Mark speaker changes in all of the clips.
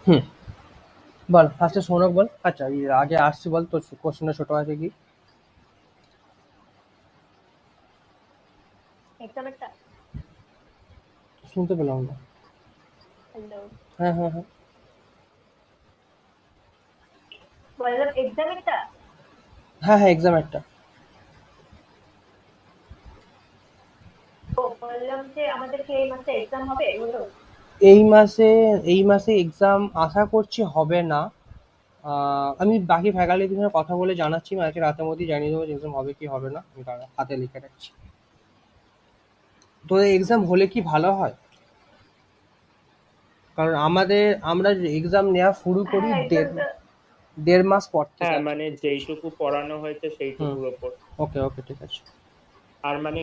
Speaker 1: হুম, বল ফার্স্টে সৌনক বল। আচ্ছা, আগে আসছি, বল তোর কোশ্চেনটা ছোট আছে কি?
Speaker 2: এক্সামেরটা।
Speaker 1: শুনতে পেলাম না।
Speaker 2: হ্যালো।
Speaker 1: হ্যাঁ, হ্যাঁ, হ্যাঁ।
Speaker 2: বললাম এক্সামেরটা।
Speaker 1: হ্যাঁ, হ্যাঁ, এক্সাম একটা।
Speaker 2: ও বললাম যে আমাদের কি এই মাসে এক্সাম হবে এগুলো?
Speaker 1: এই মাসে এই মাসে এক্সাম আশা করছি হবে না। আমি বাকি ফ্যাকাল্টিদের সঙ্গে কথা বলে জানাচ্ছি, মানে আজকে রাতের মধ্যেই জানিয়ে দেবো যে এক্সাম হবে কি হবে না। আমি দাঁড়া, হাতে লিখে রাখছি। তোদের এক্সাম হলে কি ভালো হয়, কারণ আমরা এক্সাম নেওয়া শুরু করি
Speaker 2: হ্যাঁ এক্সামটা।
Speaker 1: দেড় মাস পর থেকে
Speaker 3: হ্যাঁ,
Speaker 1: আছে।
Speaker 3: মানে যেইটুকু পড়ানো হয়েছে
Speaker 1: হুম।
Speaker 3: সেইটুকুর ওপর।
Speaker 1: ওকে, ওকে, ঠিক আছে।
Speaker 3: আর মানে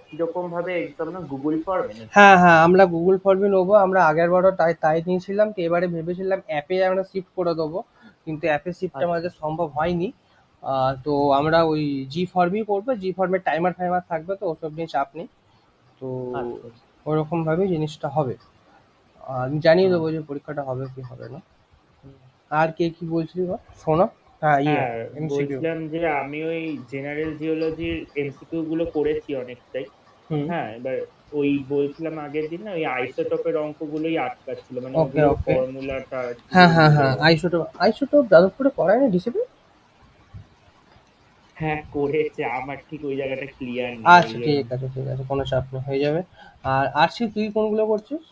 Speaker 3: কিরকম ভাবে এক্সাম, না গুগল ফর্মে নাকি?
Speaker 1: হ্যাঁ, হ্যাঁ, আমরা গুগল ফর্মই নেবো। আমরা আগের বারও তাই তাই নিয়েছিলাম, তো এবারে ভেবেছিলাম অ্যাপে আমরা শিফট করে দেবো, কিন্তু অ্যাপে শিফট
Speaker 3: আচ্ছা।
Speaker 1: আমাদের সম্ভব হয়নি। তো আমরা ওই জি ফর্মই করবো। জি ফর্মে টাইমার ফাইমার থাকবে, তো ওসব নিয়ে চাপ নেই। তো
Speaker 3: আচ্ছা।
Speaker 1: ওরকম ভাবেই জিনিসটা হবে। আমি জানিয়ে
Speaker 3: হুম।
Speaker 1: দেবো যে পরীক্ষাটা হবে কি হবে না। আর কে কি বলছিলি বল, শোনো। হ্যাঁ,
Speaker 3: হ্যাঁ,
Speaker 1: এমসিকিউ।
Speaker 3: বলছিলাম যে আমি ওই জেনারেল জিওলজির এমসিকিউ গুলো করেছি অনেকটাই।
Speaker 1: হুম।
Speaker 3: হ্যাঁ, এবার ওই বলছিলাম আগের দিন না, ওই আইসোটোপের অঙ্কগুলোই আটকাচ্ছিল, মানে
Speaker 1: ওকে,
Speaker 3: ওগুলোর
Speaker 1: ওকে।
Speaker 3: ফর্মুলাটা কি
Speaker 1: হ্যাঁ, হ্যাঁ,
Speaker 3: বলতে।
Speaker 1: হ্যাঁ, আইসোটোপ যাদবপুরে করায় না ডিসিপি?
Speaker 3: হ্যাঁ করেছে, আমার ঠিক ওই জায়গাটা ক্লিয়ার নেই ওই
Speaker 1: আচ্ছা,
Speaker 3: জন্য।
Speaker 1: ঠিক আছে, ঠিক আছে, কোনো চাপ নেই, হয়ে যাবে। আর আরসি তুই কোনগুলো করছিস?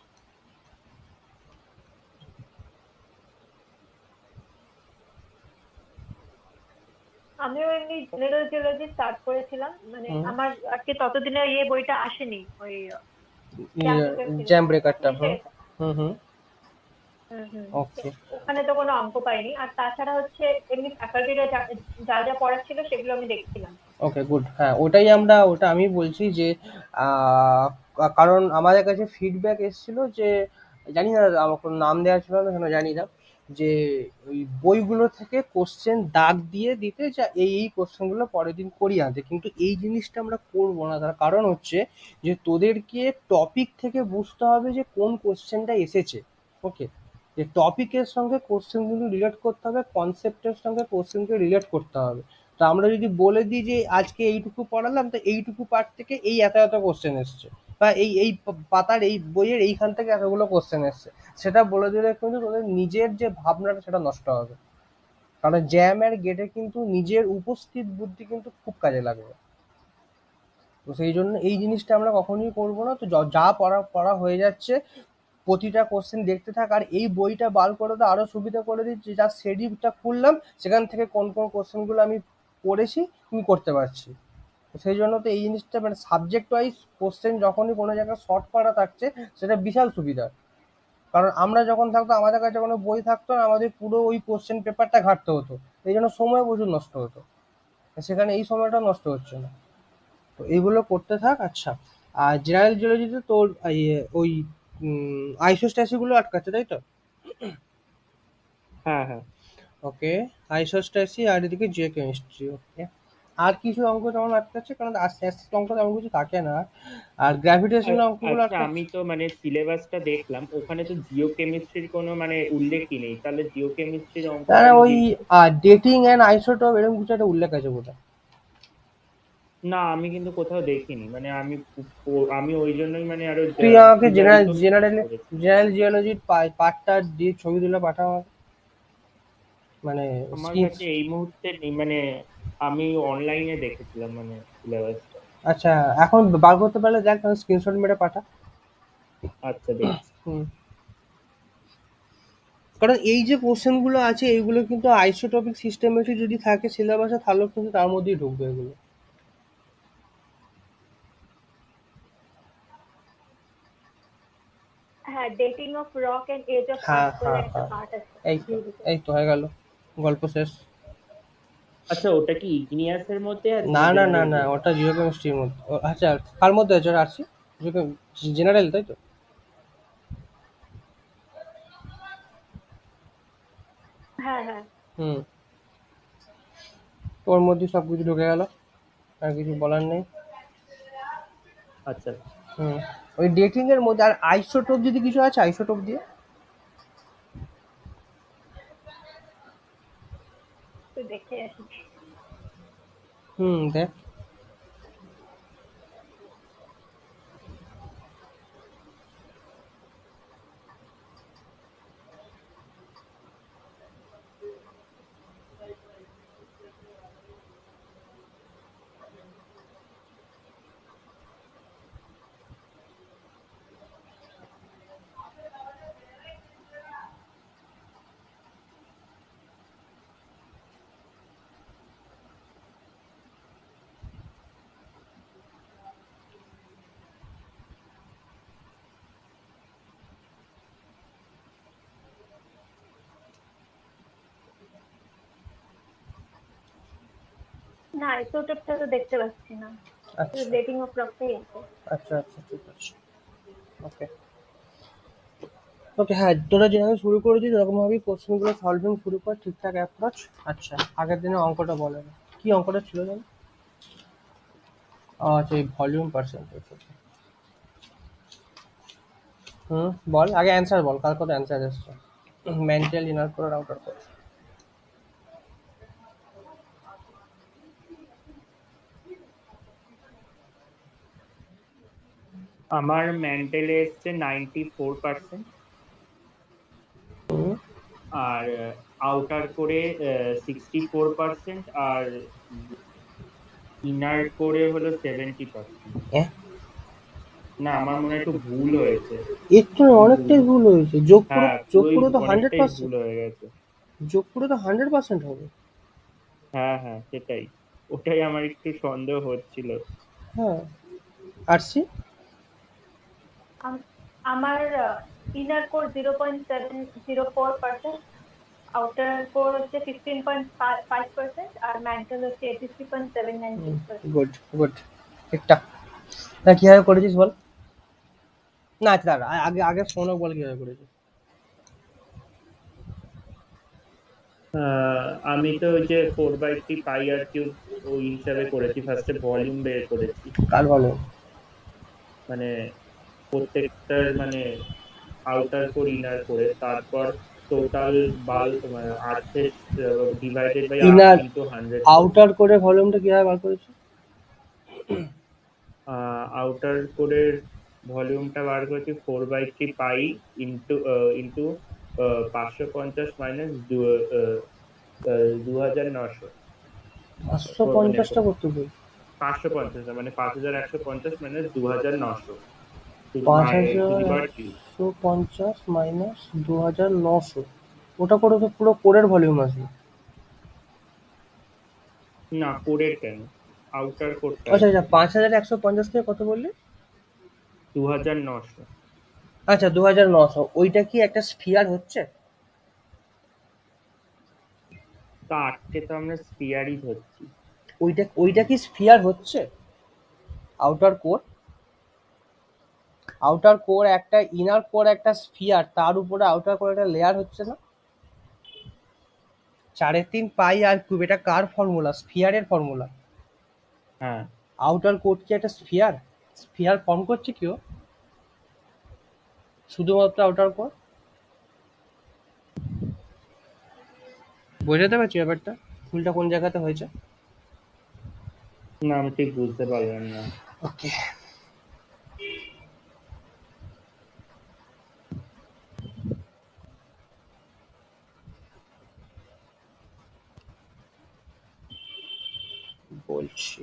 Speaker 2: আমিও এমনি জেনারেল জিওলজি স্টার্ট করেছিলাম, মানে
Speaker 1: হুম।
Speaker 2: আমার আজকে ততদিনে ইয়ে বইটা আসেনি, ওই জ্যাম ব্রেকার
Speaker 1: জ্যাম
Speaker 2: সিরিজটা
Speaker 1: ব্রেকারটা,
Speaker 2: এসে
Speaker 1: হুম।
Speaker 2: গেছে।
Speaker 1: হুম, হুম।
Speaker 2: হুম হুম। তো
Speaker 1: ওকে।
Speaker 2: ওখানে তো কোনো অঙ্ক পাইনি, আর তাছাড়া হচ্ছে এমনি ফ্যাকাল্টিরা যা যা যা পড়াচ্ছিল সেগুলো আমি দেখছিলাম।
Speaker 1: ওকে, গুড। হ্যাঁ, ওটা আমি বলছি যে কারণ আমাদের কাছে ফিডব্যাক এসেছিল যে, জানি না আমার কোনো নাম দেওয়া ছিল না কেন জানি না, যে ওই বইগুলো থেকে কোশ্চেন দাগ দিয়ে দিতে, যা এই কোশ্চেনগুলো পরের দিন করিয়ে আনতে, কিন্তু এই জিনিসটা আমরা করবো না। তার কারণ হচ্ছে যে তোদেরকে টপিক থেকে বুঝতে হবে যে কোন কোশ্চেনটা এসেছে। ওকে, যে টপিকের সঙ্গে কোশ্চেনগুলো রিলেট করতে হবে, কনসেপ্টের সঙ্গে কোশ্চেনকে রিলেট করতে হবে। তো আমরা যদি বলে দিই যে আজকে এইটুকু পড়ালাম, তো এইটুকু পার্ট থেকে এই এত এত কোশ্চেন এসছে, বা এই এই পাতার এই বইয়ের এইখান থেকে এতগুলো কোশ্চেন এসছে, সেটা বলে দিলে কিন্তু তোদের নিজের যে ভাবনাটা সেটা নষ্ট হবে। কারণ জ্যাম আর গেটে কিন্তু নিজের উপস্থিত বুদ্ধি কিন্তু খুব কাজে লাগবে। তো সেই জন্য এই জিনিসটা আমরা কখনোই করবো না। তো যা পড়া পড়া হয়ে যাচ্ছে, প্রতিটা কোশ্চেন দেখতে থাক, আর এই বইটা বার করে তো আরো সুবিধা করে দিচ্ছি, যা শেডিউলটা খুললাম সেখান থেকে কোন কোন কোশ্চেনগুলো আমি পড়েছি তুমি করতে পারছি। তো সেই জন্য তো এই জিনিসটা, মানে সাবজেক্ট ওয়াইজ কোশ্চেন যখনই কোনো জায়গায় শর্ট করা থাকছে, সেটা বিশাল সুবিধা। কারণ আমরা যখন থাকতো আমাদের কাছে কোনো বই থাকতো না, আমাদের পুরো ওই কোশ্চেন পেপারটা ঘাঁটতে হতো। এই জন্য সময় প্রচুর নষ্ট হতো। সেখানে এই সময়টা নষ্ট হচ্ছে না। তো এইগুলো করতে থাক। আচ্ছা, আর জেনারেল জিওলজিতে তোর ওই আইসোস্ট্যাসিগুলো আটকাচ্ছে, তাই তো?
Speaker 3: হ্যাঁ হ্যাঁ।
Speaker 1: ওকে, আইসোস্ট্যাসি আর এদিকে জিও কেমিস্ট্রি। ওকে, আর কিছু অঙ্ক তেমন আটকাচ্ছে, কারণ আর স্ট্যাটিস্টিক্স অঙ্ক তেমন কিছু থাকে না। আর গ্র্যাভিটেশনাল অঙ্কগুলো
Speaker 3: আচ্ছা,
Speaker 1: আটকাচ্ছে।
Speaker 3: আমি তো মানে সিলেবাসটা দেখলাম, ওখানে তো জিও কেমিস্ট্রির কোনো মানে উল্লেখই নেই, তাহলে জিও কেমিস্ট্রির অঙ্কটা
Speaker 1: তারা
Speaker 3: আমি
Speaker 1: ওই
Speaker 3: দেখবো?
Speaker 1: ডেটিং অ্যান্ড আইসোটোপ এরকম কিছু একটা উল্লেখ আছে বোধহয়।
Speaker 3: না, আমি কিন্তু কোথাও দেখিনি, মানে আমি ওই জন্যই মানে আরো
Speaker 1: তুই আমাকে
Speaker 3: সুধারিত জিজ্ঞেস
Speaker 1: জেনারেল
Speaker 3: করেছি।
Speaker 1: জেনারেল জিওলজির পার্টটা দিয়ে ছবি তুলে পাঠাও আমাকে। মানে
Speaker 3: আমার
Speaker 1: স্কিপস।
Speaker 3: কাছে এই মুহূর্তে নেই, মানে আমি অনলাইনে দেখেছিলাম মানে সিলেবাসটা।
Speaker 1: আচ্ছা, এখন বার করতে পারলে দেখ, স্ক্রিনশট মেরে পাঠা।
Speaker 3: আচ্ছা, দেখছি।
Speaker 1: হুম। কারণ এই যে কোশ্চেন গুলো আছে, এইগুলো কিন্তু আইসোটপিক সিস্টেমেটিক যদি থাকে সিলেবাসে, তাহলেও কিন্তু তার মধ্যেই ঢুকবে এগুলো।
Speaker 2: হ্যাঁ, dating of rock and age of
Speaker 1: হ্যাঁ,
Speaker 2: আর্থ বলে
Speaker 1: হ্যাঁ,
Speaker 2: একটা
Speaker 1: হ্যাঁ।
Speaker 2: পার্ট আছে
Speaker 1: এই তো,
Speaker 2: জিওলজিতে।
Speaker 1: এই তো হয়ে গেল, গল্প শেষ।
Speaker 3: আচ্ছা, ওটা কি ইগনিয়াসের মধ্যে আছে
Speaker 1: না,
Speaker 3: না
Speaker 1: না, না,
Speaker 3: জেনারেল
Speaker 1: না,
Speaker 3: জিও?
Speaker 1: ওটা জিও কেমিস্ট্রির মধ্যে। আচ্ছা, কার মধ্যে আছে ওটা? আসছি জেনারেল, তাই তো?
Speaker 2: হ্যাঁ হ্যাঁ।
Speaker 1: হুম। ওর মধ্যে সব কিছু ঢুকে গেল, আর কিছু বলার নেই।
Speaker 3: আচ্ছা।
Speaker 1: হুম। ওই ডেটিং এর মধ্যে আর আইসোটোপ যদি কিছু আছে, আইসোটোপ দিয়ে। দেখ।
Speaker 2: না, আইসোটোপটা তো দেখতে পাচ্ছি না,
Speaker 1: আচ্ছা
Speaker 2: রেটিং অফ রকটাই আছে।
Speaker 1: আচ্ছা আচ্ছা, ঠিক আছে। ওকে ওকে, হ্যাঁ, তোরা যেভাবে শুরু করেছিস এরকম ভাবেই কোশ্চেনগুলো সলভিং শুরু কর, ঠিকঠাক অ্যাপ্রোচ। আচ্ছা, আগের দিনে অঙ্কটা বলে না, কি অঙ্কটা ছিল জানো? আচ্ছা, এই ভলিউম পার্সেন্টেজ। বল আগে অ্যান্সার বল, কার কত অ্যান্সার এসছে। Mental, inner core, outer core.
Speaker 3: আমার মেন্টালে এসছে 94%,
Speaker 1: হুম।
Speaker 3: আর আউটার করে 64%, আর ইনার করে হলো 70%।
Speaker 1: এহ,
Speaker 3: না, আমার মনে হয় একটু ভুল হয়েছে।
Speaker 1: এর তো
Speaker 3: আমি ভুল,
Speaker 1: অনেকটাই ভুল হয়েছে। যোগ করে,
Speaker 3: হ্যাঁ
Speaker 1: যোগ
Speaker 3: পুরোই
Speaker 1: করে তো হান্ড্রেড
Speaker 3: অনেকটাই ভুল
Speaker 1: পার্সেন্ট
Speaker 3: হয়ে গেছে।
Speaker 1: যোগ করে তো 100% হবে।
Speaker 3: হ্যাঁ হ্যাঁ, সেটাই, ওটাই আমার একটু সন্দেহ হচ্ছিল।
Speaker 1: হ্যাঁ। আর সি?
Speaker 2: আম- আমার ইনার কোর 0.704%, আউটার কোর হচ্ছে 15.5%, আর মেন্টাল হচ্ছে 83.796%।
Speaker 1: গুড গুড, ঠিকঠাক। তা কিভাবে করেছিস বল? না আচ্ছা দাঁড়া, আগে আগে শোনো, বল কিভাবে করেছিস।
Speaker 3: আমি তো ওই যে 4/3 পাই আর কিউব ওই হিসাবে করেছি, ফার্স্টে ভলিউম বের করেছি,
Speaker 1: কার বলো?
Speaker 3: মানে প্রত্যেকটার মানে আউটার কোর ইনার করে, তারপর টোটাল বাল্ক মানে আর্থের divided by earth
Speaker 1: inner,
Speaker 3: into 100 করেছি।
Speaker 1: আউটার করে ভলিউমটা কিভাবে বার করেছিস?
Speaker 3: আউটার কোরের ভলিউমটা বার করেছি 4/3 পাই ইন্টু ইন্টু 550 মাইনাস 2900।
Speaker 1: 550টা করতে বল।
Speaker 3: 550 মানে 5150 মাইনাস 2900
Speaker 1: পাঁচ
Speaker 3: টু
Speaker 1: হাজার
Speaker 3: দি পাওয়ার 3।
Speaker 1: একশো পঞ্চাশ মাইনাস 2900, ওটা করে তো পুরো কোরের ভলিউম আসবে।
Speaker 3: না, কোরের কেন, আউটার কোরটা
Speaker 1: আচ্ছা আচ্ছা,
Speaker 3: আসবে।
Speaker 1: 5150 থেকে কত বললি?
Speaker 3: 2900।
Speaker 1: আচ্ছা, 2900, ওইটা কি একটা স্ফিয়ার হচ্ছে?
Speaker 3: তা আটকে তো আমরা স্পিয়ারই ধরছি।
Speaker 1: ওইটা ওইটা কি স্ফিয়ার হচ্ছে? আউটার কোর, আউটার কোর একটা, ইনার কোর একটা স্ফিয়ার, তার উপরে আউটার কোর একটা লেয়ার হচ্ছে না? 3.5 পাই আর কিউব, এটা কার ফর্মুলা? স্ফিয়ারের ফর্মুলা।
Speaker 3: হ্যাঁ।
Speaker 1: আউটার কোর কি একটা স্ফিয়ার? স্ফিয়ার ফর্ম করছে কেউ? শুধুমাত্র আউটার কোর। বোঝাতে পারছি ব্যাপারটা, ভুলটা কোন জায়গাতে হয়েছে?
Speaker 3: না, আমি ঠিক বুঝতে পারলাম না।
Speaker 1: ওকে, বলছি।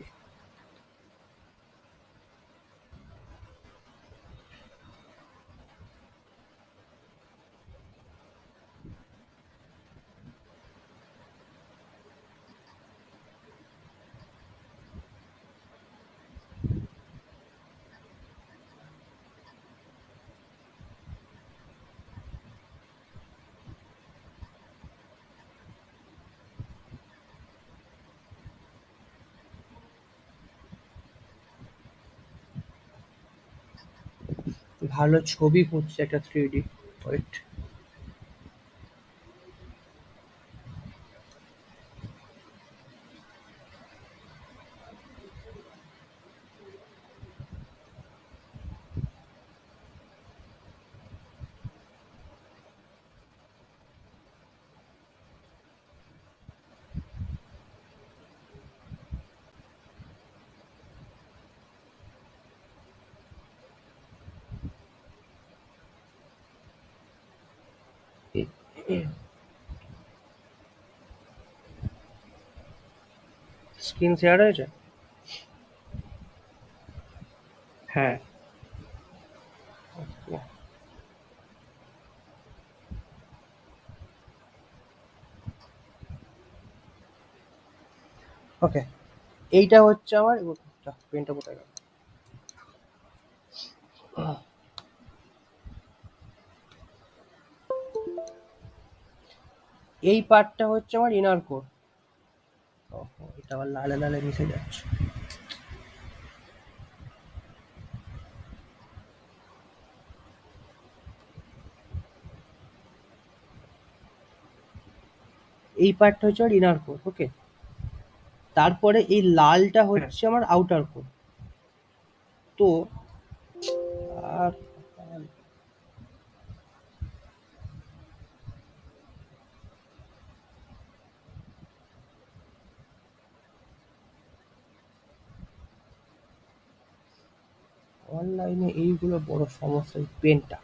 Speaker 1: ভালো ছবি খুঁজছে একটা 3D। ওয়েট। স্ক্রিন শেয়ার হয়েছে?
Speaker 3: হ্যাঁ।
Speaker 1: ওকে, এইটা হচ্ছে আমার পেনটা কোথায় গেল? এই পার্টটা হচ্ছে আমার ইনার কোর। এটা আবার লালে লালে মিশে যাচ্ছে। এই পার্টটা হচ্ছে আমার ইনার কোর। ওকে, তারপরে এই লালটা
Speaker 3: হ্যাঁ।
Speaker 1: হচ্ছে আমার আউটার কোর। তো আর অনলাইনে এইগুলো বড় সমস্যা, এই পেনটা।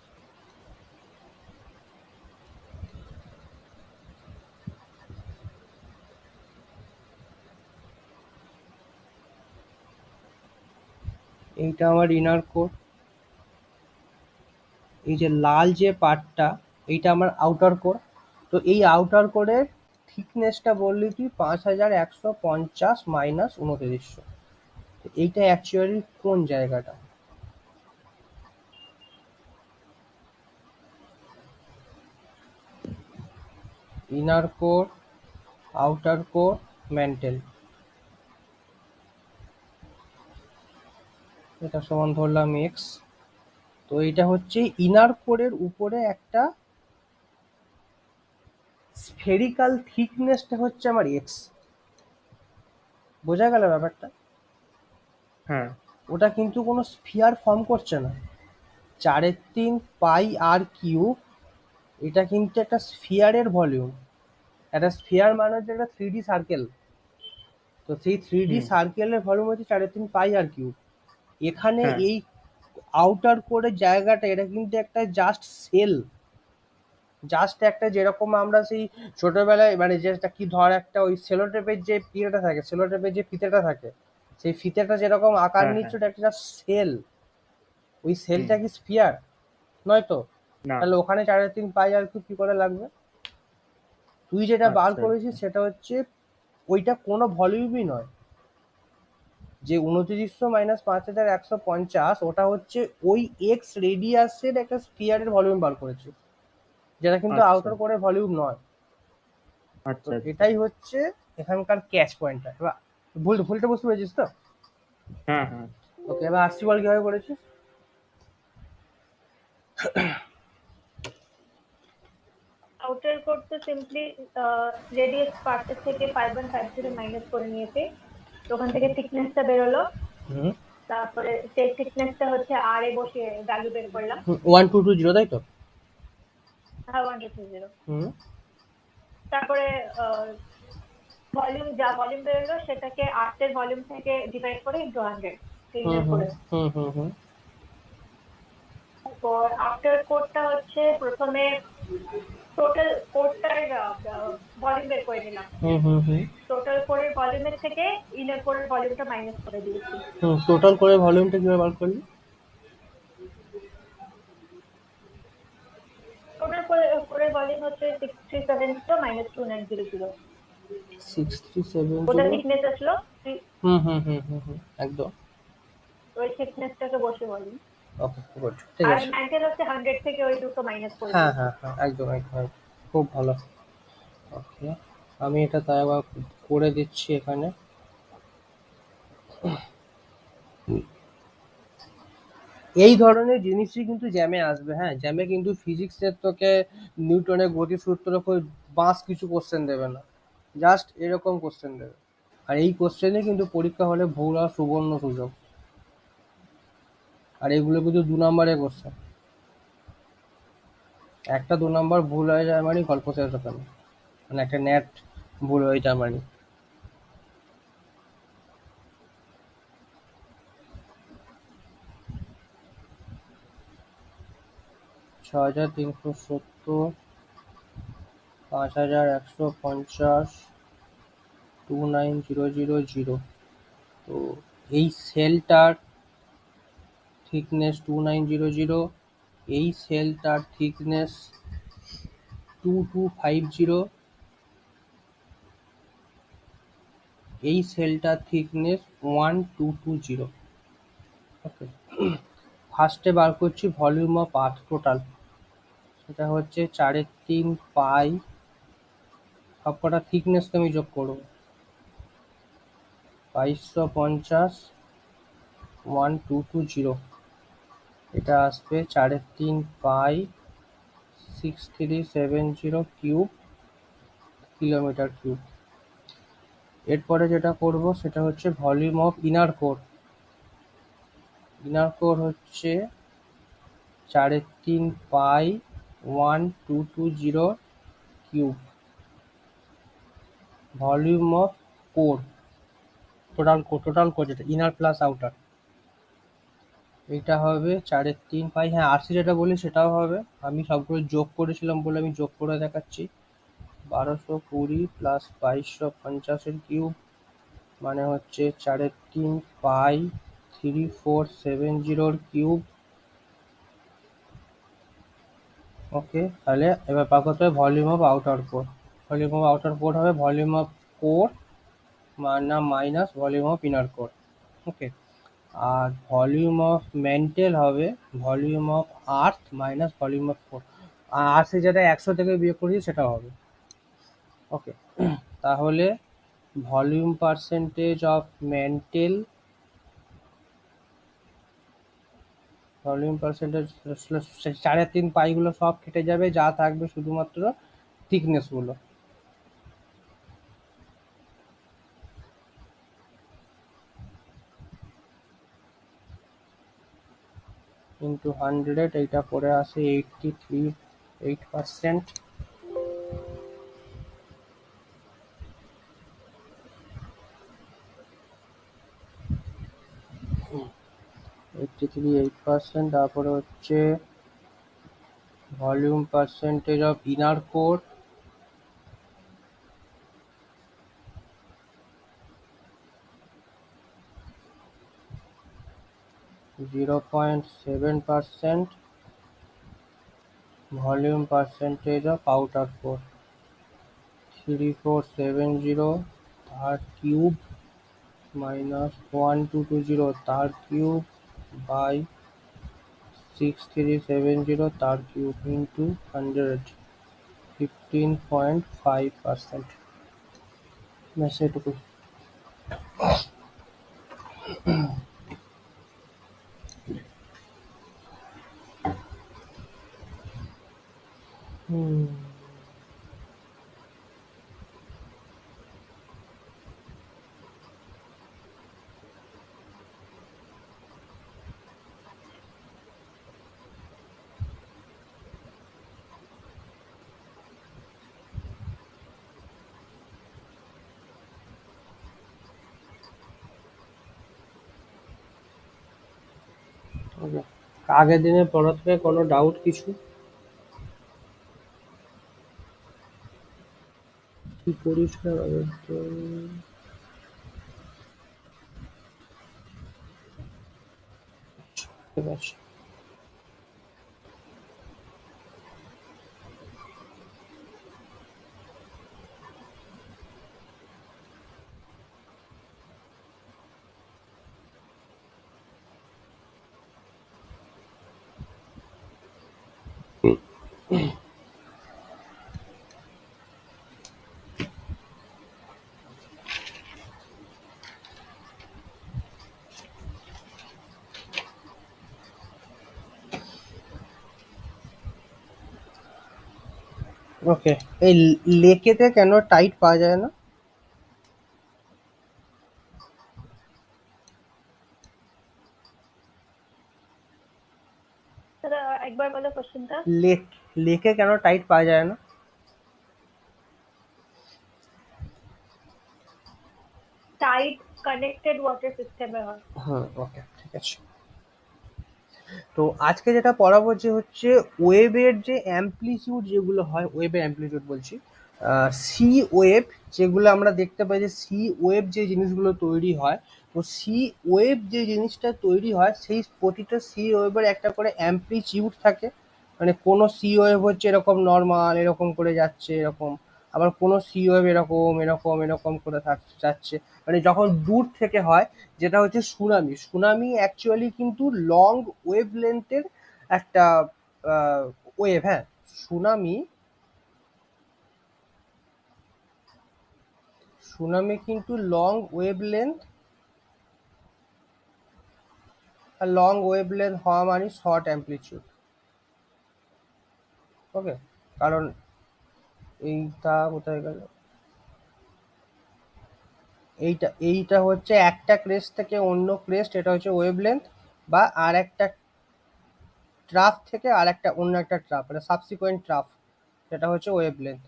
Speaker 1: এইটা আমার ইনার কোর। এই যে লাল যে পার্টটা, এইটা আমার আউটার কোর। তো এই আউটার কোরের থিকনেসটা বললি তুই 5150 মাইনাস 2900। এইটা অ্যাকচুয়ালি কোন জায়গাটা? Inner core, outer core, men tell. এটা সমান ধরলাম এক্স। তো এটা হচ্ছে ইনার কোরের উপরে একটা স্ফেরিক্যাল থিকনেসটা হচ্ছে আমার এক্স। বোঝা গেল ব্যাপারটা?
Speaker 3: হ্যাঁ।
Speaker 1: ওটা কিন্তু কোনো স্ফিয়ার ফর্ম করছে না। 4/3 পাই আর কিউব, এটা কিন্তু একটা স্ফিয়ারের ভলিউম। একটা স্ফিয়ার মানে হচ্ছে একটা 3D সার্কেল। তো সেই 3D
Speaker 3: হুম।
Speaker 1: সার্কেলের ভলিউম হচ্ছে 4/3 পাই আর কিউব। এখানে
Speaker 3: হ্যাঁ।
Speaker 1: এই আউটার কোরের জায়গাটা, এটা কিন্তু একটা জাস্ট সেল। জাস্ট একটা, যেরকম আমরা সেই ছোটবেলায় মানে যেটা কি ধর একটা ওই সেলোটেপের যে ইয়েটা থাকে, সেলোটেপের যে ফিতেটা থাকে, সেই ফিতেটা যেরকম আকার
Speaker 3: হ্যাঁ।
Speaker 1: নিচ্ছে,
Speaker 3: হ্যাঁ।
Speaker 1: ওটা একটা জাস্ট সেল। ওই
Speaker 3: হুম।
Speaker 1: সেলটা কি স্ফিয়ার? নয় তো।
Speaker 3: না।
Speaker 1: তাহলে ওখানে 3.5 পাই আর কি করে লাগবে? তুই যেটা বার
Speaker 3: আচ্ছা,
Speaker 1: করেছিস
Speaker 3: আচ্ছা।
Speaker 1: সেটা হচ্ছে ওইটা কোনো ভলিউমই নয়। যে 2900 মাইনাস 5150, ওটা হচ্ছে ওই এক্স রেডিয়াসের একটা স্ফিয়ারের ভলিউম বার করেছে, যেটা কিন্তু
Speaker 3: আচ্ছা,
Speaker 1: আউটার কোরের ভলিউম নয়। তো
Speaker 3: আচ্ছা, আচ্ছা।
Speaker 1: এটাই হচ্ছে এখানকার ক্যাচ পয়েন্টটা। এবার ভুলটা বুঝতে পেরেছিস তো?
Speaker 3: হ্যাঁ, হ্যাঁ।
Speaker 1: ওকে, এবার আসছি, বল কিভাবে করেছিস।
Speaker 2: আউটার কোড তো সিম্পলি রেডিয়াস পার্টের থেকে 5.50 মাইনাস করে নিয়েছে, তো ওখান থেকে থিকনেসটা বেরোলো।
Speaker 1: হুম,
Speaker 2: তারপরে সেই থিকনেসটা হচ্ছে আর এ বসে ভ্যালু বের করলাম।
Speaker 1: 1220, তাই তো?
Speaker 2: হ্যাঁ, 1220।
Speaker 1: হুম
Speaker 2: তারপরে ভলিউম, যা ভলিউম বেরোলো সেটাকে আর্টের ভলিউম থেকে ডিভাইড করে ইন্টু 100
Speaker 1: হুম
Speaker 2: ক্লিনার
Speaker 1: হুম
Speaker 2: করে।
Speaker 1: হুম হুম হুম
Speaker 2: তারপর আফটার কোডটা হচ্ছে প্রথমে টোটাল কোডটার ভলিউম বের করে নিলাম।
Speaker 1: হুম হুম হুম
Speaker 2: টোটাল কোডের ভলিউমের থেকে ইনার কোডের ভলিউমটা মাইনাস করে দিয়েছি।
Speaker 1: হুম টোটাল করে ভলিউমটা কিভাবে বার করলি?
Speaker 2: টোটাল কোডের ভলিউম হচ্ছে 6370 মাইনাস 2900।
Speaker 1: 6370।
Speaker 2: ওটা থিকনেস আসলো
Speaker 1: হুম হুম হুম হুম হুম একদম।
Speaker 2: ওই থিকনেসটাকে বসে ভলিউম।
Speaker 1: ওকে, গুড, ঠিক
Speaker 2: আর
Speaker 1: আছে।
Speaker 2: ম্যান্টেল হচ্ছে 100 থেকে ওই দুটো মাইনাস করে
Speaker 1: হ্যাঁ
Speaker 2: দিয়েছি।
Speaker 1: হ্যাঁ হ্যাঁ, একদম একদম একদম। খুব ভালো। ওকে, আমি এটা তাই আবার করে দিচ্ছি এখানে। এই ধরনের জিনিসই কিন্তু জ্যামে আসবে। হ্যাঁ, জ্যামে কিন্তু ফিজিক্সের তোকে নিউটনের গতিসূত্র খুব বাস কিছু কোশ্চেন দেবে না, জাস্ট এরকম কোশ্চেন দেবে। আর এই কোশ্চেনে কিন্তু পরীক্ষা হলে ভুল হওয়ার সুবর্ণ সুযোগ। আর এগুলো কিন্তু 2 নম্বরের কোশ্চেন। একটা 2 নম্বর ভুল হয়ে যায় মানে গল্প শেষ হতে না। মানে একটা নেট ভুল হয়ে যায় মানে। 6370 5150 29000। তো এই সেলটার থিকনেস 2900, এই সেলটার থিকনেস 2250, এই সেলটার থিকনেস 1220। ওকে, ফার্স্টে বার করছি ভলিউম অফ আর্থ টোটাল, সেটা হচ্ছে 3.5 সবকটা থিকনেসকে আমি যোগ করবো, 2250 1220, এটা আসবে 3.5 6370 কিউব কিলোমিটার কিউব। এরপরে যেটা করব সেটা হচ্ছে volume of inner core. Inner core হচ্ছে 3.5 1220 cube. Volume of core, total core যেটা ইনার প্লাস আউটার, এইটা হবে 3.5। হ্যাঁ, আরসি যেটা বলি সেটাও হবে, আমি সবগুলো যোগ করেছিলাম বলে আমি যোগ করে দেখাচ্ছি। 1220 প্লাস 2250 কিউব মানে হচ্ছে 3.5 3470 কিউব। ওকে, তাহলে এবার পাবো তো volume of outer core. Volume of outer core হবে ভলিউম অফ কোর না minus volume of inner core. Okay, আর ভলিউম অফ ম্যান্টেল হবে volume of earth minus volume of core. আর আর্থে যেটা 100 থেকে বিয়োগ করেছি সেটা হবে। ওকে, তাহলে volume percentage of mantle, volume percentage 3.5 পাইগুলো সব কেটে যাবে, যা থাকবে শুধুমাত্র থিকনেস গুলো। ইন্টু 100, এইটা পরে আসে 83.8%। 83.8%। তারপরে হচ্ছে volume percentage of inner core, 0.7%। Volume percentage of outer core 3470 তার কিউব মাইনাস 1220 তার কিউব বাই 6370 তার কিউব ইন্টু 100, 15.5%। ব্যাস এটুকু। ওকে, আগের দিনের পড়া থেকে কোনো ডাউট কিছু? কি পরিষ্কার একদম। ঠিক আছে। ওকে, এই লেকেতে কেন টাইট পাওয়া যায় না?
Speaker 2: দাদা একবার বলো কোশ্চেনটা।
Speaker 1: লেকে কেন টাইট পাওয়া যায় না?
Speaker 2: টাইট কানেক্টেড ওয়াটার সিস্টেমে হয়।
Speaker 1: ওকে, ঠিক আছে। তো আজকে যেটা পড়াবো যে হচ্ছে ওয়েভের যে অ্যামপ্লিটিউড যেগুলো হয়, ওয়েভের অ্যামপ্লিটিউড বলছি, সি ওয়েভ, যেগুলো আমরা দেখতে পাই যে সি ওয়েভ যে জিনিসগুলো তৈরি হয়, তো সি ওয়েভ যে জিনিসটা তৈরি হয় সেই প্রতিটা সি ওয়েভের একটা করে অ্যাম্পলিটিউড থাকে। মানে কোনো সি ওয়েভ হচ্ছে এরকম নর্মাল এরকম করে যাচ্ছে এরকম, আবার কোনো সি ওয়েভ এরকম এরকম এরকম করে যাচ্ছে। মানে যখন দূর থেকে হয়, যেটা হচ্ছে সুনামি। সুনামি অ্যাকচুয়ালি কিন্তু লং ওয়েভ লেন্থের একটা ওয়েভ। হ্যাঁ, সুনামি সুনামি কিন্তু লং ওয়েভলেন্থ, আর লং ওয়েভলেন্থ হওয়া মানে শর্ট অ্যাম্পলিটিউড। ওকে, কারণ এইটা কোথায় গেল, এইটা এইটা হচ্ছে একটা ক্রেস্ট থেকে অন্য ক্রেস্ট, এটা হচ্ছে ওয়েভলেন্থ, বা আর একটা ট্রাফ থেকে আর একটা অন্য একটা ট্রাফ, মানে সাবসিকুয়েন্ট ট্রাফ, সেটা হচ্ছে ওয়েভলেন্থ।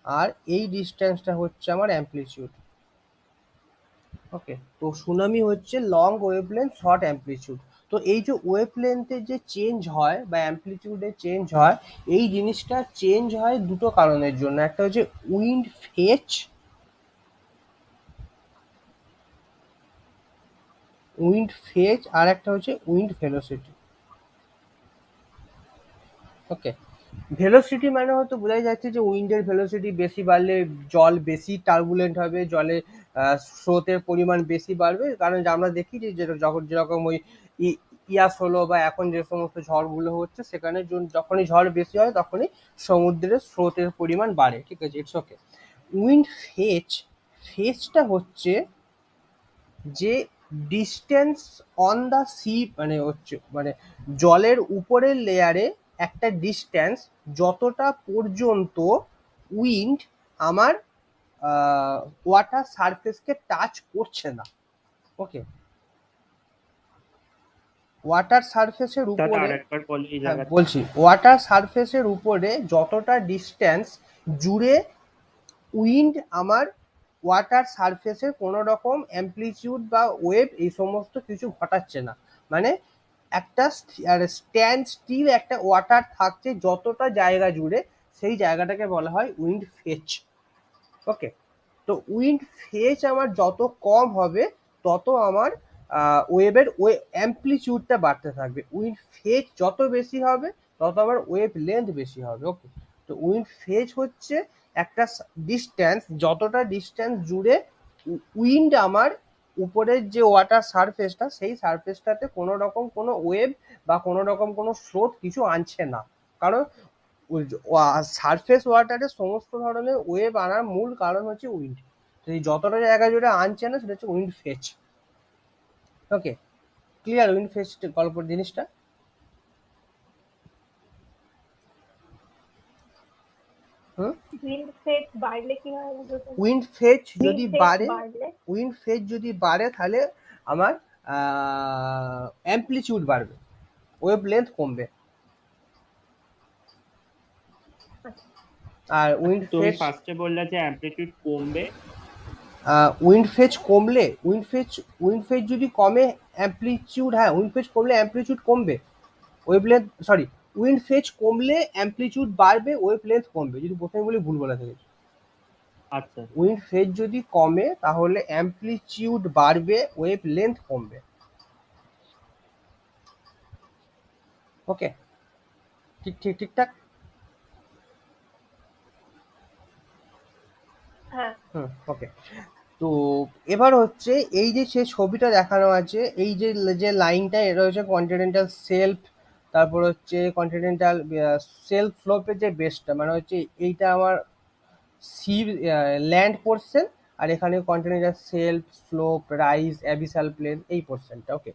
Speaker 1: আর এই ডিস্টেন্সটা হচ্ছে আমার অ্যাম্পলিটিউড। ওকে, তো সুনামি হচ্ছে লং ওয়েভলেন্থ শর্ট অ্যাম্পলিটিউড। তো এই যে ওয়েভলেন্থের যে চেঞ্জ হয় বা অ্যাম্পলিটিউডে চেঞ্জ হয়, এই জিনিসটা চেঞ্জ হয় দুটো কারণের জন্য। একটা হচ্ছে উইন্ড ফেচ, আর একটা হচ্ছে উইন্ড ভেলোসিটি। ওকে, ভেলোসিটি মানে হয়তো বোঝাই যাচ্ছে যে উইন্ডের ভেলোসিটি বেশি বাড়লে জল বেশি টার্বুলেন্ট হবে, জলে স্রোতের পরিমাণ বেশি বাড়বে। কারণ যে আমরা দেখি যে যখন যেরকম ওই ইয়াস হলো বা এখন যে সমস্ত ঝড়গুলো হচ্ছে, সেখানে যখনই ঝড় বেশি হয় তখনই সমুদ্রের স্রোতের পরিমাণ বাড়ে। ঠিক আছে, ইটস ওকে। উইন্ড ফেচ, ফেচটা হচ্ছে যে ডিস্টেন্স অন দ্য সি, মানে হচ্ছে মানে জলের উপরের লেয়ারে একটা ডিস্টেন্স যতটা পর্যন্ত উইন্ড আমার ওয়াটার সারফেসকে টাচ করছে না। ওকে, ওয়াটার সারফেসের
Speaker 3: দাদা
Speaker 1: উপরে,
Speaker 3: আর একবার বল এই
Speaker 1: হ্যাঁ
Speaker 3: জায়গাটা।
Speaker 1: বলছি, ওয়াটার সারফেসের উপরে যতটা ডিস্টেন্স জুড়ে উইন্ড আমার ওয়াটার সারফেসের কোনো রকম অ্যাম্পলিটিউড বা ওয়েভ এই সমস্ত কিছু ঘটাচ্ছে না, মানে একটা স্ট্যান্ড স্টিল একটা ওয়াটার থাকছে যতটা জায়গা জুড়ে, সেই জায়গাটাকে বলা হয় উইন্ড ফেচ। ওকে, তো উইন্ড ফেচ আমার যত কম হবে তত আমার ওয়েভের অ্যাম্পলিটিউডটা বাড়তে থাকবে। উইন্ড ফেচ যত বেশি হবে তত আমার ওয়েভ লেন্থ বেশি হবে। ওকে, তো উইন্ড ফেচ হচ্ছে একটা ডিস্টেন্স, যতটা ডিস্টেন্স জুড়ে উইন্ড আমার উপরের যে ওয়াটার সারফেসটা, সেই সারফেসটাতে কোনো রকম কোনো ওয়েভ বা কোনো রকম কোনো স্রোত কিছু আনছে না। কারণ সারফেস ওয়াটারে সমস্ত ধরনের ওয়েভ আনার মূল কারণ হচ্ছে উইন্ড। তো এই যতটা জায়গা জুড়ে আনছে না সেটা হচ্ছে উইন্ড ফেচ। ওকে, ক্লিয়ার উইন্ড ফেচ গল্প জিনিসটা? হুম,
Speaker 2: উইন্ড ফেট বাড়লে কি হয় বলতো?
Speaker 1: উইন্ড ফেচ
Speaker 2: উইন্ড
Speaker 1: যদি
Speaker 2: ফেট
Speaker 1: বাড়ে,
Speaker 2: বাড়লে
Speaker 1: উইন্ড ফেচ যদি বাড়ে তাহলে আমার অ্যাম্পলিটিউড বাড়বে, ওয়েভ লেন্থ কমবে।
Speaker 2: আচ্ছা,
Speaker 1: আর
Speaker 3: আচ্ছা,
Speaker 1: উইন্ড
Speaker 3: তুমি
Speaker 1: ফেচ,
Speaker 3: ফার্স্টে বললে যে অ্যামপ্লিটিউড কমবে।
Speaker 1: উইন্ড ফেচ কমলে, উইন্ড ফেচ যদি কমে অ্যাম্পলিটিউড, হ্যাঁ উইন্ড ফেচ কমলে অ্যাম্পলিটিউড কমবে, ওয়েভলেন্থ সরি, উইন্ড ফেচ কমলে অ্যাম্পলিটিউড বাড়বে, ওয়েভ লেন্থ কমবে। যদি প্রথমে বলি ভুল বলা থেকে,
Speaker 3: আচ্ছা,
Speaker 1: উইন্ড ফেচ যদি কমে তাহলে অ্যাম্পলিটিউড বাড়বে, ওয়েভ লেন্থ কমবে। ওকে, ঠিক ঠিক ঠিকঠাক।
Speaker 2: হ্যাঁ।
Speaker 1: হুম, ওকে। তো এবার হচ্ছে এই যে সে ছবিটা দেখানো আছে, এই যে যে লাইনটা, এটা হচ্ছে কন্টিনেন্টাল সেলফ, তারপর হচ্ছে কন্টিনেন্টাল সেলফ স্লোপের যে বেসটা, মানে হচ্ছে এইটা আমার সি ল্যান্ড পোর্শন, আর এখানে continental shelf slope rise abyssal plain, এই পোর্শনটা। ওকে,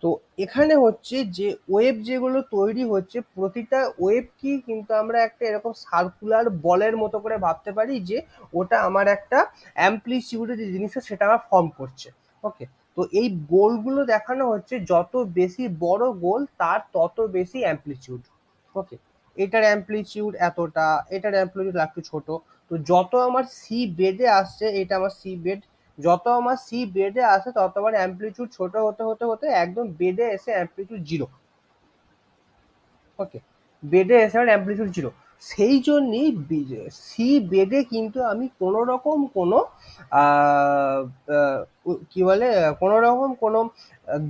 Speaker 1: তো এখানে হচ্ছে যে ওয়েভ যেগুলো তৈরি হচ্ছে, প্রতিটা ওয়েভ কি কিন্তু আমরা একটা এরকম সার্কুলার বলের মতো করে ভাবতে পারি, যে ওটা আমার একটা অ্যাম্পলিটিউডের যে জিনিসটা সেটা আমার ফর্ম করছে। ওকে, তো এই গোলগুলো দেখানো হচ্ছে, যত বেশি বড় গোল তার তত বেশি অ্যাম্পলিটিউড। ওকে, এটার অ্যাম্পলিটিউড এতটা, এটার অ্যাম্পলিটিউড একটু ছোট। তো যত আমার সি বেডে আসছে, এটা আমার সি বেড, যত আমার সি বেডে আসে তত আমার অ্যাম্পলিটিউড ছোট হতে হতে হতে একদম বেডে এসে অ্যাম্পলিটিউড জিরো। ওকে, বেডে এসে আমার অ্যাম্পলিটিউড জিরো। সেই জন্যেই সি বেডে কিন্তু আমি কোনো রকম কোনো কি বলে কোনো রকম কোনো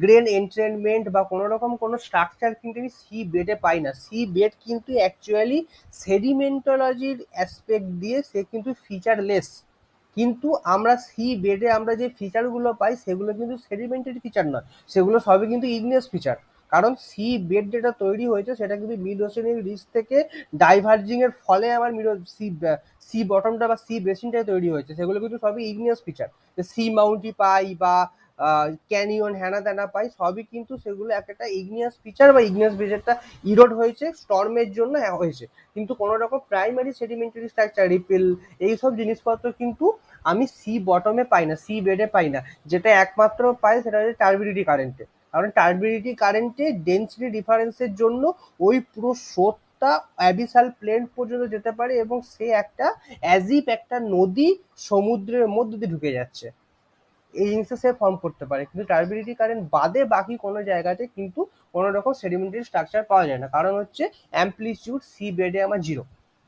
Speaker 1: গ্রেন এন্ট্রেনমেন্ট বা কোনো রকম কোনো স্ট্রাকচার কিন্তু আমি সি বেডে পাই না। সি বেড কিন্তু অ্যাকচুয়ালি সেডিমেন্টোলজির অ্যাসপেক্ট দিয়ে সে কিন্তু ফিচারলেস, কিন্তু আমরা সি বেডে আমরা যে ফিচারগুলো পাই সেগুলো কিন্তু সেডিমেন্টারি ফিচার নয়, সেগুলো সবই কিন্তু ইগনিয়াস ফিচার। কারণ সি বেড যেটা তৈরি হয়েছে সেটা কিন্তু মিড ওশেনিক রিজ থেকে ডাইভার্জিং এর ফলে আমার সি বটমটা বা সি বেসিনটা তৈরি হয়েছে, সেগুলো কিন্তু সবই ইগনিয়াস ফিচার। সি মাউন্টি পাই বা ক্যানিয়ন হ্যানা ত্যানা পাই, সবই কিন্তু সেগুলো একটা ইগনিয়াস ফিচার বা ইগনিয়াস ফিচারটা ইরোড হয়েছে স্টর্মের জন্য হয়েছে। কিন্তু কোনো রকম প্রাইমারি সেডিমেন্টারি স্ট্রাকচার রিপেল এইসব জিনিসপত্র কিন্তু আমি সি বটমে পাই না, সি বেডে পাই না। যেটা একমাত্র পাই সেটা হচ্ছে টার্বিডিটি কারেন্টে। কারণ টার্বিডিটি কারেন্টে ডেন্সিটি ডিফারেন্সের জন্য ওই পুরো স্রোতটা অ্যাবিসাল প্লেন পর্যন্ত যেতে পারে এবং সে একটা অ্যাজিপ একটা নদী সমুদ্রের মধ্যে দিয়ে ঢুকে যাচ্ছে, এই জিনিসটা সে ফর্ম করতে পারে। কিন্তু টার্বিডিটি কারেন্ট বাদে বাকি কোনো জায়গাতে কিন্তু কোনো রকম সেডিমেন্টারি স্ট্রাকচার পাওয়া যায় না, কারণ হচ্ছে অ্যাম্পলিটিউড সি বেডে আমার জিরো,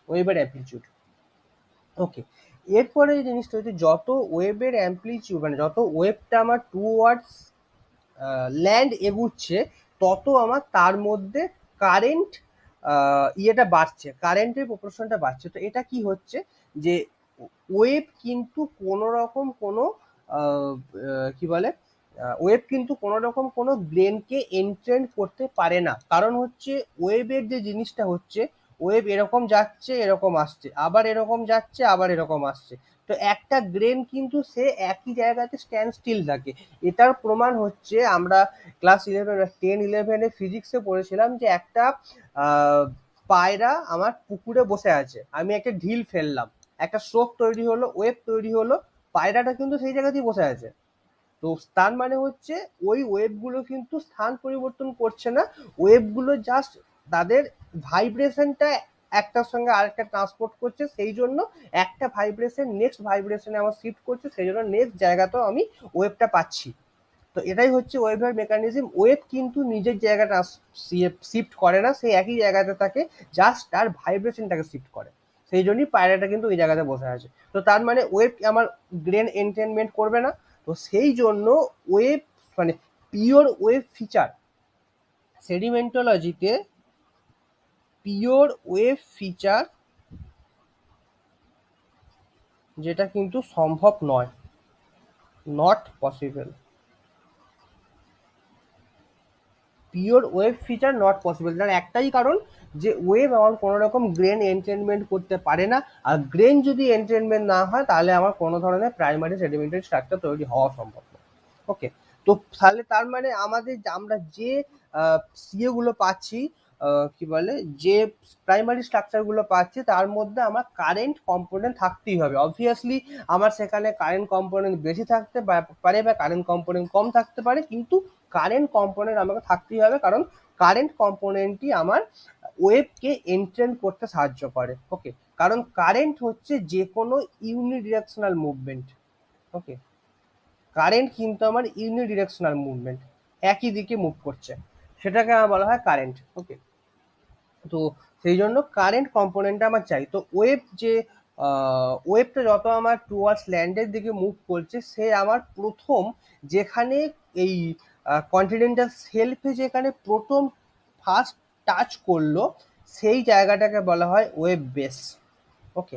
Speaker 1: ওয়েভের অ্যাম্পলিটিউড। ওকে, এরপরে যে জিনিসটা হচ্ছে যত ওয়েভের অ্যাম্পলিটিউড মানে যত ওয়েভটা আমার টুয়ার্ডস ল্যান্ড এগুচ্ছে তত আমার তার মধ্যে কারেন্ট ইয়েটা বাড়ছে, কারেন্টের প্রপোর্শনটা বাড়ছে। তো এটা কি হচ্ছে যে ওয়েভ কিন্তু কোনো রকম কোনো কি বলে ওয়েভ কিন্তু কোনো রকম কোনো ব্রেনকে এন্ট্রেন করতে পারে না। কারণ হচ্ছে ওয়েভের যে জিনিসটা হচ্ছে ওয়েভ এরকম যাচ্ছে এরকম আসছে, আবার এরকম যাচ্ছে আবার এরকম আসছে। তো একটা ব্রেন কিন্তু সে একই জায়গাতে স্ট্যান্ড স্টিল থাকে। এটার প্রমাণ হচ্ছে আমরা ক্লাস 10-11-এ ফিজিক্সে পড়েছিলাম যে একটা পায়রা আমার পুকুরে বসে আছে, আমি একটা ঢিল ফেললাম, একটা স্রোত তৈরি হলো, ওয়েভ তৈরি হলো, পায়রাটা কিন্তু সেই জায়গাতেই বসে আছে। তো তার মানে হচ্ছে ওই ওয়েভগুলো কিন্তু স্থান পরিবর্তন করছে না, ওয়েভগুলো জাস্ট তাদের ভাইব্রেশনটা একটার সঙ্গে আরেকটা ট্রান্সপোর্ট করছে, সেই জন্য একটা ভাইব্রেশন নেক্সট ভাইব্রেশনে আমার শিফট করছে, সেই জন্য নেক্সট জায়গাতেও আমি ওয়েভটা পাচ্ছি। তো এটাই হচ্ছে ওয়েভের মেকানিজম। ওয়েভ কিন্তু নিজের জায়গাটা শিফট করে না, সেই একই জায়গাতে থাকে, জাস্ট তার ভাইব্রেশনটাকে শিফট করে। সেই জন্যই পায়রাটা কিন্তু ওই জায়গাতে বসে আছে। তো তার মানে ওয়েভ আমার ব্রেন এন্টারটেনমেন্ট করবে না। তো সেই জন্য ওয়েভ মানে পিওর ওয়েভ ফিচার সেডিমেন্টোলজিতে, পিওর ওয়েভ ফিচার যেটা কিন্তু সম্ভব নয়, not possible. Pure wave feature not possible, তার একটাই কারণ যে ওয়েভ আমার কোনো রকম গ্রেন এন্টেনমেন্ট করতে পারে না, আর গ্রেন যদি এন্টেনমেন্ট না হয় তাহলে আমার কোনো ধরনের প্রাইমারি সেডিমেন্টারি স্ট্রাকচার তৈরি হওয়া সম্ভব না। ওকে, তো তাহলে তার মানে আমাদের আমরা যে সিএ গুলো পাচ্ছি, কি বলে যে প্রাইমারি স্ট্রাকচার গুলো পাচ্ছি তার মধ্যে আমার কারেন্ট কম্পোনেন্ট থাকতেই হবে। অবভিয়াসলি আমার সেখানে কারেন্ট কম্পোনেন্ট বেশি থাকতে পারে বা কারেন্ট কম্পোনেন্ট কম থাকতে পারে, কিন্তু কারেন্ট কম্পোনেন্ট আমাকে থাকতেই হবে, কারণ কারেন্ট কম্পোনেন্টই আমার ওয়েভকে এন্ট্রেন করতে সাহায্য করে। ওকে, কারণ কারেন্ট হচ্ছে যে কোনো ইউনিডিরেকশনাল মুভমেন্ট। ওকে, কারেন্ট কিন্তু আমার ইউনিডিরেকশনাল মুভমেন্ট, একই দিকে মুভ করছে, সেটাকে আমার বলা হয় কারেন্ট। ওকে, তো সেই জন্য কারেন্ট কম্পোনেন্টটা আমার চাই। তো ওয়েভ যে ওয়েভটা যত আমার টুয়ার্ডস ল্যান্ডের দিকে মুভ করছে, সে আমার প্রথম যেখানে এই কন্টিনেন্টাল সেলফে যেখানে প্রথম ফার্স্ট টাচ করলো সেই জায়গাটাকে বলা হয় ওয়েভ বেস। ওকে,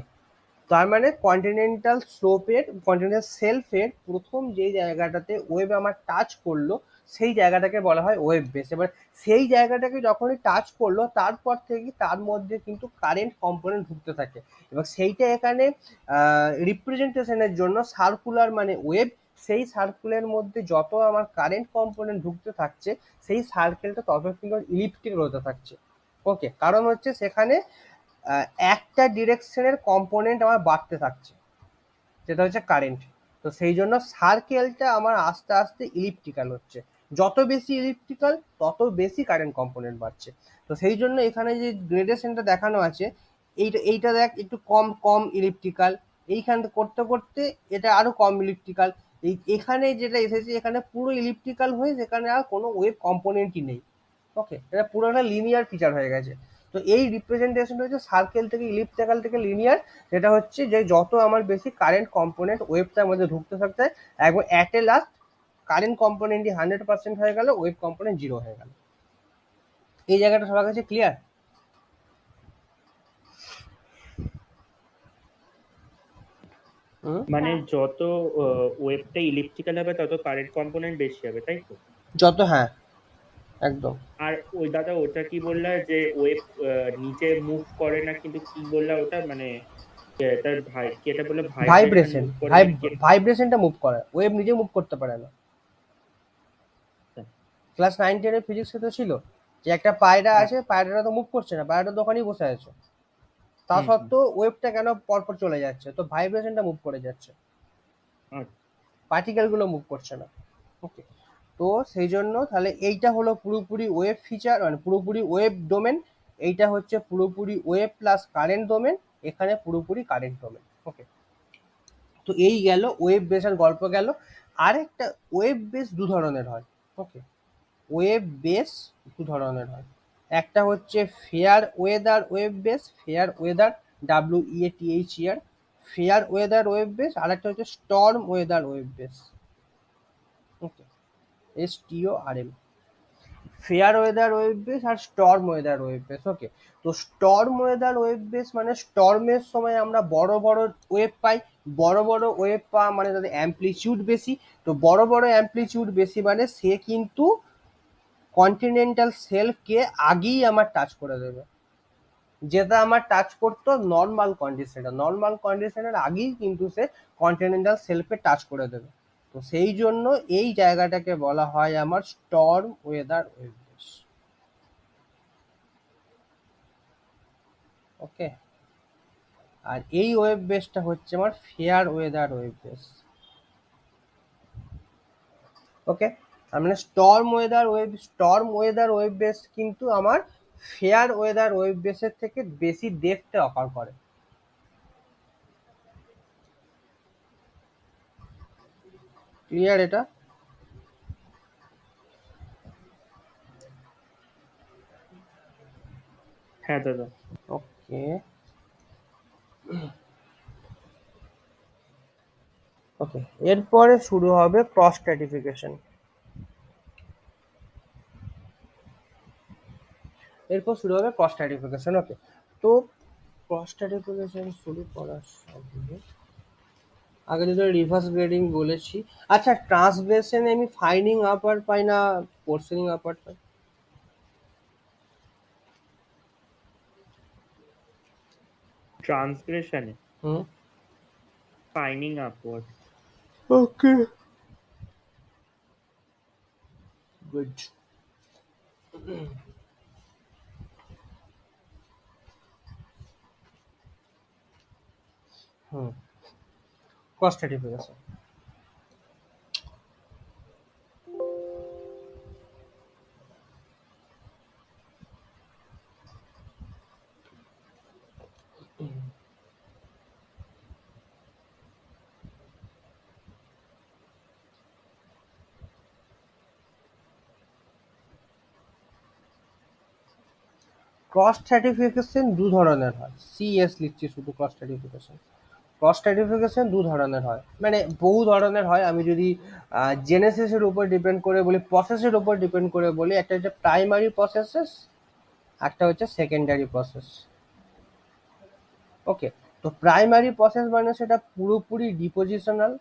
Speaker 1: তার মানে কন্টিনেন্টাল স্লোপের কন্টিনেন্টাল সেলফের প্রথম যে জায়গাটাতে ওয়েভ আমার টাচ করলো সেই জায়গাটাকে বলা হয় ওয়েভ বেস। এবার সেই জায়গাটাকে যখনই টাচ করলো তারপর থেকে তার মধ্যে কিন্তু কারেন্ট কম্পোনেন্ট ঢুকতে থাকে। এবার সেইটা এখানে রিপ্রেজেন্টেশনের জন্য সার্কুলার মানে ওয়েভ, সেই সার্কুলের মধ্যে যত আমার কারেন্ট কম্পোনেন্ট ঢুকতে থাকছে সেই সার্কেলটা তত কিন্তু ইলিপ্টিক হতে থাকছে। ওকে, কারণ হচ্ছে সেখানে একটা ডিরেকশনের কম্পোনেন্ট আমার বাড়তে থাকছে, যেটা হচ্ছে কারেন্ট। তো সেই জন্য সার্কেলটা আমার আস্তে আস্তে ইলিপ্টিক্যাল হচ্ছে, যত বেশি ইলিপ্টিক্যাল তত বেশি কারেন্ট কম্পোনেন্ট বাড়ছে। তো সেই জন্য এখানে যে গ্রেডেশনটা দেখানো আছে, এইটা এইটা দেখ একটু কম কম ইলিপ্টিক্যাল, এইখান করতে করতে এটা আরো কম ইলিপ্টিক্যাল, এখানে যেটা এসেছে এখানে পুরো ইলিপ্টিক্যাল হয়ে যেখানে আর কোনো ওয়েভ কম্পোনেন্টই নেই। ওকে, এটা পুরো একটা লিনিয়ার ফিচার হয়ে গেছে। তো এই রিপ্রেজেন্টেশনটা হচ্ছে সার্কেল থেকে ইলিপ্টিক্যাল থেকে লিনিয়ার, যেটা হচ্ছে যে যত আমার বেশি কারেন্ট কম্পোনেন্ট ওয়েভটার মধ্যে ঢুকতে থাকতে একবার অ্যাট এ লাস্ট কারেন্ট কম্পোনেন্টই 100% হয়ে গেল, ওয়েভ কম্পোনেন্ট 0 হয়ে গেল। এই জায়গাটা সবার কাছে ক্লিয়ার?
Speaker 3: মানে যত ওয়েভটা ইলেকট্রিক্যাল হবে তত কারেন্ট কম্পোনেন্ট বেশি হবে, তাই তো?
Speaker 1: যত, হ্যাঁ একদম।
Speaker 3: আর ওই দাদা ওটা কি বললা যে ওয়েভ নিচে মুভ করে না, কিন্তু কি বললা ওটা মানে তার ভাই কি এটা বললো ভাইব্রেশন
Speaker 1: ভাইব্রেশন,
Speaker 3: মুভ করে না কি?
Speaker 1: ভাইব্রেশনটা মুভ করে, ওয়েভ নিজে মুভ করতে পারে না। ক্লাস 9-10 ফিজিক্সে তো ছিল যে একটা পায়রা
Speaker 3: হ্যাঁ।
Speaker 1: আছে, পায়রাটা তো মুভ করছে না, পায়রাটা দোকানেই বসে আছে, তা
Speaker 3: হুম হুম।
Speaker 1: সত্ত্বেও ওয়েভটা কেন পরপর চলে যাচ্ছে? তো ভাইব্রেশনটা মুভ করে যাচ্ছে,
Speaker 3: আচ্ছা।
Speaker 1: পার্টিকেল গুলো মুভ করছে না। ওকে, তো সেই জন্য তাহলে এইটা হলো পুরোপুরি ওয়েভ ফিচার, মানে পুরোপুরি ওয়েভ ডোমেন। এইটা হচ্ছে পুরোপুরি ওয়েভ প্লাস কারেন্ট ডোমেন, এখানে পুরোপুরি কারেন্ট ডোমেন। ওকে, তো এই গেল ওয়েভ বেসের গল্প গেল। আরেকটা ওয়েভ বেস দু ধরনের হয়। ওকে, ওয়েভ বেস দু ধরনের হয়, একটা হচ্ছে fair weather wave base, fair weather, WEATHER, fair weather wave base. আরেকটা হচ্ছে storm weather wave base. Okay, STORM, fair weather wave base আর storm weather wave base. Okay, তো স্টর্ম ওয়েদার ওয়েভ বেস মানে স্টর্মের সময় আমরা বড় বড় ওয়েভ পাই। বড় বড় ওয়েভ পাওয়া মানে তাদের অ্যাম্পলিটিউড বেশি। তো বড় বড় অ্যাম্পলিটিউড বেশি মানে সে কিন্তু কন্টিনেন্টাল সেলফকে আগেই আমার টাচ করে দেবে, যেটা আমার টাচ করতো নর্মাল কন্ডিশনে, নর্মাল কন্ডিশনের আগেই কিন্তু সে কন্টিনেন্টাল সেলফে টাচ করে দেবে। তো সেই জন্য এই জায়গাটাকে বলা হয় আমার স্টর্ম ওয়েদার ওয়েভ বেস। ওকে, আর এই ওয়েভ বেসটা হচ্ছে আমার ফেয়ার ওয়েদার ওয়েভ বেস। ওকে, মানে স্টর্ম ওয়েদার ওয়েভ বেস কিন্তু আমার ফেয়ার ওয়েদার ওয়েভ বেসের থেকে বেশি ডেপথে অফার করে। ক্লিয়ার এটা?
Speaker 3: হ্যাঁ দাদা।
Speaker 1: ওকে, ওকে, এরপরে শুরু হবে ক্রস স্ট্র্যাটিফিকেশন। এরপর শুরু হবে ক্রস স্ট্র্যাটিফিকেশন। ওকে, তো ক্রস স্ট্র্যাটিফিকেশন শুরু করার আগে আগে যদি রিভার্স গ্রেডিং বলেছি। আচ্ছা, ট্রান্সলেশনে আমি ফাইনিং আপার পাই না পোর্শনিং আপার পাই?
Speaker 3: ট্রান্সগ্রেশনে
Speaker 1: হুম,
Speaker 3: ফাইনিং আপওয়ার্ড।
Speaker 1: ওকে, গুড। হুম, ক্রস স্ট্র্যাটিফিকেশন। ক্রস স্ট্র্যাটিফিকেশন দু ধরনের হয়, লিখছি শুধু ক্রস স্ট্র্যাটিফিকেশন। ক্রস স্ট্র্যাটিফিকেশন দু ধরনের হয়, মানে বহু ধরনের হয়। আমি যদি জেনেসিসের উপর ডিপেন্ড করে বলি, প্রসেসের উপর ডিপেন্ড করে বলি, একটা হচ্ছে প্রাইমারি প্রসেসেস, একটা হচ্ছে সেকেন্ডারি প্রসেস। ওকে, তো প্রাইমারি প্রসেস মানে সেটা পুরোপুরি ডিপোজিশনাল,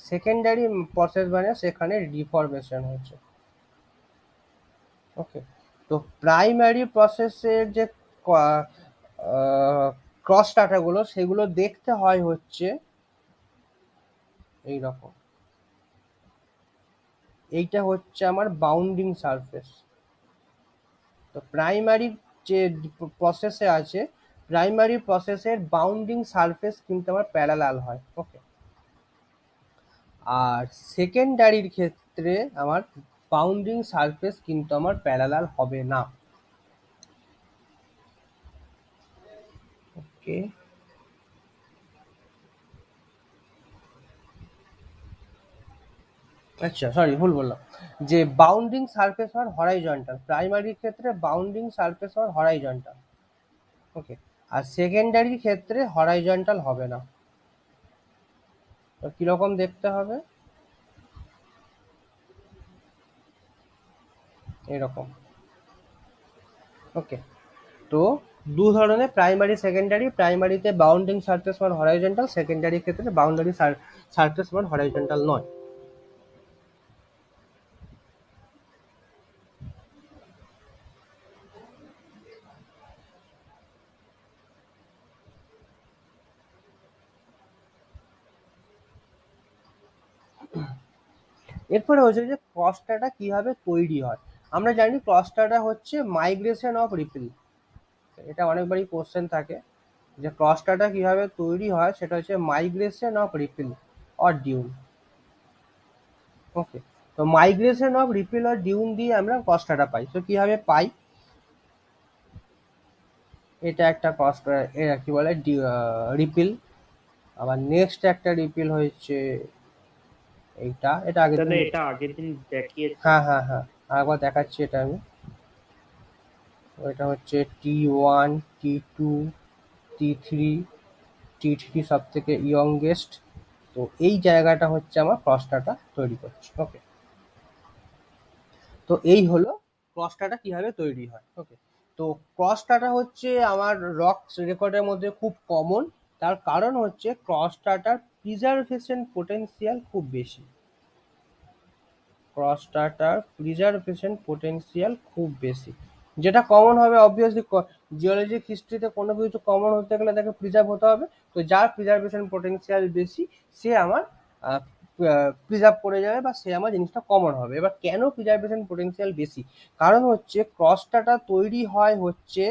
Speaker 1: সেকেন্ডারি প্রসেস মানে সেখানে ডিফরমেশন হচ্ছে। ওকে, তো প্রাইমারি প্রসেসের যে ক্রস ডাটাগুলো সেগুলো দেখতে হয় হচ্ছে এই রকম। এইটা হচ্ছে আমার বাউন্ডিং সারফেস। তো প্রাইমারি যে প্রসেসে আছে, প্রাইমারি প্রসেসের বাউন্ডিং সারফেস কিন্তু আমার প্যারালাল হয়। ওকে, আর সেকেন্ডারির ক্ষেত্রে আমার বাউন্ডিং সারফেস কিন্তু আমার প্যারালাল হবে না। ওকে, আচ্ছা সরি ভুল বললাম, যে বাউন্ডিং সারফেস হওয়ার হরাইজন্টাল, প্রাইমারির ক্ষেত্রে বাউন্ডিং সারফেস হওয়ার হরাইজন্টাল, ওকে, আর সেকেন্ডারির ক্ষেত্রে হরাইজন্টাল হবে না। তো কিরকম দেখতে হবে, এরকম, ওকে। তো দু ধরনের প্রাইমারি সেকেন্ডারি, প্রাইমারিতে বাউন্ডিং সারফেস হওয়ার হরাইজন্টাল, সেকেন্ডারি ক্ষেত্রে বাউন্ডারি সারফেস হওয়ার হরাইজন্টাল নয়। এরপরে হচ্ছে যে ক্রস্টাটা কিভাবে তৈরি হয়। আমরা জানি ক্রস্টাটা হচ্ছে মাইগ্রেশন অফ রিপেল, এটা অনেকবারই কোশ্চেন থাকে যে ক্রস্টাটা কিভাবে তৈরি হয়, সেটা হচ্ছে migration of ripple or dune, okay. তো migration of ripple or dune দিয়ে আমরা ক্রস্টাটা পাই। তো কিভাবে পাই, এটা একটা ক্রস্টা, এটা কি বলে রিপেল। আবার নেক্সট একটা রিপেল হচ্ছে এইটা, এটা আগের
Speaker 3: দাদা
Speaker 1: দিন,
Speaker 3: এটা আগের দিন দেখিয়েছে।
Speaker 1: হ্যাঁ হ্যাঁ হ্যাঁ, আরেকবার দেখাচ্ছি এটা আমি। ওইটা হচ্ছে T1, T2, T3, T3 সব থেকে ইয়ংগেস্ট। তো এই জায়গাটা হচ্ছে আমার ক্রস্টাটা তৈরি করছে, ওকে। তো এই হলো ক্রস্টাটা কিভাবে তৈরি হয়, ওকে। তো ক্রস্টাটা হচ্ছে আমার রক রেকর্ডের মধ্যে খুব কমন, তার কারণ হচ্ছে ক্রস্টাটার প্রিজার্ভেশন পোটেনশিয়াল খুব বেশি, ক্রস্টাটার প্রিজার্ভেশন পোটেনশিয়াল খুব বেশি। যেটা কমন হবে অবভিয়াসলি, জিওলজিক হিস্ট্রিতে কোনো কিছু কমন হতে গেলে তাকে প্রিজার্ভ হতে হবে। তো যার প্রিজার্ভেশন পোটেনশিয়াল বেশি সে আমার প্রিজার্ভ করে যাবে, বা সে আমার জিনিসটা কমন হবে। এবার কেন প্রিজার্ভেশন পোটেনশিয়াল বেশি, কারণ হচ্ছে ক্রস্টাটা তৈরি হয় হচ্ছে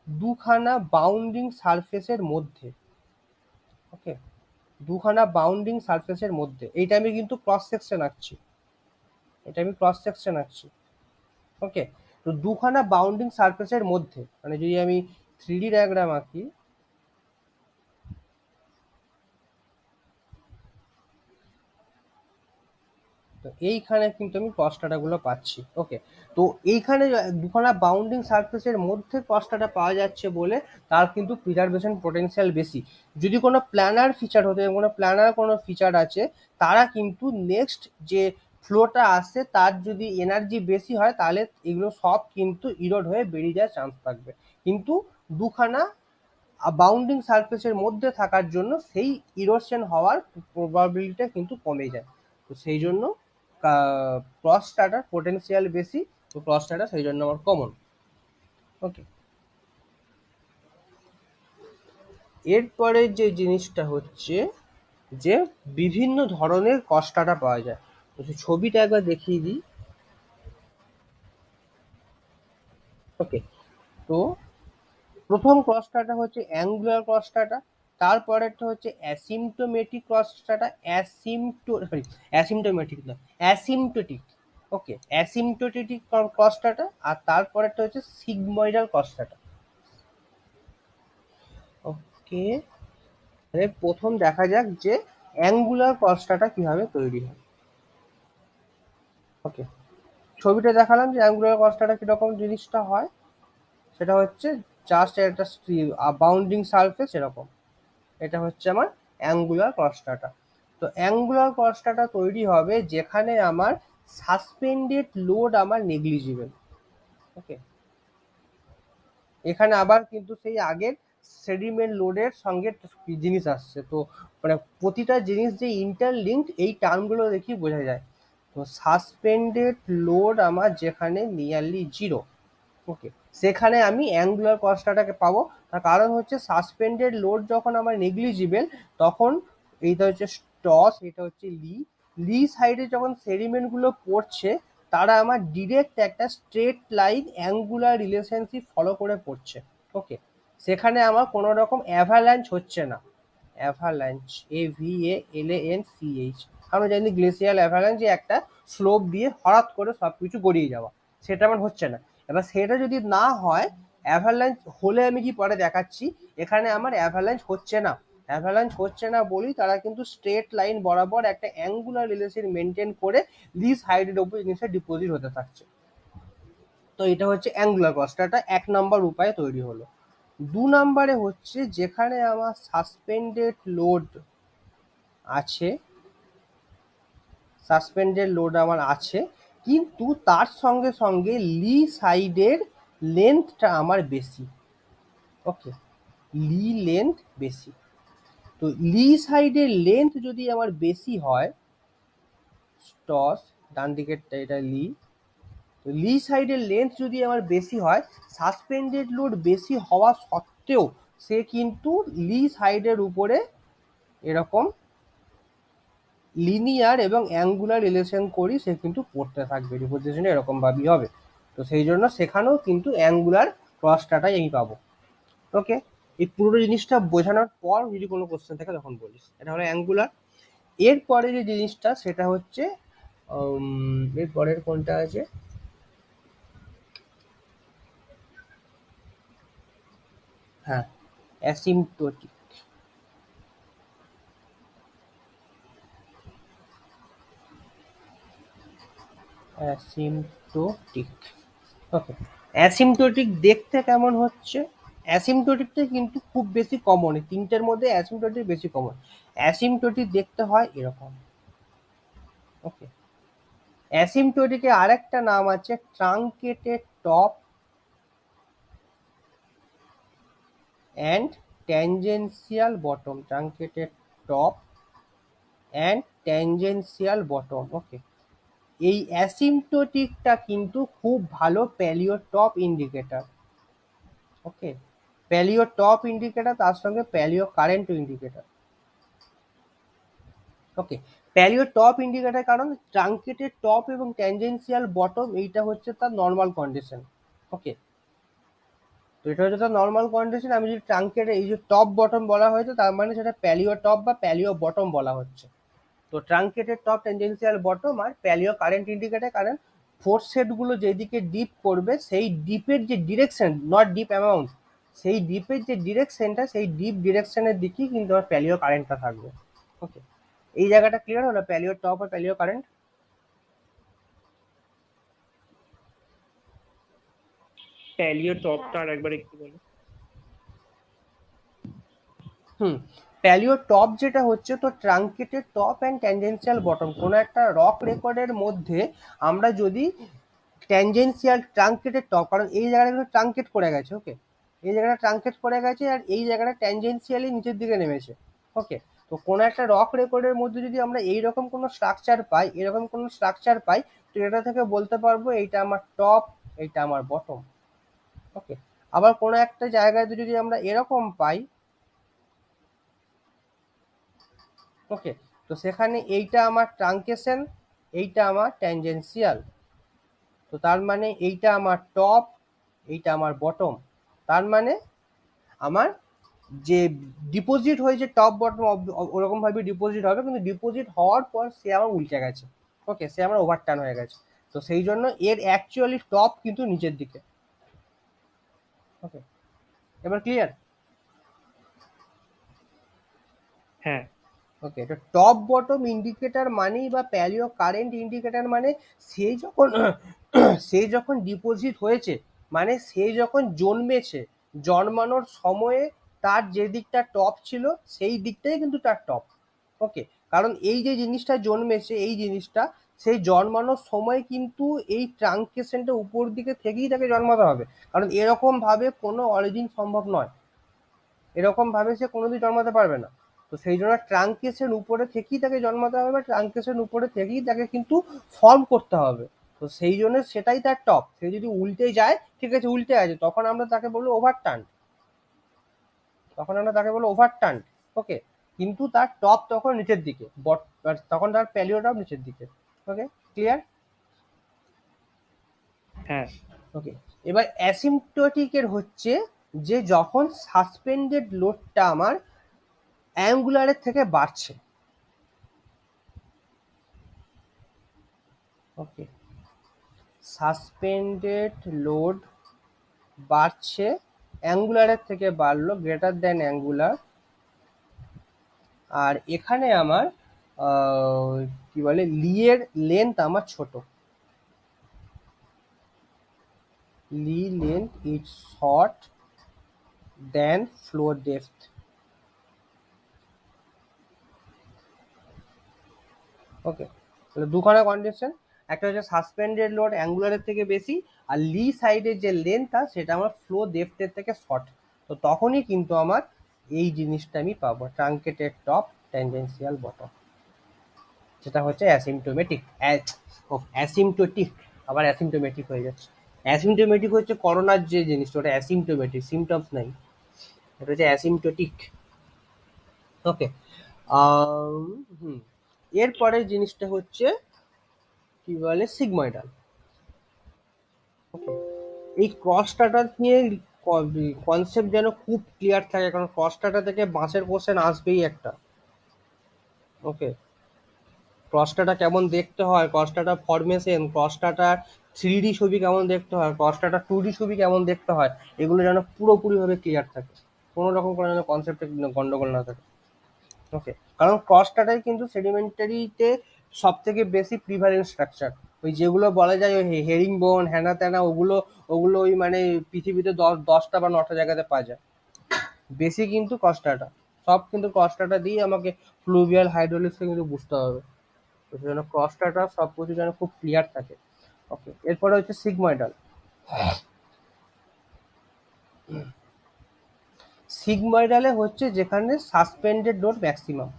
Speaker 1: দুখানা বাউন্ডিং সারফেসের মধ্যে, ওকে, দুখানা বাউন্ডিং সারফেসের মধ্যে। এইটা আমি কিন্তু ক্রস সেকশন আঁকছি, এটা আমি ক্রস সেকশন আঁকছি, ওকে। তো দুখানা বাউন্ডিং সারফেসের মধ্যে, মানে যদি আমি 3D ডায়াগ্রাম আঁকি, তো এইখানে কিন্তু আমি ক্রসটাটা গুলো পাচ্ছি, ওকে। তো এইখানে দুখানা বাউন্ডিং সারফেসের মধ্যে ক্রসটাটা পাওয়া যাচ্ছে বলে তার কিন্তু প্রিজার্ভেশন পোটেনশিয়াল বেশি। যদি কোনো প্ল্যানার ফিচার হতো, কোনো প্ল্যানার কোনো ফিচার আছে, তারা কিন্তু নেক্সট যে ফ্লোটা আসছে তার যদি এনার্জি বেশি হয় তাহলে এগুলো সব কিন্তু ইরোড হয়ে বেরিয়ে যাওয়ার চান্স থাকবে। কিন্তু দুখানা বাউন্ডিং সারফেসের মধ্যে থাকার জন্য সেই ইরোশন হওয়ার প্রবাবিলিটিটা কিন্তু কমে যায়। তো সেই জন্য ক্রসটাটার পোটেনশিয়াল বেশি, তো ক্রসটাটা সেই জন্য আমার কমন, ওকে। এরপরে যে জিনিসটা হচ্ছে যে বিভিন্ন ধরনের ক্রসটাটা পাওয়া যায়। তো ছবিটা একবার দেখিয়ে দিই, ওকে। তো প্রথম ক্রসটাটা হচ্ছে অ্যাঙ্গুলার ক্রসটাটা, তারপরেরটা হচ্ছে অ্যাসিম্পটোমেটিক ক্রসটাটা, অ্যাসিম্পটোমেটিক না, অ্যাসিম্পটোটিক, ওকে, অ্যাসিম্পটোটিক ক্রসটাটা। আর তারপরেরটা হচ্ছে সিগময়েডাল ক্রসটাটা, ওকে। প্রথম দেখা যাক যে অ্যাঙ্গুলার ক্রসটাটা কিভাবে তৈরি হয়, ওকে। ছবিটা দেখালাম যে অ্যাঙ্গুলার ক্রসটাটা কিরকম জিনিসটা হয়, সেটা হচ্ছে জাস্ট একটা বাউন্ডিং সারফেস এরকম। এটা হচ্ছে আমার অ্যাঙ্গুলার ক্রসটাটা। তো অ্যাঙ্গুলার ক্রসটাটা তৈরি হবে যেখানে আমার সাসপেন্ডেড লোড আমার নেগলিজিবল, ওকে। এখানে আবার কিন্তু সেই আগের সেডিমেন্ট লোডের সঙ্গে জিনিস আসছে, তো মানে প্রতিটা জিনিস যে ইন্টারলিঙ্কড এই টার্মগুলো দেখি বোঝা যায়। তো সাসপেন্ডেড লোড আমার যেখানে নিয়ারলি জিরো, ওকে, সেখানে আমি অ্যাঙ্গুলার ক্রসটাটাকে পাবো। তার কারণ হচ্ছে সাসপেন্ডেড লোড যখন আমার নেগলিজিবল, তখন এইটা হচ্ছে স্টস, এটা হচ্ছে লি সাইডে যখন সেডিমেন্ট গুলো পড়ছে তারা আমার ডিরেক্ট একটা straight line angular relationship follow করে পড়ছে, ওকে। সেখানে আমার কোনো রকম অ্যাভালাঞ্চ হচ্ছে না, অ্যাভালাঞ্চ, AVALANCH, আমরা জানি গ্লেসিয়াল অ্যাভালাঞ্চ যে একটা স্লোপ দিয়ে হঠাৎ করে সবকিছু গড়িয়ে যাওয়া, সেটা আমার হচ্ছে না। এবার সেটা যদি না হয়, অ্যাভালাঞ্চ হলে আমি কি পরে দেখাচ্ছি, এখানে আমার অ্যাভালাঞ্চ হচ্ছে না, অ্যাভালাঞ্চ হচ্ছে না বলি তারা কিন্তু স্ট্রেট লাইন বরাবর একটা অ্যাঙ্গুলার রিলেশন মেনটেন করে লিজ হাইটের উপর জিনিসটা ডিপোজিট হতে থাকছে। তো এটা হচ্ছে অ্যাঙ্গুলার ক্রসটা, এক নাম্বার উপায়ে তৈরি হলো। 2 নাম্বারে হচ্ছে যেখানে আমার সাসপেন্ডেড লোড আছে, আমার আছে, কিন্তু তার সঙ্গে সঙ্গে লি সাইডের লেন্থটা আমার বেশি। ওকে, লি লেন্থ বেশি। তো লি সাইডের লেন্থ যদি আমার বেশি হয়, স্টস ডান দিকেরটা এটা লি, তো লি সাইডের লেন্থ যদি আমার বেশি হয়, সাসপেন্ডেড লোড বেশি হওয়া সত্ত্বেও সে কিন্তু লি সাইডের উপরে এরকম লিনিয়ার এবং অ্যাঙ্গুলার রিলেশন করি সে কিন্তু পড়তে থাকবে, ডিপোজিশন এরকম ভাবেই হবে। তো সেই জন্য সেখানেও কিন্তু অ্যাঙ্গুলার ক্রসটাটাই আমি পাবো। ওকে, এই পুরো জিনিসটা বোঝানোর পর যদি কোনো কোশ্চেন থাকে তখন বলিস। এটা হলো অ্যাঙ্গুলার। এরপরে যে জিনিসটা সেটা হচ্ছে এর পরের কোনটা আছে, হ্যাঁ, অ্যাসিম্পটোটিক। অ্যাসিম্পটোটিক, ওকে। অ্যাসিম্পটোটিক দেখতে কেমন হচ্ছে? অ্যাসিম্পটোটিকটা কিন্তু খুব বেশি কমন, এই তিনটের মধ্যে অ্যাসিম্পটোটিক বেশি কমন। অ্যাসিম্পটোটিক দেখতে হয় এরকম। ওকে, অ্যাসিম্পটোটিকের আরেকটা নাম আছে truncated top and tangential bottom. Truncated top and tangential bottom. Okay, এই অ্যাসিম্পটোটিকটা কিন্তু খুব ভালো paleo top indicator. Okay, paleo top indicator, তার সঙ্গে paleo current indicator. Okay, paleo top indicator কারণ ট্রাঙ্কেটেড টপ এবং ট্যানজেন্সিয়াল বটম এইটা হচ্ছে তার নর্মাল কন্ডিশন। ওকে, তো এটা হচ্ছে তার নর্মাল কন্ডিশন। আমি যদি ট্রাঙ্কেটেড এই যে টপ বটম বলা হয়েছে তার মানে সেটা প্যালিও টপ বা প্যালিও বটম বলা হচ্ছে। তো ট্রাঙ্কেটেড টপ, ট্যানজেন্সিয়াল বটম আর প্যালিও কারেন্ট ইন্ডিকেটর, কারণ ফোর্স সেটগুলো যেদিকে ডিপ করবে সেই ডিপের যে ডিরেকশন, নট ডিপ অ্যামাউন্ট, সেই ডিপের যে ডিরেকশনটা সেই ডিপ ডিরেকশনের দিকেই কিন্তু আমার প্যালিও কারেন্টটা থাকবে। ওকে, এই জায়গাটা ক্লিয়ার হলো প্যালিও টপ আর প্যালিও কারেন্ট।
Speaker 3: প্যালিও টপটা আর একবার একটু বলো।
Speaker 1: প্যালিও টপ যেটা হচ্ছে, তো truncated top and tangential bottom, কোনো একটা রক রেকর্ডের মধ্যে আমরা যদি ট্যানজেন্সিয়াল ট্রাঙ্কেটেড টপ, কারণ এই জায়গাটা কিন্তু ট্রাঙ্কেট করে গেছে। ওকে, এই জায়গাটা ট্রাঙ্কেট করে গেছে আর এই জায়গাটা ট্যানজেন্সিয়ালি নিচের দিকে নেমেছে। ওকে, তো কোনো একটা রক রেকর্ডের মধ্যে যদি আমরা এইরকম কোনো স্ট্রাকচার পাই, এরকম কোনো স্ট্রাকচার পাই, তো এটা থেকে বলতে পারবো এইটা আমার টপ, এইটা আমার বটম। ওকে, আবার কোনো একটা জায়গায় যদি আমরা এরকম পাই, ওকে, তো সেখানে এইটা আমার ট্রাঙ্কেশন, এইটা আমার ট্যানজেন্সিয়াল। তো তার মানে এইটা আমার টপ, এইটা আমার বটম। তার মানে আমার যে ডিপোজিট হয়েছে টপ বটম ওরকম ভাবে ডিপোজিট হবে, কিন্তু ডিপোজিট হওয়ার পর সে আমার উল্টে গেছে। ওকে, সে আমার ওভারটার্ন হয়ে গেছে। তো সেই জন্য এর অ্যাকচুয়ালি টপ কিন্তু নিচের দিকে। ওকে, এবার ক্লিয়ার?
Speaker 3: হ্যাঁ,
Speaker 1: ওকে, তো টপ বটম ইন্ডিকেটর মানেই বা প্যালিও কারেন্ট ইন্ডিকেটর মানে সে যখন সে যখন ডিপোজিট হয়েছে, মানে সে যখন জন্মেছে, জন্মানোর সময়ে তার যে দিকটা টপ ছিল সেই দিকটাই কিন্তু তার টপ। ওকে, কারণ এই যে জিনিসটা জন্মেছে, এই জিনিসটা সেই জন্মানোর সময় কিন্তু এই ট্রাঙ্কেশনটা উপর দিকে থেকেই তাকে জন্মাতে হবে, কারণ এরকম ভাবে কোনো অরিজিন সম্ভব নয়, এরকম ভাবে সে কোনোদিন জন্মাতে পারবে না। তো সেই জন্য ট্রাঙ্কেশন উপরে থেকেই তাকে জন্মাতে হবে, বা ট্রাঙ্কেশন উপরে থেকেই তাকে কিন্তু ফর্ম করতে হবে। তো সেই জন্য সেটাই তার টপ। সে যদি উল্টে যায়, ঠিক আছে উল্টে আছে, তখন আমরা তাকে বলবো ওভারটার্ন, তখন আমরা তাকে বলবো ওভারটার্ন। ওকে, কিন্তু তার টপ তখন নিচের দিকে, তখন তার প্যালিও টপ নিচের দিকে। ওকে, ক্লিয়ার?
Speaker 3: হ্যাঁ,
Speaker 1: ওকে, এবার অ্যাসিম্পটোটিকের হচ্ছে যে যখন সাসপেন্ডেড লোডটা আমার অ্যাঙ্গুলারের থেকে বাড়ছে। ওকে, সাসপেন্ডেড লোড বাড়ছে, অ্যাঙ্গুলারের থেকে বাড়লো, গ্রেটার দ্যান অ্যাঙ্গুলার, আর এখানে আমার কি বলে লিয়ের লেন্থ আমার ছোট, lee length is short than floor depth. Okay, তাহলে দুখানা কন্ডিশন, একটা হচ্ছে সাসপেন্ডেড লোড অ্যাঙ্গুলারের থেকে বেশি, আর লি সাইডের যে লেন্থটা সেটা আমার ফ্লো ডেপথের থেকে শর্ট। তো তখনই কিন্তু আমার এই জিনিসটা আমি পাবো, ট্রাঙ্কেটেড টপ ট্যানজেন্সিয়াল বটম, যেটা হচ্ছে অ্যাসিম্পটোমেটিক। অ্যাসিম্পটোটিক, আবার অ্যাসিম্পটোমেটিক হয়ে যাচ্ছে। অ্যাসিম্পটোমেটিক হচ্ছে করোনার যে জিনিসটা, ওটা অ্যাসিম্পটোমেটিক, সিমটমস নাই, এটা হচ্ছে অ্যাসিম্পটোটিক। ওকে, হুম, এরপরে জিনিসটা হচ্ছে কি বলে সিগময়েডাল। ওকে, এই ক্রসটাটা নিয়ে কনসেপ্ট যেন খুব ক্লিয়ার থাকে, কারণ ক্রসটাটা থেকে বাঁশের কোশ্চেন আসবেই একটা। ওকে, ক্রসটাটা কেমন দেখতে হয়, ক্রসটাটা ফরমেশন, ক্রসটাটার 3D ছবি কেমন দেখতে হয়, ক্রসটাটা 2D ছবি কেমন দেখতে হয়, এগুলো যেন পুরোপুরিভাবে ক্লিয়ার থাকে, কোনো রকম কোনো যেন কনসেপ্টে গন্ডগোল না থাকে। ওকে, কারণ ক্রসটাটাই কিন্তু সেডিমেন্টারিতে সব থেকে বেশি প্রিভালেন্ট স্ট্রাকচার। ওই যেগুলো বলা যায় ওই হেরিং বোন হ্যানা ত্যানা, ওগুলো ওগুলো ওই মানে পৃথিবীতে 10টা বা 9টা জায়গাতে পাওয়া যায়, বেশি কিন্তু ক্রসটাটা, সব কিন্তু ক্রসটাটা দিয়ে আমাকে ফ্লুভিয়াল হাইড্রোলিক্সকে কিন্তু বুঝতে হবে। তো সেজন্য ক্রসটাটা সব কিছু যেন খুব ক্লিয়ার থাকে। ওকে, এরপরে হচ্ছে সিগময়েডাল। সিগময়েডালে হচ্ছে যেখানে suspended load maximum,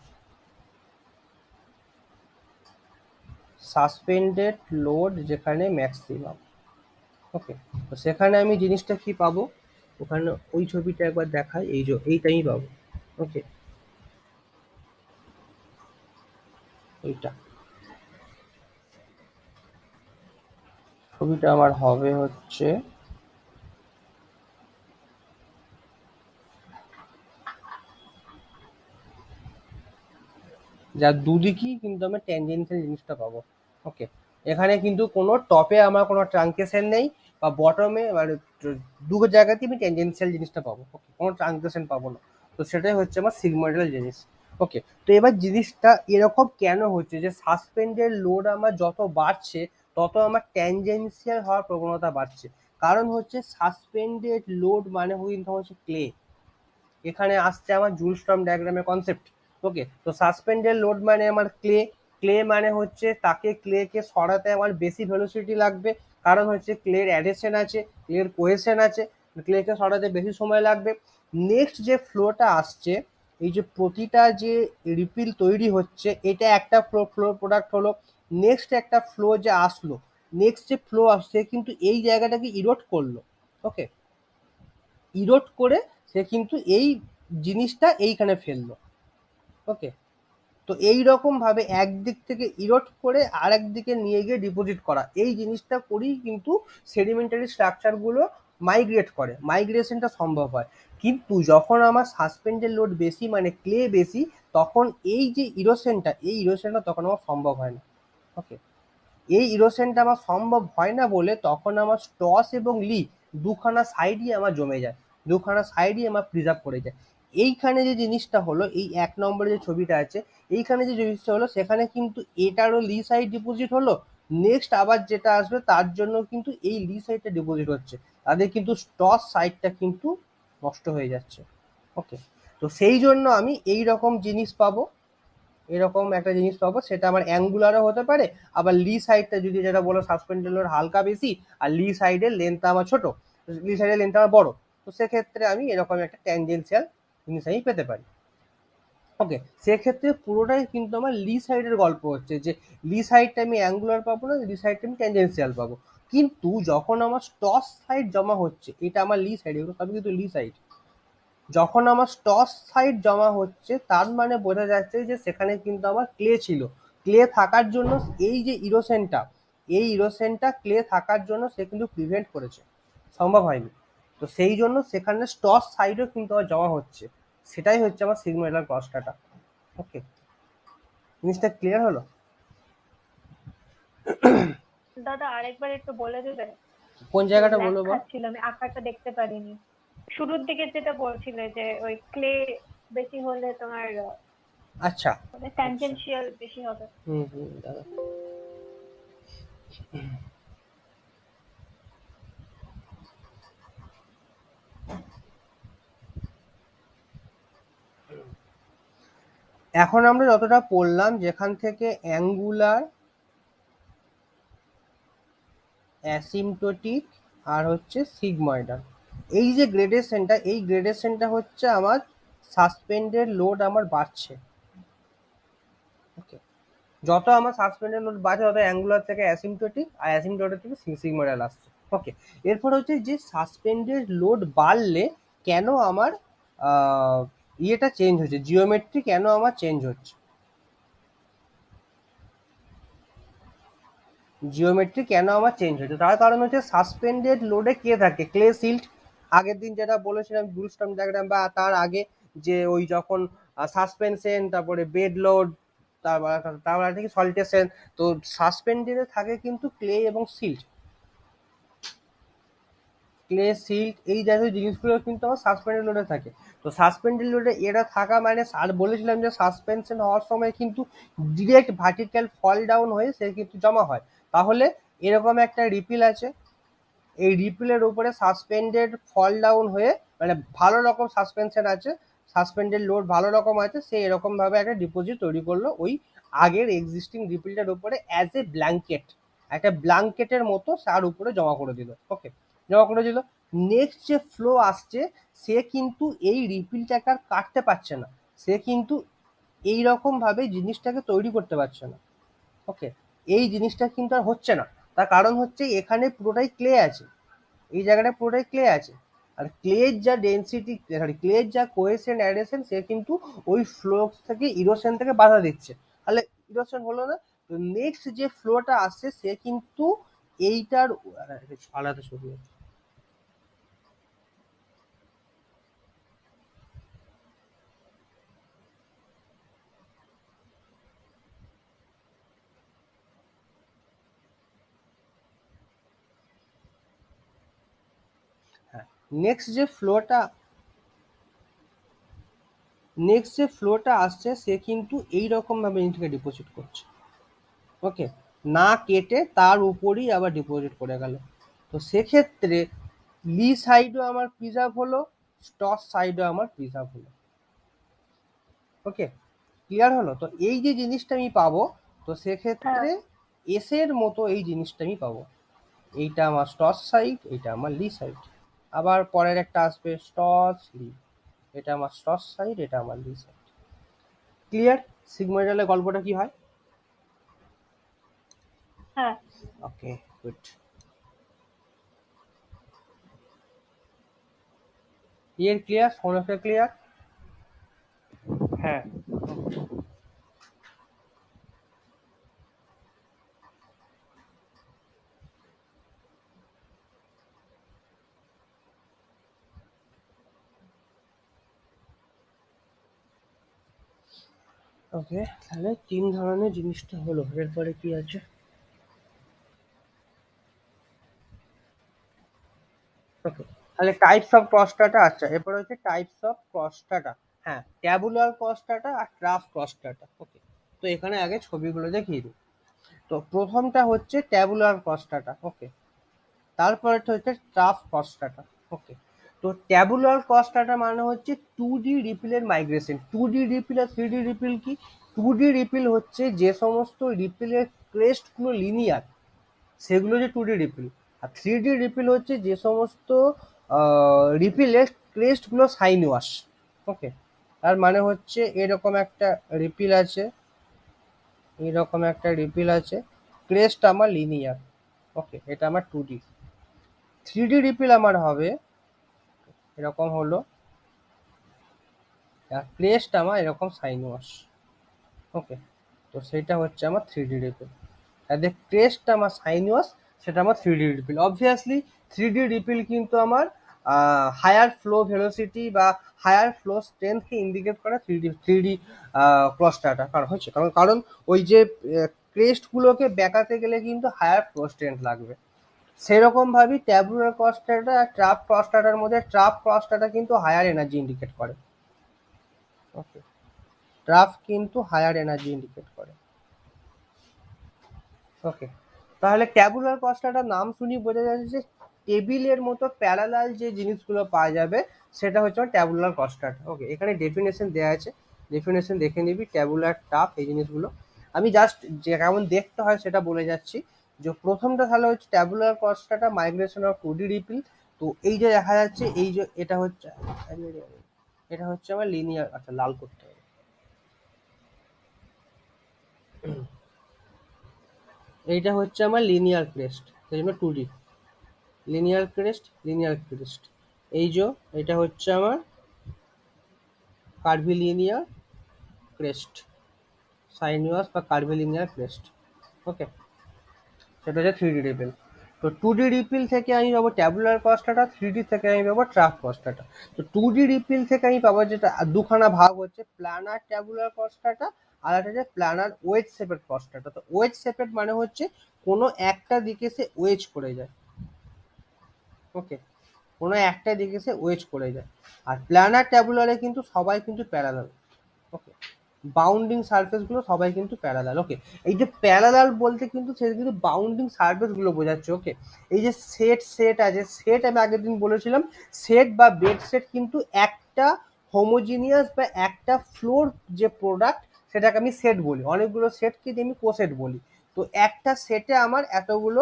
Speaker 1: suspended load যেখানে ম্যাক্সিমাম। ওকে, তো সেখানে আমি জিনিসটা কি পাবো, ওখানে ওই ছবিটা একবার দেখাই, এই যে এইটাই পাবো। ওকে, এইটা ছবিটা আমার হবে হচ্ছে, যার দুদিকেই কিন্তু আমি ট্যানজেন্সিয়াল জিনিসটা পাবো। ওকে, এখানে কিন্তু কোনো টপে আমার কোনো ট্রাঙ্কেশন নেই, বা বটমে মানে দু জায়গাতেই আমি ট্যানজেন্সিয়াল জিনিসটা পাবো। ওকে, কোনো ট্রাঙ্কেশন পাবো না। তো সেটাই হচ্ছে আমার সিগময়েডাল জিনিস। ওকে, তো এবার জিনিসটা এরকম কেন হচ্ছে যে সাসপেন্ডেড লোড আমার যত বাড়ছে তত আমার ট্যানজেন্সিয়াল হওয়ার প্রবণতা বাড়ছে। কারণ হচ্ছে সাসপেন্ডেড লোড মানে কিন্তু হচ্ছে ক্লে, এখানে আসছে আমার জুলস্টর্ম ডায়াগ্রামের কনসেপ্ট। ওকে, তো সাসপেন্ডেড লোড মানে আমার ক্লে, ক্লে মানে হচ্ছে তাকে ক্লেকে সরাতে আমার বেশি ভেলোসিটি লাগবে, কারণ হচ্ছে ক্লের অ্যাডেশন আছে, ক্লের কোহেশন আছে, ক্লেকে সরাতে বেশি সময় লাগবে। নেক্সট যে ফ্লোটা আসছে, এই যে প্রতিটা যে রিপিল তৈরি হচ্ছে, এটা একটা ফ্লো ফ্লো প্রোডাক্ট হলো। নেক্সট একটা ফ্লো যে আসলো, নেক্সট যে ফ্লো আসছে কিন্তু এই জায়গাটাকে ইরোড করলো। ওকে, ইরোড করে সে কিন্তু এই জিনিসটা এইখানে ফেললো। ওকে, তো এই রকম ভাবে একদিক থেকে ইরোড করে আরেক দিকে নিয়ে গিয়ে ডিপোজিট করা, এই জিনিসটা করেই কিন্তু সেডিমেন্টারি স্ট্রাকচার গুলো মাইগ্রেট করে, মাইগ্রেশনটা সম্ভব হয়। কিন্তু যখন আমার সাসপেন্ডেড লোড বেশি মানে ক্লে বেশি, তখন এই যে ইরোশনটা, এই ইরোশনটা তখন আমার সম্ভব হয় না। ওকে, এই ইরোশনটা আমার সম্ভব হয় না বলে তখন আমার স্টস এবং লি দুখানা সাইডই আমার জমে যায়, দুখানা সাইডই আমার প্রিজার্ভ করে যায়। এইখানে যে জিনিসটা হলো, এই 1 নম্বরে যে ছবিটা আছে, এইখানে যে জিনিসটা হলো, সেখানে কিন্তু এটারও লি সাইড ডিপোজিট হলো, নেক্সট আবার যেটা আসবে তার জন্য কিন্তু এই লি সাইডটা ডিপোজিট হচ্ছে, তাদের কিন্তু স্টস সাইডটা কিন্তু নষ্ট হয়ে যাচ্ছে। ওকে, তো সেই জন্য আমি এই রকম জিনিস পাবো, এরকম একটা জিনিস পাবো, সেটা আমার অ্যাঙ্গুলারও হতে পারে, আবার লি সাইডটা যদি যেটা বলো সাসপেন্ডেড লোড হালকা বেশি আর লি সাইডের লেন্থ আমার ছোট, লি সাইডের লেন্থ আমার বড়, তো সেক্ষেত্রে আমি এরকম একটা ট্যানজেন্সিয়াল জিনিস আমি পেতে পারি। ওকে, সেক্ষেত্রে পুরোটাই কিন্তু আমার লি সাইডের গল্প হচ্ছে, যে লি সাইডটা আমি অ্যাঙ্গুলার পাবো না, লি সাইডটা আমি ট্যানজেন্সিয়াল পাবো। কিন্তু যখন আমার স্টস সাইড জমা হচ্ছে, এটা আমার লি সাইড, এগুলো সবই কিন্তু লি সাইড, যখন আমার স্টস সাইড জমা হচ্ছে তার মানে বোঝা যাচ্ছে যে সেখানে কিন্তু আমার ক্লে ছিল, ক্লে থাকার জন্য এই যে ইরোশনটা, এই ইরোশনটা ক্লে থাকার জন্য সে কিন্তু প্রিভেন্ট করেছে, সম্ভব হয়নি। তো সেই জন্য সেখানে স্টস সাইডও কিন্তু আমার জমা হচ্ছে, সেটাই হচ্ছে আমার সিগমোইডাল ক্রসটাটা। ওকে, জিনিসটা ক্লিয়ার হলো?
Speaker 2: দাদা আরেকবার একটু বলে দেবেন?
Speaker 1: কোন
Speaker 2: একটু
Speaker 1: জায়গাটা
Speaker 2: ল্যাগ
Speaker 1: বলবো বল?
Speaker 2: খাচ্ছিল, আমি আঁকাটা দেখতে পারিনি। শুরুর দিকে যেটা বলছিলে যে ওই ক্লে বেশি হলে তোমার
Speaker 1: আচ্ছা।
Speaker 2: মানে ট্যানজেনশিয়াল বেশি হবে।
Speaker 1: দাদা। এখন আমরা যতটা পড়লাম যেখান থেকে অ্যাঙ্গুলার, অ্যাসিম্পটোটিক আর হচ্ছে সিগময়েডাল, এই যে গ্রেডেশনটা, এই গ্রেডেশনটা হচ্ছে আমার সাসপেন্ডেড লোড আমার বাড়ছে। ওকে, যত আমার সাসপেন্ডেড লোড বাড়ছে তত অ্যাঙ্গুলার থেকে অ্যাসিম্পটোটিক আর অ্যাসিম্পটোটিক থেকে সিগময়েডাল আসছে। ওকে, এরপর হচ্ছে যে সাসপেন্ডেড লোড বাড়লে কেন আমার ইয়েটা চেঞ্জ হচ্ছে, জিওমেট্রি কেন আমার চেঞ্জ হচ্ছে, জিওমেট্রি কেন আমার চেঞ্জ হচ্ছে, তার কারণ হচ্ছে সাসপেন্ডেড লোডে কে থাকে, ক্লে সিল্ট। আগের দিন যেটা বলেছিলাম বুলস্টর্ম ডায়াগ্রাম, বা তার আগে যে ওই যখন সাসপেনশন, তারপরে বেড লোড, তারপর থেকে সল্টেশন, তো সাসপেন্ডেডে থাকে কিন্তু ক্লে এবং সিল্ট, ক্লে সিল্ট এই জাতীয় জিনিসগুলো কিন্তু আমার সাসপেন্ডেড লোডে থাকে। তো সাসপেন্ডেড লোডে এরা থাকা মানে, আর বলেছিলাম যে সাসপেনশন হওয়ার সময় কিন্তু ডিরেক্ট ভার্টিক্যাল ফল ডাউন হয়ে সে কিন্তু জমা হয়। তাহলে এরকম একটা রিপিল আছে, এই রিপিলের উপরে সাসপেন্ডেড ফল ডাউন হয়ে, মানে ভালো রকম সাসপেনশন আছে, সাসপেন্ডেড লোড ভালো রকম আছে, সে এরকম ভাবে একটা ডিপোজিট তৈরি করলো ওই আগের এক্সিস্টিং রিপিলটার উপরে অ্যাজ এ ব্ল্যাঙ্কেট, একটা ব্ল্যাঙ্কেটের মতো তার উপরে জমা করে দিল। ওকে, জমা করে দিল। নেক্সট যে ফ্লো আসছে সে কিন্তু এই রিপিলটাকে আর কাটতে পারছে না, সে কিন্তু এইরকম ভাবে জিনিসটাকে তৈরি করতে পারছে না। ওকে, এই জিনিসটা কিন্তু আর হচ্ছে না, তার কারণ হচ্ছে এখানে পুরোটাই ক্লে আছে, এই জায়গাটা পুরোটাই ক্লে আছে, আর ক্লের যা ডেন্সিটি, সরি ক্লের যা কোহেশন অ্যাডেশন, সে কিন্তু ওই ফ্লো থেকে ইরোশন থেকে বাধা দিচ্ছে, তাহলে ইরোশন হলো না। তো নেক্সট যে ফ্লোটা আসছে সে কিন্তু এইটার আলাদা শুরু হচ্ছে। হ্যাঁ, নেক্সট যে ফ্লোটা আসছে সে কিন্তু এইরকম ভাবে জিনিসটাকে ডিপোজিট করছে। ওকে, না কেটে তার উপরই আবার ডিপোজিট করে গেল। তো সেক্ষেত্রে লি সাইডও আমার প্রিজার্ভ হলো, স্টস সাইডও আমার প্রিজার্ভ হলো। ওকে, ক্লিয়ার হলো? তো এই যে জিনিসটা আমি পাবো, তো সেক্ষেত্রে এসের মতো এই জিনিসটা আমি পাবো, এইটা আমার স্টস সাইড, এইটা আমার লি সাইড। আবার পরের একটা আসবে স্টস লি, এটা আমার স্টস সাইড, এটা আমার লি সাইড। ক্লিয়ার? সিগময়েডালের গল্পটা কি হয়?
Speaker 2: হ্যাঁ।
Speaker 1: ওকে, গুড। ক্লিয়ার, সমস্যা ক্লিয়ার?
Speaker 3: হ্যাঁ।
Speaker 1: ওকে, তাহলে 3 ধরনের জিনিসটা হলো, এরপরে কি আছে? ওকে, তাহলে টাইপস অফ প্রস্টাটা। আচ্ছা, এরপর হচ্ছে টাইপস অফ প্রস্টাটা। হ্যাঁ, ট্যাবুলার প্রস্টাটা আর ট্রাফ প্রস্টাটা। ওকে, তো এখানে আগে ছবিগুলো দেখিয়ে দিই। তো প্রথমটা হচ্ছে ট্যাবুলার প্রস্টাটা। ওকে, তারপরেটা হচ্ছে ট্রাফ প্রস্টাটা। ওকে, তো ট্যাবুলার প্রস্টাটা মানে হচ্ছে 2D রিপিলের মাইগ্রেশন। 2D রিপিল আর 3D রিপিল কি? 2D রিপিল হচ্ছে যে সমস্ত রিপিলের ক্রেস্টগুলো লিনিয়ার, সেগুলো যে 2D রিপিল। আর 3D রিপিল হচ্ছে যে সমস্ত রিপিলের ক্রেস্টগুলো সাইনুয়াস। ওকে, তার মানে হচ্ছে এরকম একটা রিপিল আছে, এরকম একটা রিপিল আছে, ক্রেস্ট আমার লিনিয়ার। ওকে, এটা আমার 2D। 3D রিপিল আমার হবে এরকম হলো, আর ক্রেস্ট আমার এরকম সাইনুয়াস। ওকে, তো সেটা হচ্ছে আমার 3D রিপিল। আর যে ক্রেস্ট আমার সাইনুয়াস, সেটা আমার 3D repeal. Obviously 3D repeal কিন্তু আমার হায়ার ফ্লো ভেলোসিটি বা হায়ার ফ্লো স্ট্রেংথকে ইন্ডিকেট করে। 3D ক্রসটাটা কারণ হচ্ছে, কারণ ওই যে ক্রেস্টগুলোকে বেঁকাতে গেলে কিন্তু হায়ার ফ্লো স্ট্রেংথ লাগবে। সেরকম ভাবে ট্যাবুলার ক্রসটাটা আর ট্রাপ ক্রসটাটার মধ্যে ট্রাপ ক্রসটাটা কিন্তু হায়ার এনার্জি ইন্ডিকেট করে। ওকে, ট্রাফ কিন্তু হায়ার এনার্জি ইন্ডিকেট করে। ওকে, তাহলে ট্যাবুলার কস্টাটা নাম শুনি বোঝা যাচ্ছে যে টেবিলের মতো প্যারালাল যে জিনিসগুলো পাওয়া যাবে সেটা হচ্ছে ট্যাবুলার কস্টাটা। ওকে, এখানে ডেফিনেশন দেওয়া আছে, ডেফিনেশন দেখে নিবি। ট্যাবুলার, টাফ, এই জিনিসগুলো আমি জাস্ট যে কেমন দেখতে হয় সেটা বলে যাচ্ছি। যে প্রথমটা তাহলে হচ্ছে tabular cross strata migration of 2D ripple. তো এই যে দেখা যাচ্ছে, এই যে এটা হচ্ছে আমার লিনিয়ার। আচ্ছা, লাল করতে হবে। এইটা হচ্ছে আমার লিনিয়ার ক্রেস্ট, সেই জন্য 2D linear crest, linear crest. এই যে এটা হচ্ছে আমার কার্ভিলিনিয়ার ক্রেস্ট, সাইনিয়াস বা কার্ভিলিনিয়ার ক্রেস্ট। ওকে, সেটা হচ্ছে 3D রিপিল। তো 2D রিপিল থেকে আমি পাবো ট্যাবুলার কস্টাটা, 3D থেকে আমি পাবো ট্রাফ কস্টাটা। তো 2D রিপিল থেকে আমি পাবো যেটা দুখানা ভাগ হচ্ছে, প্ল্যানার ট্যাবুলার কস্টাটা আর একটা হচ্ছে প্ল্যানার ওয়েজ শেপেড কস্টাটা। তো ওয়েজ শেপেড মানে হচ্ছে কোনো একটা দিকে সে ওয়েজ করে যায়। ওকে, কোনো একটা দিকে সে ওয়েজ করে যায়। আর প্ল্যানার ট্যাবুলারে কিন্তু সবাই কিন্তু প্যারালাল। ওকে, বাউন্ডিং সারফেস গুলো সবাই কিন্তু প্যারালাল। ওকে, এই যে প্যারালাল বলতে কিন্তু সে কিন্তু বাউন্ডিং সারফেস গুলো বোঝাচ্ছে। ওকে, এই যে সেট আছে, সেট আমি আগের দিন বলেছিলাম, সেট বা বেড সেট কিন্তু একটা হোমোজিনিয়াস বা একটা ফ্লোর যে প্রোডাক্ট সেটাকে আমি সেট বলি। অনেকগুলো সেটকে আমি কোসেট বলি। তো একটা সেটে আমার এতগুলো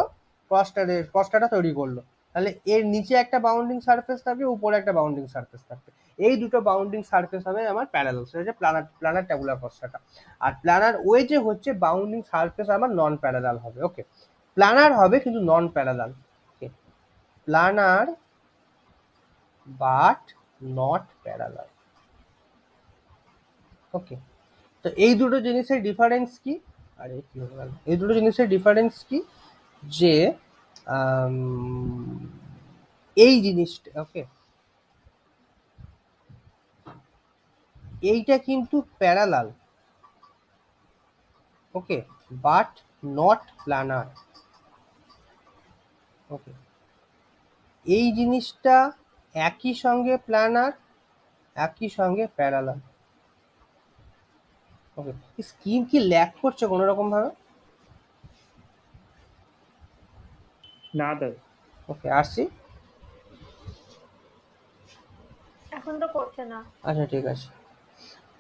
Speaker 1: কস্টাটা তৈরি করলো। তাহলে এর নিচে একটা বাউন্ডিং সারফেস থাকবে, উপরে একটা বাউন্ডিং সারফেস থাকবে। এই দুটো বাউন্ডিং সারফেস হবে আমার প্যারালাল, সেটা হচ্ছে প্ল্যানার ট্যাবুলার কস্টাটা। আর প্ল্যানার ওয়েজে হচ্ছে বাউন্ডিং সারফেস আমার নন প্যারালাল হবে। ওকে, প্ল্যানার হবে কিন্তু non parallel. Okay, planar but not parallel. Okay, তো এই দুটো জিনিসের ডিফারেন্স কি? আরে কি হয়ে গেল, এই দুটো জিনিসের ডিফারেন্স কি? যে আম, এই জিনিসটা, ওকে, এইটা কিন্তু parallel. Okay, but not planar. Okay, এই জিনিসটা একই সঙ্গে প্ল্যানার, একই সঙ্গে প্যারালাল। ওকে, স্কিম কি ল্যাগ করছে কোনো রকম ভাবে?
Speaker 3: না দাদা।
Speaker 1: ওকে, আসছি।
Speaker 2: এখন তো করছে না।
Speaker 1: আচ্ছা, ঠিক আছে।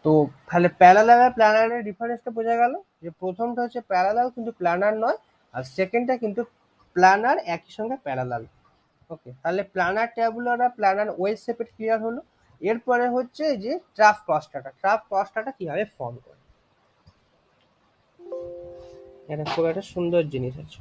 Speaker 1: তো তাহলে প্যারালাল আর প্ল্যানারের ডিফারেন্সটা বোঝা গেল, যে প্রথমটা হচ্ছে প্যারালাল কিন্তু প্ল্যানার নয়, আর সেকেন্ডটা কিন্তু প্ল্যানার একই সঙ্গে প্যারালাল। ওকে, তাহলে প্ল্যানার ট্যাবুলার আর প্ল্যানার ওয়েজ শেপের ক্লিয়ার হলো। এরপরে হচ্ছে যে ট্রাফ কস্টাটা। ট্রাফ কস্টাটা কিভাবে ফর্ম করে, এটা খুব একটা সুন্দর জিনিস আছে।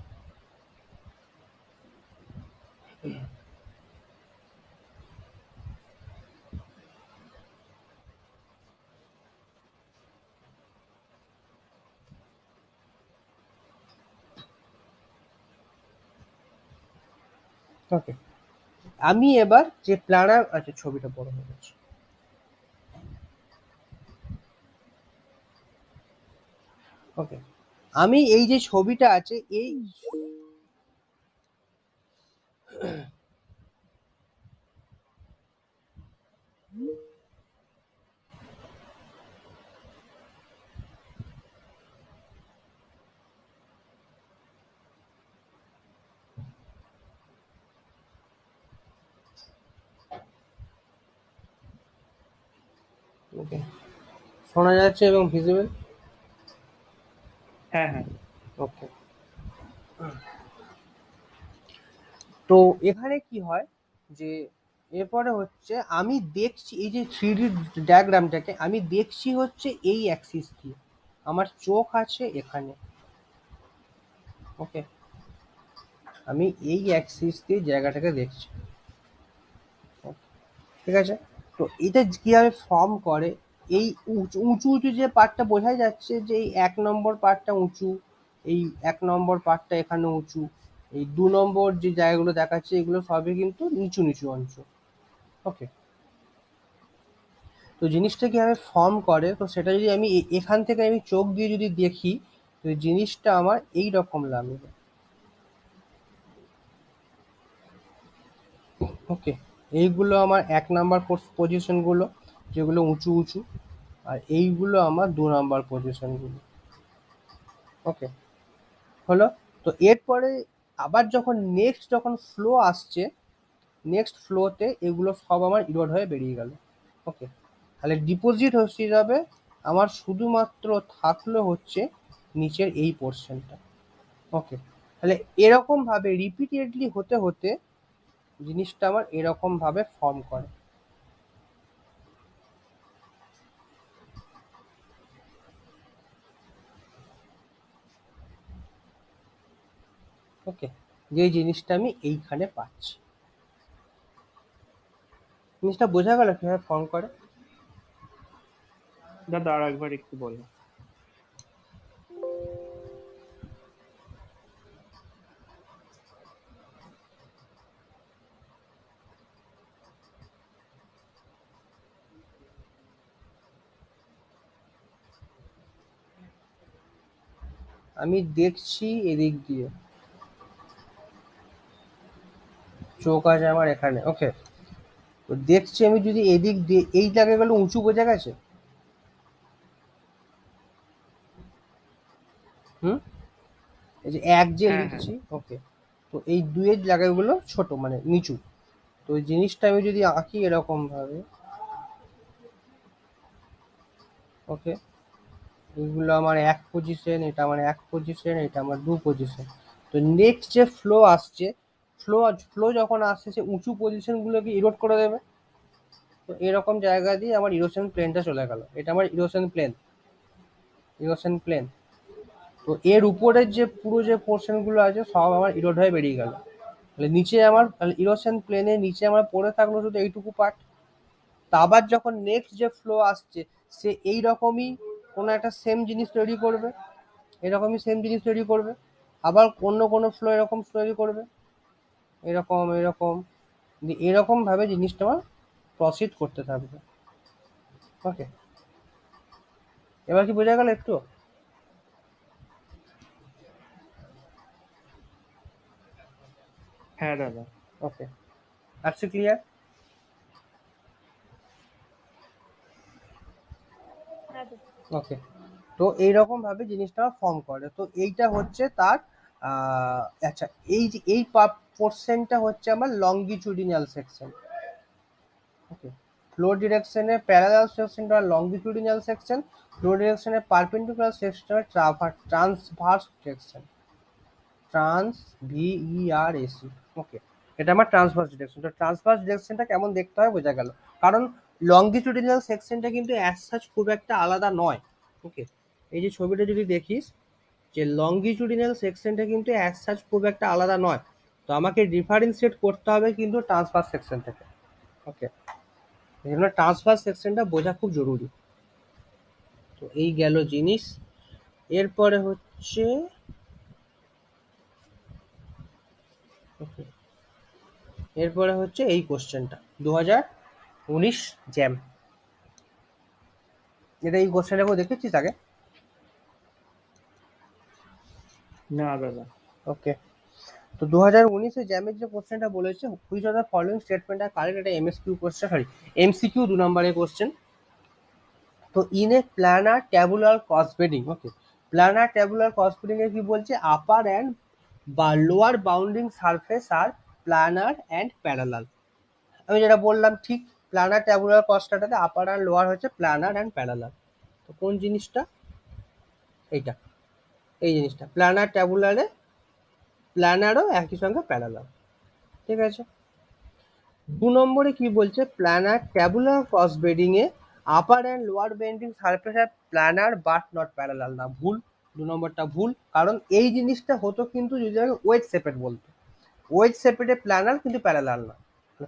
Speaker 1: ওকে, আমি এবার যে প্ল্যানার, আচ্ছা ছবিটা বড় হয়ে গেছে। ওকে, আমি এই যে ছবিটা আছে, এই ওকে, শোনা যাচ্ছে এবং ভিজিবল।
Speaker 3: হ্যাঁ হ্যাঁ।
Speaker 1: ওকে, তো এখানে কি হয় যে এরপরে হচ্ছে আমি দেখছি এই যে 3D ডায়াগ্রামটাকে আমি দেখছি হচ্ছে এই অ্যাক্সিস দিয়ে, আমার চোখ আছে এখানে। ওকে, আমি এই অ্যাক্সিস দিয়ে জায়গাটাকে দেখছি। ঠিক আছে, তো এটা কিভাবে ফর্ম করে, এই উঁচু উঁচু উঁচু যে পার্টটা বোঝাই যাচ্ছে যে এই 1 নম্বর পার্টটা উঁচু, এই 1 নম্বর পার্টটা এখানে উঁচু, এই 2 নম্বর যে জায়গাগুলো দেখাচ্ছে এগুলো সবই কিন্তু নিচু নিচু অঞ্চল। ওকে, তো জিনিসটা কিভাবে ফর্ম করে, তো সেটা যদি আমি এখান থেকে আমি চোখ দিয়ে যদি দেখি, তো জিনিসটা আমার এই রকম লাগবে। ওকে, এইগুলো আমার 1 নম্বর পজিশন গুলো, যেগুলো উঁচু উঁচু। আর এইগুলো আমার 2 নাম্বার পজিশনগুলো। ওকে, হলো। তো এরপরে আবার যখন যখন ফ্লো আসছে, নেক্সট ফ্লোতে এগুলো সব আমার ইরোড হয়ে বেরিয়ে গেল। ওকে, তাহলে ডিপোজিট হচ্ছে যাবে আমার, শুধুমাত্র থাকলো হচ্ছে নিচের এই পোর্শনটা। ওকে, তাহলে এরকম ভাবে রিপিটেডলি হতে হতে জিনিসটা আমার এরকম ভাবে ফর্ম করে। ওকে, যে জিনিসটা আমি এইখানে পাচ্ছি। জিনিসটা বোঝা গেল কিভাবে ফর্ম করে?
Speaker 3: দাদা আর একবার একটু বলো।
Speaker 1: আমি দেখছি এদিক দিয়ে, চোখ আছে আমার এখানে। ওকে, তো দেখছি আমি যদি এদিক দিয়ে, এই জায়গায় গেলে উঁচু, বোঝা গেছে? হুম, এই যে এক যে
Speaker 3: হ্যাঁ হ্যাঁ
Speaker 1: লিখছি, ওকে, তো এই দুইয়ের জায়গাগুলো ছোট মানে নিচু। তো ওই জিনিসটা আমি যদি আঁকি এরকম ভাবে, ওকে, এইগুলো আমার 1 পজিশন, এটা আমার 1 পজিশন, এটা আমার 2 পজিশন। তো নেক্সট যে ফ্লো আসছে, ফ্লো ফ্লো যখন আসছে সে উঁচু পজিশনগুলোকে ইরোড করে দেবে। তো এরকম জায়গা দিয়ে আমার ইরোশন প্লেনটা চলে গেল, এটা আমার ইরোশন প্লেন। ইরোশন প্লেন, তো এর উপরের যে পুরো যে পোর্শনগুলো আছে সব আমার ইরোড হয়ে বেরিয়ে গেল। তাহলে নিচে আমার, তাহলে ইরোশন প্লেনের নিচে আমার পড়ে থাকলো শুধু এইটুকু পার্ট। তা আবার যখন নেক্সট যে ফ্লো আসছে, সে এই রকমই কোনো একটা সেম জিনিস তৈরি করবে, এরকমই সেম জিনিস তৈরি করবে। আবার অন্য কোনো ফ্লো এরকম তৈরি করবে, এরকম এরকম, এরকম ভাবে জিনিসটা আমার প্রসিড করতে থাকবে। ওকে, এবার কি বোঝা গেল একটু?
Speaker 3: হ্যাঁ দাদা।
Speaker 1: ওকে, আচ্ছা, ক্লিয়ার?
Speaker 2: হ্যাঁ দাদা।
Speaker 1: ওকে, তো এইরকম ভাবে জিনিসটা ফর্ম করে। তো এইটা হচ্ছে তার আচ্ছা, এই যে এই পোর্শনটা হচ্ছে আমার লঙ্গিচুডিনাল সেকশন। ওকে, ফ্লো ডিরেকশনে প্যারালাল সেকশনটা লঙ্গিচুডিনাল সেকশন, ফ্লো ডিরেকশনে perpendicular section transverse direction, trans VERAC। Okay, এটা আমার ট্রান্সভার্স ডিরেকশন। তো ট্রান্সভার্স ডিরেকশনটা কেমন দেখতে হয় বোঝা গেল, কারণ লঙ্গিচুডিনাল সেকশনটা কিন্তু অ্যাজ সাচ খুব একটা আলাদা নয়। ওকে, এই যে ছবিটা যদি দেখিস, যে লঙ্গিচুডিনাল সেকশনটা কিন্তু অ্যাজ সাচ খুব একটা আলাদা নয়। তো আমাকে ডিফারেন্সিয়েট করতে হবে কিন্তু ট্রান্সভার্স সেকশন থেকে। ওকে, এই জন্য ট্রান্সভার্স সেকশনটা বোঝা খুব জরুরি। তো এই গেল জিনিস। এরপরে হচ্ছে, ওকে, এরপরে হচ্ছে এই কোশ্চেনটা 2019 জ্যাম। এটা এই কোশ্চেনটা কেউ দেখেছিস আগে?
Speaker 3: না দাদা।
Speaker 1: ওকে, তো 2019 জ্যামের যে কোশ্চেনটা বলেছে, which of the following statement are correct, এটা এমএসকিউ কোশ্চেন, সরি MCQ 2 নম্বরের কোশ্চেন। তো in a planar tabular cross bedding, okay, planar tabular cross bedding এ কি বলছে, আপার অ্যান্ড বা lower bounding surface are planar and parallel. আমি যেটা বললাম ঠিক, প্ল্যানার ট্যাবুলার ক্রসটাতে আপার আর লোয়ার হচ্ছে প্ল্যানার অ্যান্ড প্যারালাল। তো কোন জিনিসটা? এইটা, এই জিনিসটা প্ল্যানার ট্যাবুলারে, প্ল্যানারও একই সঙ্গে প্যারালাল। ঠিক আছে। 2 নম্বরে কি বলছে, প্ল্যানার ট্যাবুলার ক্রসবেডিং এ upper and lower bending surface are planar but not parallel. না, ভুল, 2 নম্বরটা ভুল। কারণ এই জিনিসটা হতো কিন্তু যদি আমি ওয়েজ সেপারেট বলতো, ওয়েজ সেপারেটে প্ল্যানার কিন্তু প্যারালাল না,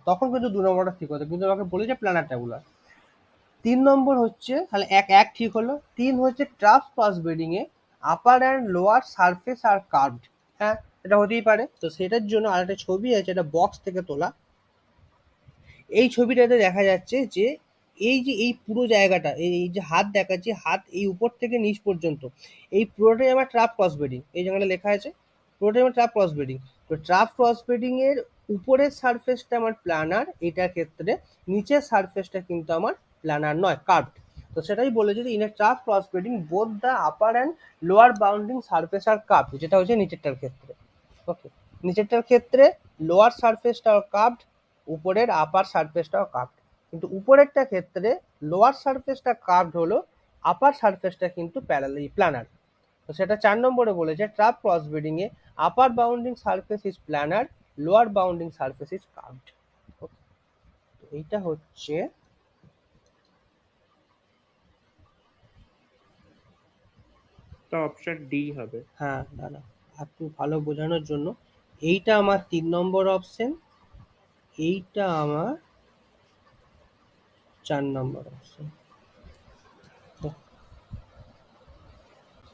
Speaker 1: তখন কিন্তু 2 নম্বরটা ঠিক হতো, কিন্তু আমাকে বলেছে প্ল্যানার ট্যাবুলার। 3 নম্বর হচ্ছে, তাহলে এক এক ঠিক হলো। 3 হচ্ছে ট্রাফ ক্রসবেডিং এ upper and lower surface are curved. হ্যাঁ, এটা হতেই পারে। তো সেটার জন্য আরেকটা ছবি আছে, এটা বক্স থেকে তোলা। এই ছবিটাতে দেখা যাচ্ছে যে এই যে এই পুরো জায়গাটা, এই যে হাত দেখাচ্ছি, হাত এই উপর থেকে নিচ পর্যন্ত, এই পুরোটাই আমার ট্রাফ ক্রসবেডিং। এই জায়গাটা লেখা আছে পুরোটাই আমার ট্রাফ ক্রসবেডিং। তো ট্রাফ ক্রসবেডিং এর উপরের সারফেসটা আমার প্ল্যানার, এটার ক্ষেত্রে নিচের সারফেসটা কিন্তু আমার প্ল্যানার নয়, কার্ভড। তো সেটাই বলেছে যে in a trough cross bedding both the upper and lower bounding surface are curved, যেটা হচ্ছে নিচেরটার ক্ষেত্রে। ওকে, নিচেরটার ক্ষেত্রে লোয়ার সারফেসটাও কার্ভড, উপরের আপার সারফেসটাও কার্ভড। কিন্তু উপরেরটা ক্ষেত্রে লোয়ার সারফেসটা কার্ভড হলো, আপার সারফেসটা কিন্তু প্ল্যানার। তো সেটা 4 নম্বরে বলেছে trough cross bedding a upper bounding surface is planar, lower bounding surface is curved. এইটা হচ্ছে
Speaker 3: তো অপশন ডি হবে।
Speaker 1: হ্যাঁ দাদা, আপনি ভালো বোঝানোর জন্য। এইটা আমার 3 নম্বর অপশন, এইটা আমার 4 নম্বর অপশন।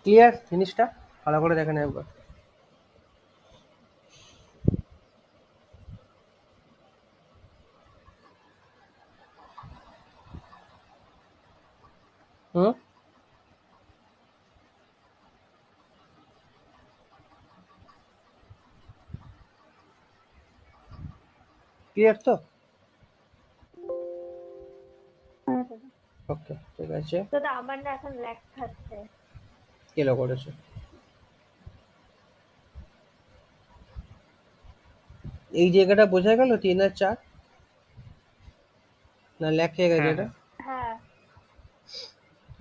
Speaker 1: ক্লিয়ার জিনিসটা? ভালো করে দেখেন একবার। হুম, ক্লিয়ার তো?
Speaker 2: হ্যাঁ দাদা।
Speaker 1: ওকে, ঠিক আছে।
Speaker 2: দাদা আমার না এখন ল্যাগ খাচ্ছে।
Speaker 1: কেলো করেছে? এই জায়গাটা বোঝা গেল 3 আর 4, না ল্যাগ খেয়ে গেছে
Speaker 3: হ্যাঁ
Speaker 1: এটা?
Speaker 3: হ্যাঁ
Speaker 2: হ্যাঁ।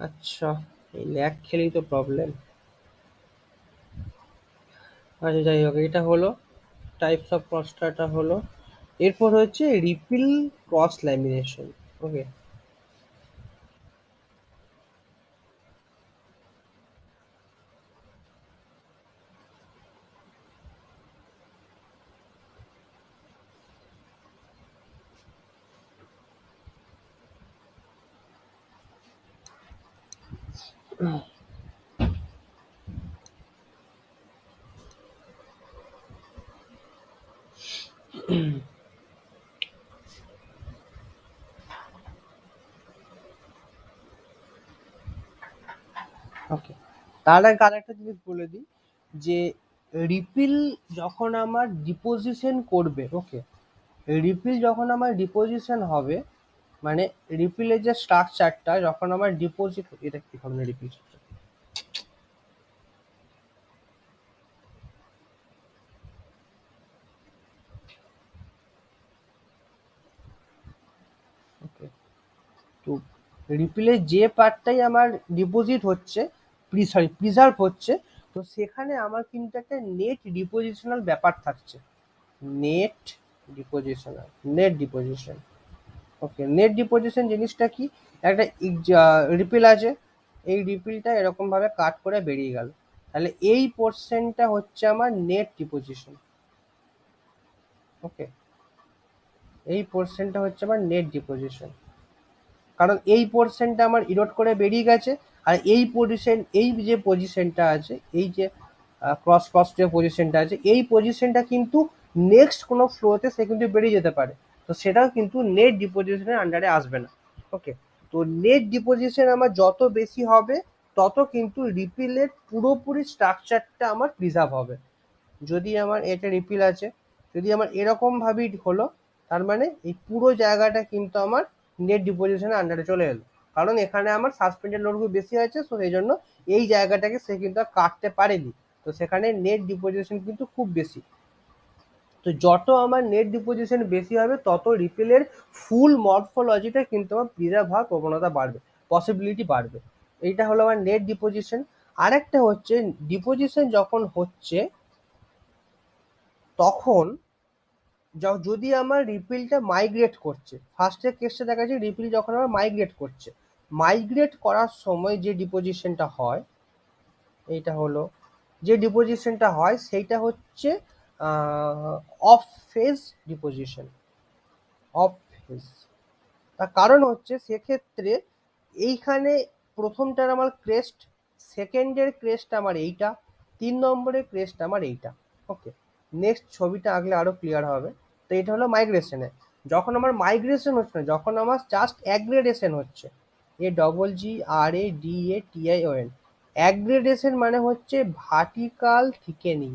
Speaker 1: আচ্ছা, এই ল্যাগ খেলেই তো প্রবলেম। আচ্ছা যাই হোক, এটা হলো টাইপস অফ ক্রসটা হলো। এরপর হচ্ছে রিপিল ক্রস ল্যামিনেশন। ওকে, ওকে। তার আগে আরেকটা জিনিস বলে দিই যে রিপিল যখন আমার ডিপোজিশন করবে, ওকে, রিপিল যখন আমার ডিপোজিশন হবে, মানে রিপিলের যে স্ট্রাকচারটা যখন আমার ডিপোজিট, এটা কি ধরনের রিপিল? ওকে, তো রিপিলের যে পার্টটাই আমার ডিপোজিট হচ্ছে, সরি প্রিজার্ভ হচ্ছে, তো সেখানে আমার কিন্তু একটা নেট ডিপোজিশনাল ব্যাপার থাকছে। Net depositional, net deposition. Okay, net deposition জিনিসটা কি? একটা রিপিল আছে, এই রিপিলটা এরকম ভাবে কাট করে বেরিয়ে গেল, তাহলে এই পোর্শনটা হচ্ছে আমার নেট ডিপোজিশন। ওকে, এই পোর্শনটা হচ্ছে আমার নেট ডিপোজিশন, কারণ এই পোর্শনটা আমার ইরোড করে বেরিয়ে গেছে, আর এই পজিশন, এই যে পজিশনটা আছে, এই যে ক্রস ক্রস যে পজিশনটা আছে, এই পজিশনটা কিন্তু নেক্সট কোনো ফ্লোতে সে কিন্তু বেরিয়ে যেতে পারে, তো সেটাও কিন্তু নেট ডিপোজিশনের আন্ডারে আসবে না। ওকে, তো নেট ডিপোজিশন আমার যত বেশি হবে তত কিন্তু রিপিলের পুরোপুরি স্ট্রাকচারটা আমার প্রিজার্ভ হবে। যদি আমার এটা রিপিল আছে, যদি আমার এরকম ভাবেই হলো, তার মানে এই পুরো জায়গাটা কিন্তু আমার নেট ডিপোজিশনের আন্ডারে চলে এলো, কারণ এখানে আমার সাসপেন্ডেড লোড খুব বেশি আছে, সো এই জন্য এই জায়গাটাকে সে কিন্তু আর কাটতে পারেনি, তো সেখানে নেট ডিপোজিশন কিন্তু খুব বেশি। তো যত আমার নেট ডিপোজিশন বেশি হবে তত রিপেলের ফুল মরফোলজিটা কিন্তু আমার প্রিজার্ভ হওয়ার প্রবণতা বাড়বে, পসিবিলিটি বাড়বে। এইটা হলো আমার নেট ডিপোজিশন। আরেকটা হচ্ছে ডিপোজিশন যখন হচ্ছে তখন যদি আমার রিপিলটা মাইগ্রেট করছে, ফার্স্টের কেসটা দেখা যাচ্ছে রিপিল যখন আমার মাইগ্রেট করছে, মাইগ্রেট করার সময় যে ডিপোজিশনটা হয়, এইটা হলো যে ডিপোজিশনটা হয় সেইটা হচ্ছে of phase deposition. Of phase, তার কারণ হচ্ছে সেক্ষেত্রে এইখানে প্রথমটার আমার ক্রেস্ট, সেকেন্ডের ক্রেস্ট আমার এইটা, 3 নম্বরের ক্রেস্ট আমার এইটা। ওকে, নেক্সট ছবিটা আঁকলে আরো ক্লিয়ার হবে। তো এটা হলো মাইগ্রেশনে। যখন আমার মাইগ্রেশন হচ্ছে না, যখন আমার জাস্ট অ্যাগ্রেডেশন হচ্ছে, AGGRADATION, অ্যাগ্রেডেশন মানে হচ্ছে ভার্টিকাল থিকেনিং।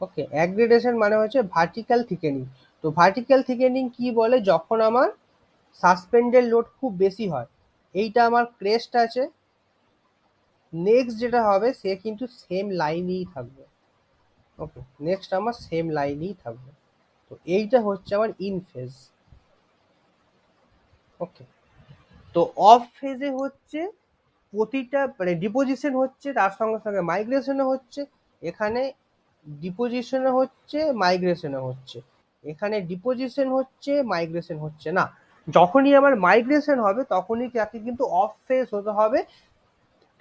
Speaker 1: ওকে, অ্যাগ্রেডেশন মানে হচ্ছে ভার্টিক্যাল থিকেনিং। তো ভার্টিক্যাল থিকেনিং কি বলে? যখন আমার সাসপেন্ডের লোড খুব বেশি হয়, এইটা আমার ক্রেস্ট আছে, নেক্সট যেটা হবে সে কিন্তু সেম লাইনেই থাকবে। ওকে, নেক্সট আমার সেম লাইনেই থাকবে। তো এইটা হচ্ছে আমার ইন ফেজ। ওকে, তো অফ ফেজে হচ্ছে প্রতিটা মানে ডিপোজিশন হচ্ছে, তার সঙ্গে সঙ্গে মাইগ্রেশনও হচ্ছে। এখানে ডিপোজিশনও হচ্ছে, মাইগ্রেশনও হচ্ছে। এখানে ডিপোজিশন হচ্ছে, মাইগ্রেশন হচ্ছে না। যখনই আমার মাইগ্রেশন হবে তখনই তাকে কিন্তু অফ ফেজ হতে হবে,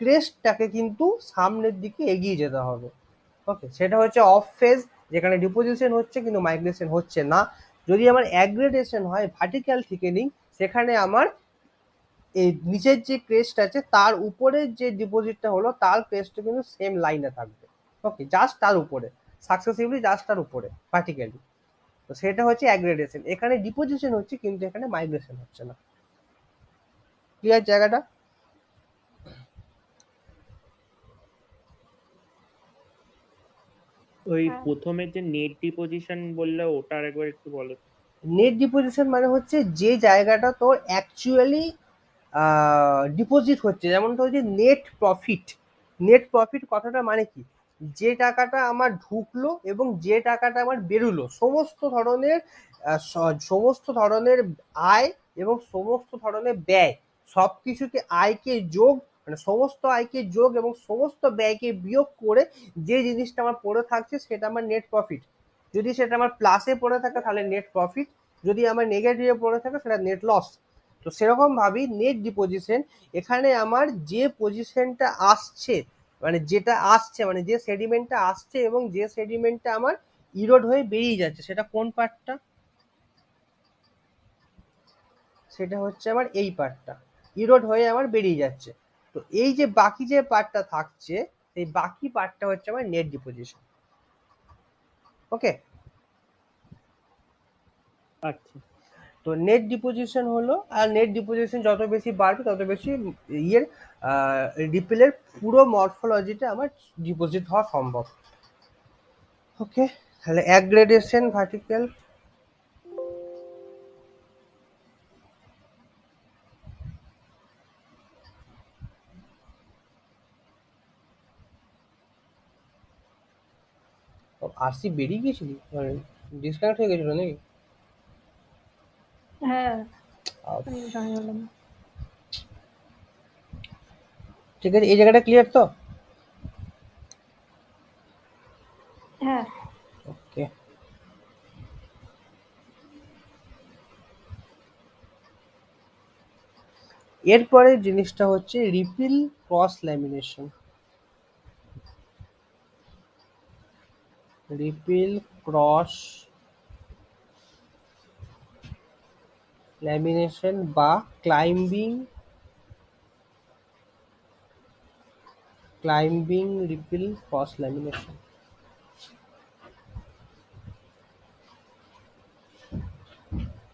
Speaker 1: ক্রেস্টটাকে কিন্তু সামনের দিকে এগিয়ে যেতে হবে। ওকে, সেটা হচ্ছে অফ ফেজ, যেখানে ডিপোজিশন হচ্ছে কিন্তু মাইগ্রেশন হচ্ছে না। যদি আমার অ্যাগ্রেডেশন হয় ভার্টিক্যাল থিকেনিং, সেখানে আমার এই নিচের যে ক্রেস্ট আছে তার উপরে যে ডিপোজিটটা হলো তার ক্রেস্টটা কিন্তু সেম লাইনে থাকবে। ওকে, জাস্ট তার উপরে, সাকসেসিভলি জাস্ট তার উপরে ভার্টিক্যালি। তো সেটা হচ্ছে অ্যাগ্রেডেশন। এখানে ডিপোজিশন হচ্ছে কিন্তু এখানে মাইগ্রেশন হচ্ছে না। ক্লিয়ার জায়গাটা?
Speaker 3: ওই
Speaker 2: হ্যাঁ।
Speaker 3: প্রথমে যে নেট ডিপোজিশন বললে ওটা আরেকবার একটু বলো।
Speaker 1: নেট ডিপোজিশন মানে হচ্ছে যে জায়গাটা তোর অ্যাকচুয়ালি ডিপোজিট হচ্ছে, যেমন তো হচ্ছে নেট প্রফিট। নেট প্রফিট কথাটা মানে কি, যে টাকাটা আমার ঢুকলো এবং যে টাকাটা আমার বেরোলো, সমস্ত ধরনের আয় এবং সমস্ত ধরনের ব্যয়, সব কিছুকে আয়কে যোগ, মানে সমস্ত আয়কে যোগ এবং সমস্ত ব্যয়কে বিয়োগ করে যে জিনিসটা আমার পড়ে থাকছে সেটা আমার নেট প্রফিট। যদি সেটা আমার প্লাসে পড়ে থাকে তাহলে নেট প্রফিট, যদি আমার নেগেটিভে পড়ে থাকে সেটা নেট লস। তো সেরকম ভাবেই নেট ডিপোজিশন, এখানে আমার যে পজিশনটা আসছে, মানে যেটা আসছে, মানে যে সেডিমেন্টটা আসছে এবং যে সেডিমেন্টটা আমার ইরোড হয়ে বেরিয়ে যাচ্ছে, সেটা কোন পার্টটা, সেটা হচ্ছে আমার এই পার্টটা, ইরোড হয়ে আমার বেরিয়ে যাচ্ছে। তো এই যে বাকি যে পার্টটা থাকছে, এই বাকি পার্টটা হচ্ছে আমার নেট ডিপোজিশন। ওকে,
Speaker 3: আচ্ছা,
Speaker 1: তো নেট ডিপোজিশন হলো, আর নেট ডিপোজিশন যত বেশি বাড়বে তত বেশি ইয়ের রিপেলের পুরো মরফোলজিটা আমার ডিপোজিট হওয়া সম্ভব। ওকে, তাহলে অ্যাগ্রেডেশন ভার্টিক্যাল। আরসি বেরিয়ে গেছিলি, ডিসকানেক্ট হয়ে গেছিল নাকি?
Speaker 2: হ্যাঁ,
Speaker 1: আহ,
Speaker 2: আমি জয়েন হলাম।
Speaker 1: ঠিক আছে, এই জায়গাটা ক্লিয়ার তো?
Speaker 2: হ্যাঁ।
Speaker 1: ওকে, এরপরে জিনিসটা হচ্ছে repeal cross lamination. Repeal cross lamination বা ক্লাইম্বিং রিপিল ক্রস ল্যামিনেশন।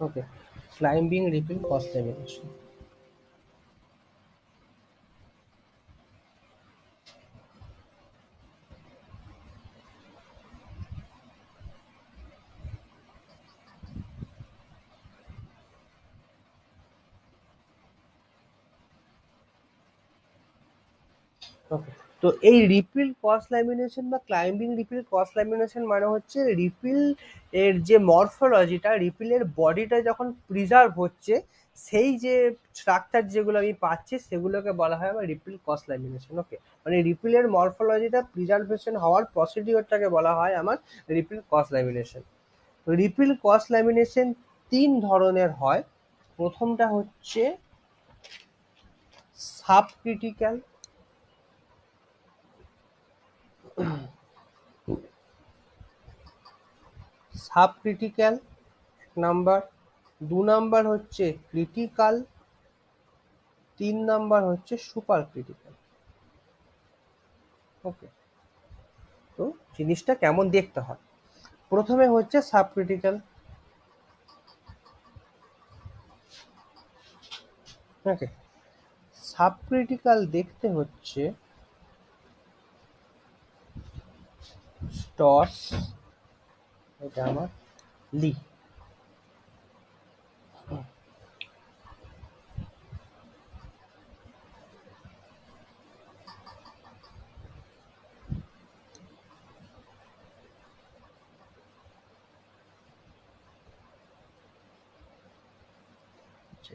Speaker 1: ওকে, ক্লাইম্বিং রিপিল ক্রস ল্যামিনেশন। ওকে, তো এই রিপিল ক্রস ল্যামিনেশন বা ক্লাইম্বিং রিপিল ক্রস ল্যামিনেশন মানে হচ্ছে রিপিল এর যে মরফোলজিটা, রিপিলের বডিটা যখন প্রিজার্ভ হচ্ছে, সেই যে স্ট্রাকচার যেগুলো আমি পাচ্ছি সেগুলোকে বলা হয় আমার রিপিল ক্রস ল্যামিনেশন। ওকে, মানে রিপিলের মরফোলজিটা প্রিজার্ভেশন হওয়ার প্রসিডিওরটাকে বলা হয় আমার repeal cross lamination. Repeal cross lamination তিন ধরনের হয়। প্রথমটা হচ্ছে সাবক্রিটিক্যাল, সাবক্রিটিক্যাল এক নাম্বার, দু নাম্বার হচ্ছে ক্রিটিক্যাল, তিন নাম্বার হচ্ছে সুপার ক্রিটিক্যাল। ওকে, তো জিনিসটা কেমন দেখতে হয়, প্রথমে হচ্ছে সাবক্রিটিক্যাল। ওকে, সাবক্রিটিক্যাল দেখতে হচ্ছে স্টস, এটা আমার লি,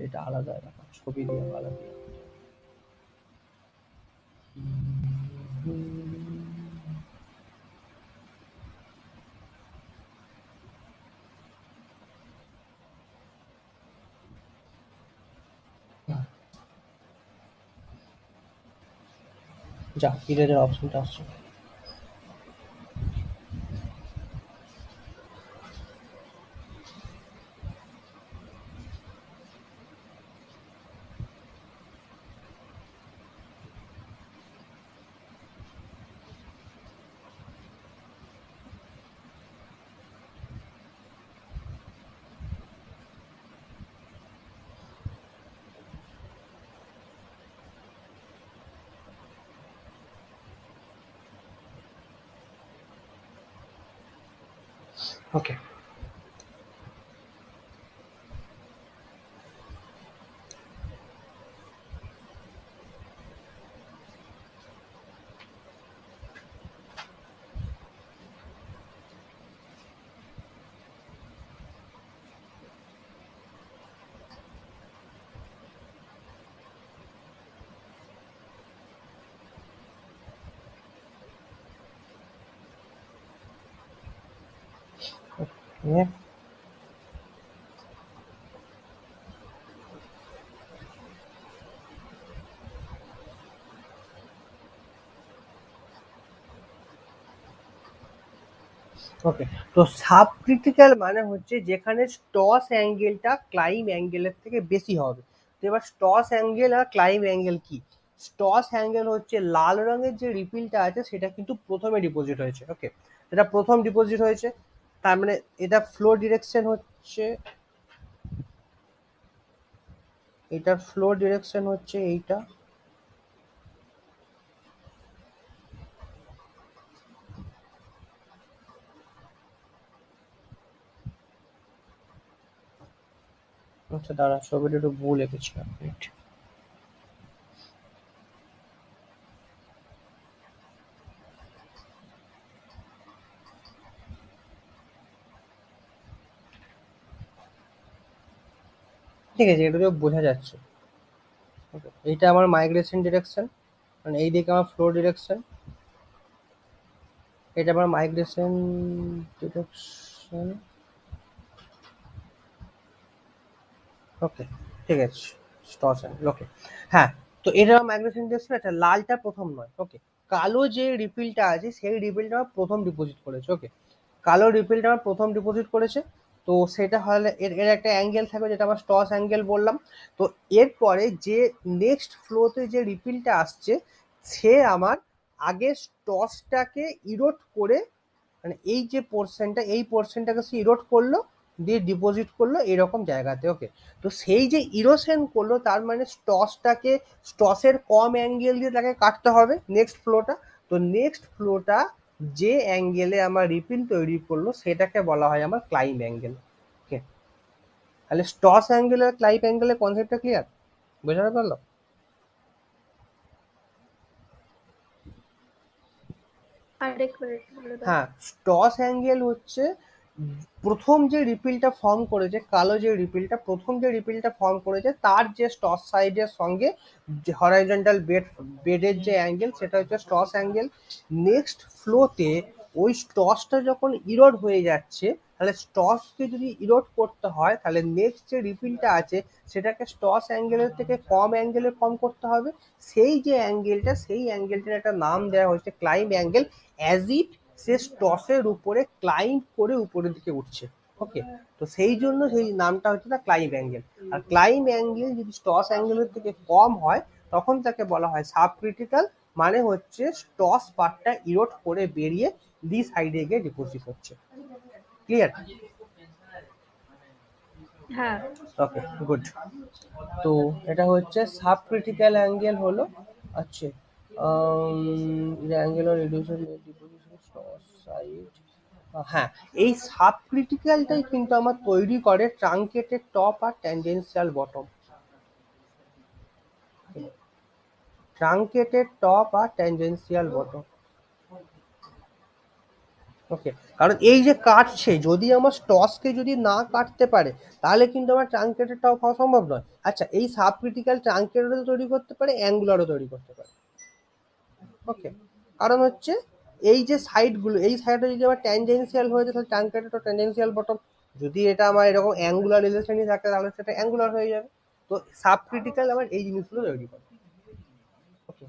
Speaker 1: এটা আলাদা ব্যাপার, ছবি দিয়ে আলাদা দিয়ে। যা ইরেজের অপশনটা আসছে। ওকে, ওকে। তো সাব ক্রিটিক্যাল মানে হচ্ছে যেখানে স্টস অ্যাঙ্গেলটা ক্লাইম অ্যাঙ্গেলের থেকে বেশি হবে। তো এবার স্টস অ্যাঙ্গেল আর ক্লাইম অ্যাঙ্গেল কি? স্টস অ্যাঙ্গেল হচ্ছে লাল রঙের যে রিপিলটা আছে সেটা কিন্তু প্রথমে ডিপোজিট হয়েছে। ওকে, এটা প্রথম ডিপোজিট হয়েছে, তার মানে এটা ফ্লো ডিরেকশন হচ্ছে, এটার ফ্লো ডিরেকশন হচ্ছে এইটা। আচ্ছা দাঁড়া, ছবিটা একটু ভুল এঁকেছিলাম। ঠিক আছে, এটা তো বোঝা যাচ্ছে। ওকে, এইটা আমার মাইগ্রেশন ডিরেকশন, মানে এই দিকে আমার ফ্লো ডিরেকশন, এটা আমার মাইগ্রেশন ডিরেকশন। ওকে, ঠিক আছে, স্টস অ্যাঙ্গেল। ওকে, হ্যাঁ। তো এটা মাইগ্রেশন ডিরেকশন, আচ্ছা লালটা প্রথম নয়। ওকে, কালো যে রিপিলটা আছে সেই রিপিলটা আমার প্রথম ডিপোজিট করেছে। ওকে, কালো রিপিলটা আমার প্রথম ডিপোজিট করেছে। তো সেটা হলে এর একটা অ্যাঙ্গেল থাকবে যেটা আমার স্টস অ্যাঙ্গেল বললাম। তো এরপরে যে নেক্সট ফ্লোতে যে রিপিলটা আসছে সে আমার আগে স্টসটাকে ইরোড করে, মানে এই যে পোর্শনটা, এই পোর্শনটাকে সে ইরোড করলো, দিয়ে ডিপোজিট করলো এরকম জায়গাতে। ওকে, তো সেই যে ইরোশন করলো তার মানে স্টসটাকে, স্টসের কম অ্যাঙ্গেল দিয়ে তাকে কাটতে হবে নেক্সট ফ্লোটা। তো নেক্সট ফ্লোটা যে অ্যাঙ্গেলে আমার রিপিল তৈরি করলো সেটাকে বলা হয় আমার ক্লাইম অ্যাঙ্গেল। ওকে, তাহলে স্টস অ্যাঙ্গেল আর ক্লাইম অ্যাঙ্গেলের কনসেপ্টটা ক্লিয়ার, বোঝাতে পারলো?
Speaker 2: আরেকবার একটু বলে দাও।
Speaker 1: হ্যাঁ, স্টস অ্যাঙ্গেল হচ্ছে প্রথম যে রিপিলটা ফর্ম করেছে, কালো যে রিপিলটা, প্রথম যে রিপিলটা ফর্ম করেছে তার যে স্টস সাইডের সঙ্গে হরাইজন্টাল বেডের যে অ্যাঙ্গেল সেটা হচ্ছে স্টস অ্যাঙ্গেল। নেক্সট ফ্লোতে ওই স্টসটা যখন ইরোড হয়ে যাচ্ছে, তাহলে স্টসকে যদি ইরোড করতে হয় তাহলে নেক্সট যে রিপিলটা আছে সেটাকে স্টস অ্যাঙ্গেলের থেকে কম অ্যাঙ্গেলে ফর্ম করতে হবে। সেই যে অ্যাঙ্গেলটা, সেই অ্যাঙ্গেলটার একটা নাম দেওয়া হয়েছে ক্লাইম অ্যাঙ্গেল, অ্যাজ ইফ সে স্টসের উপরে ক্লাইম্ব করে উপরের দিকে উঠছে। ওকে, তো সেই জন্য সেই নামটা হচ্ছে না ক্লাইম অ্যাঙ্গেল। আর ক্লাইম অ্যাঙ্গেল যদি স্টস অ্যাঙ্গেলের থেকে কম হয় তখন তাকে বলা হয় সাব ক্রিটিক্যাল, মানে হচ্ছে স্টস পার্টটা ইরোড করে বেরিয়ে ডি সাইডে গিয়ে ডিপোজিট হচ্ছে। ক্লিয়ার?
Speaker 2: হ্যাঁ।
Speaker 1: ওকে, গুড। তো এটা হচ্ছে সাব ক্রিটিক্যাল অ্যাঙ্গেল হলো। আচ্ছা, অ্যাঙ্গেল অর রিডিউসের ডিপোজিশন স্টস সাইড। হ্যাঁ, এই সাব ক্রিটিক্যালটাই কিন্তু আমার তৈরি করে ট্রাঙ্কেটেড টপ আর ট্যানজেনশিয়াল বটম। ট্রাঙ্কেটেড টপ আর ট্যানজেনশিয়াল বটম। ওকে, কারণ এই যে কাটছে, যদি আমার স্টসকে যদি না কাটতে পারে তাহলে কিন্তু আমার ট্রাঙ্কেটেডটাও পাওয়া সম্ভব নয়। আচ্ছা, এই সাব ক্রিটিক্যাল ট্রাঙ্কেটেডও তৈরি করতে পারে, অ্যাঙ্গুলারও তৈরি করতে পারে। ওকে, কারণ হচ্ছে এই যে সাইডগুলো, এই সাইডে যদি আমার ট্যানজেন্সিয়াল হয়ে যায় তাহলে ট্রাঙ্কেটেড ও ট্যানজেন্সিয়াল বটম। যদি এটা আমার এরকম অ্যাঙ্গুলার রিলেশনই থাকে তাহলে সেটা অ্যাঙ্গুলার হয়ে যাবে। তো সাব ক্রিটিক্যাল আবার এই জিনিসগুলো তৈরি করে। ওকে,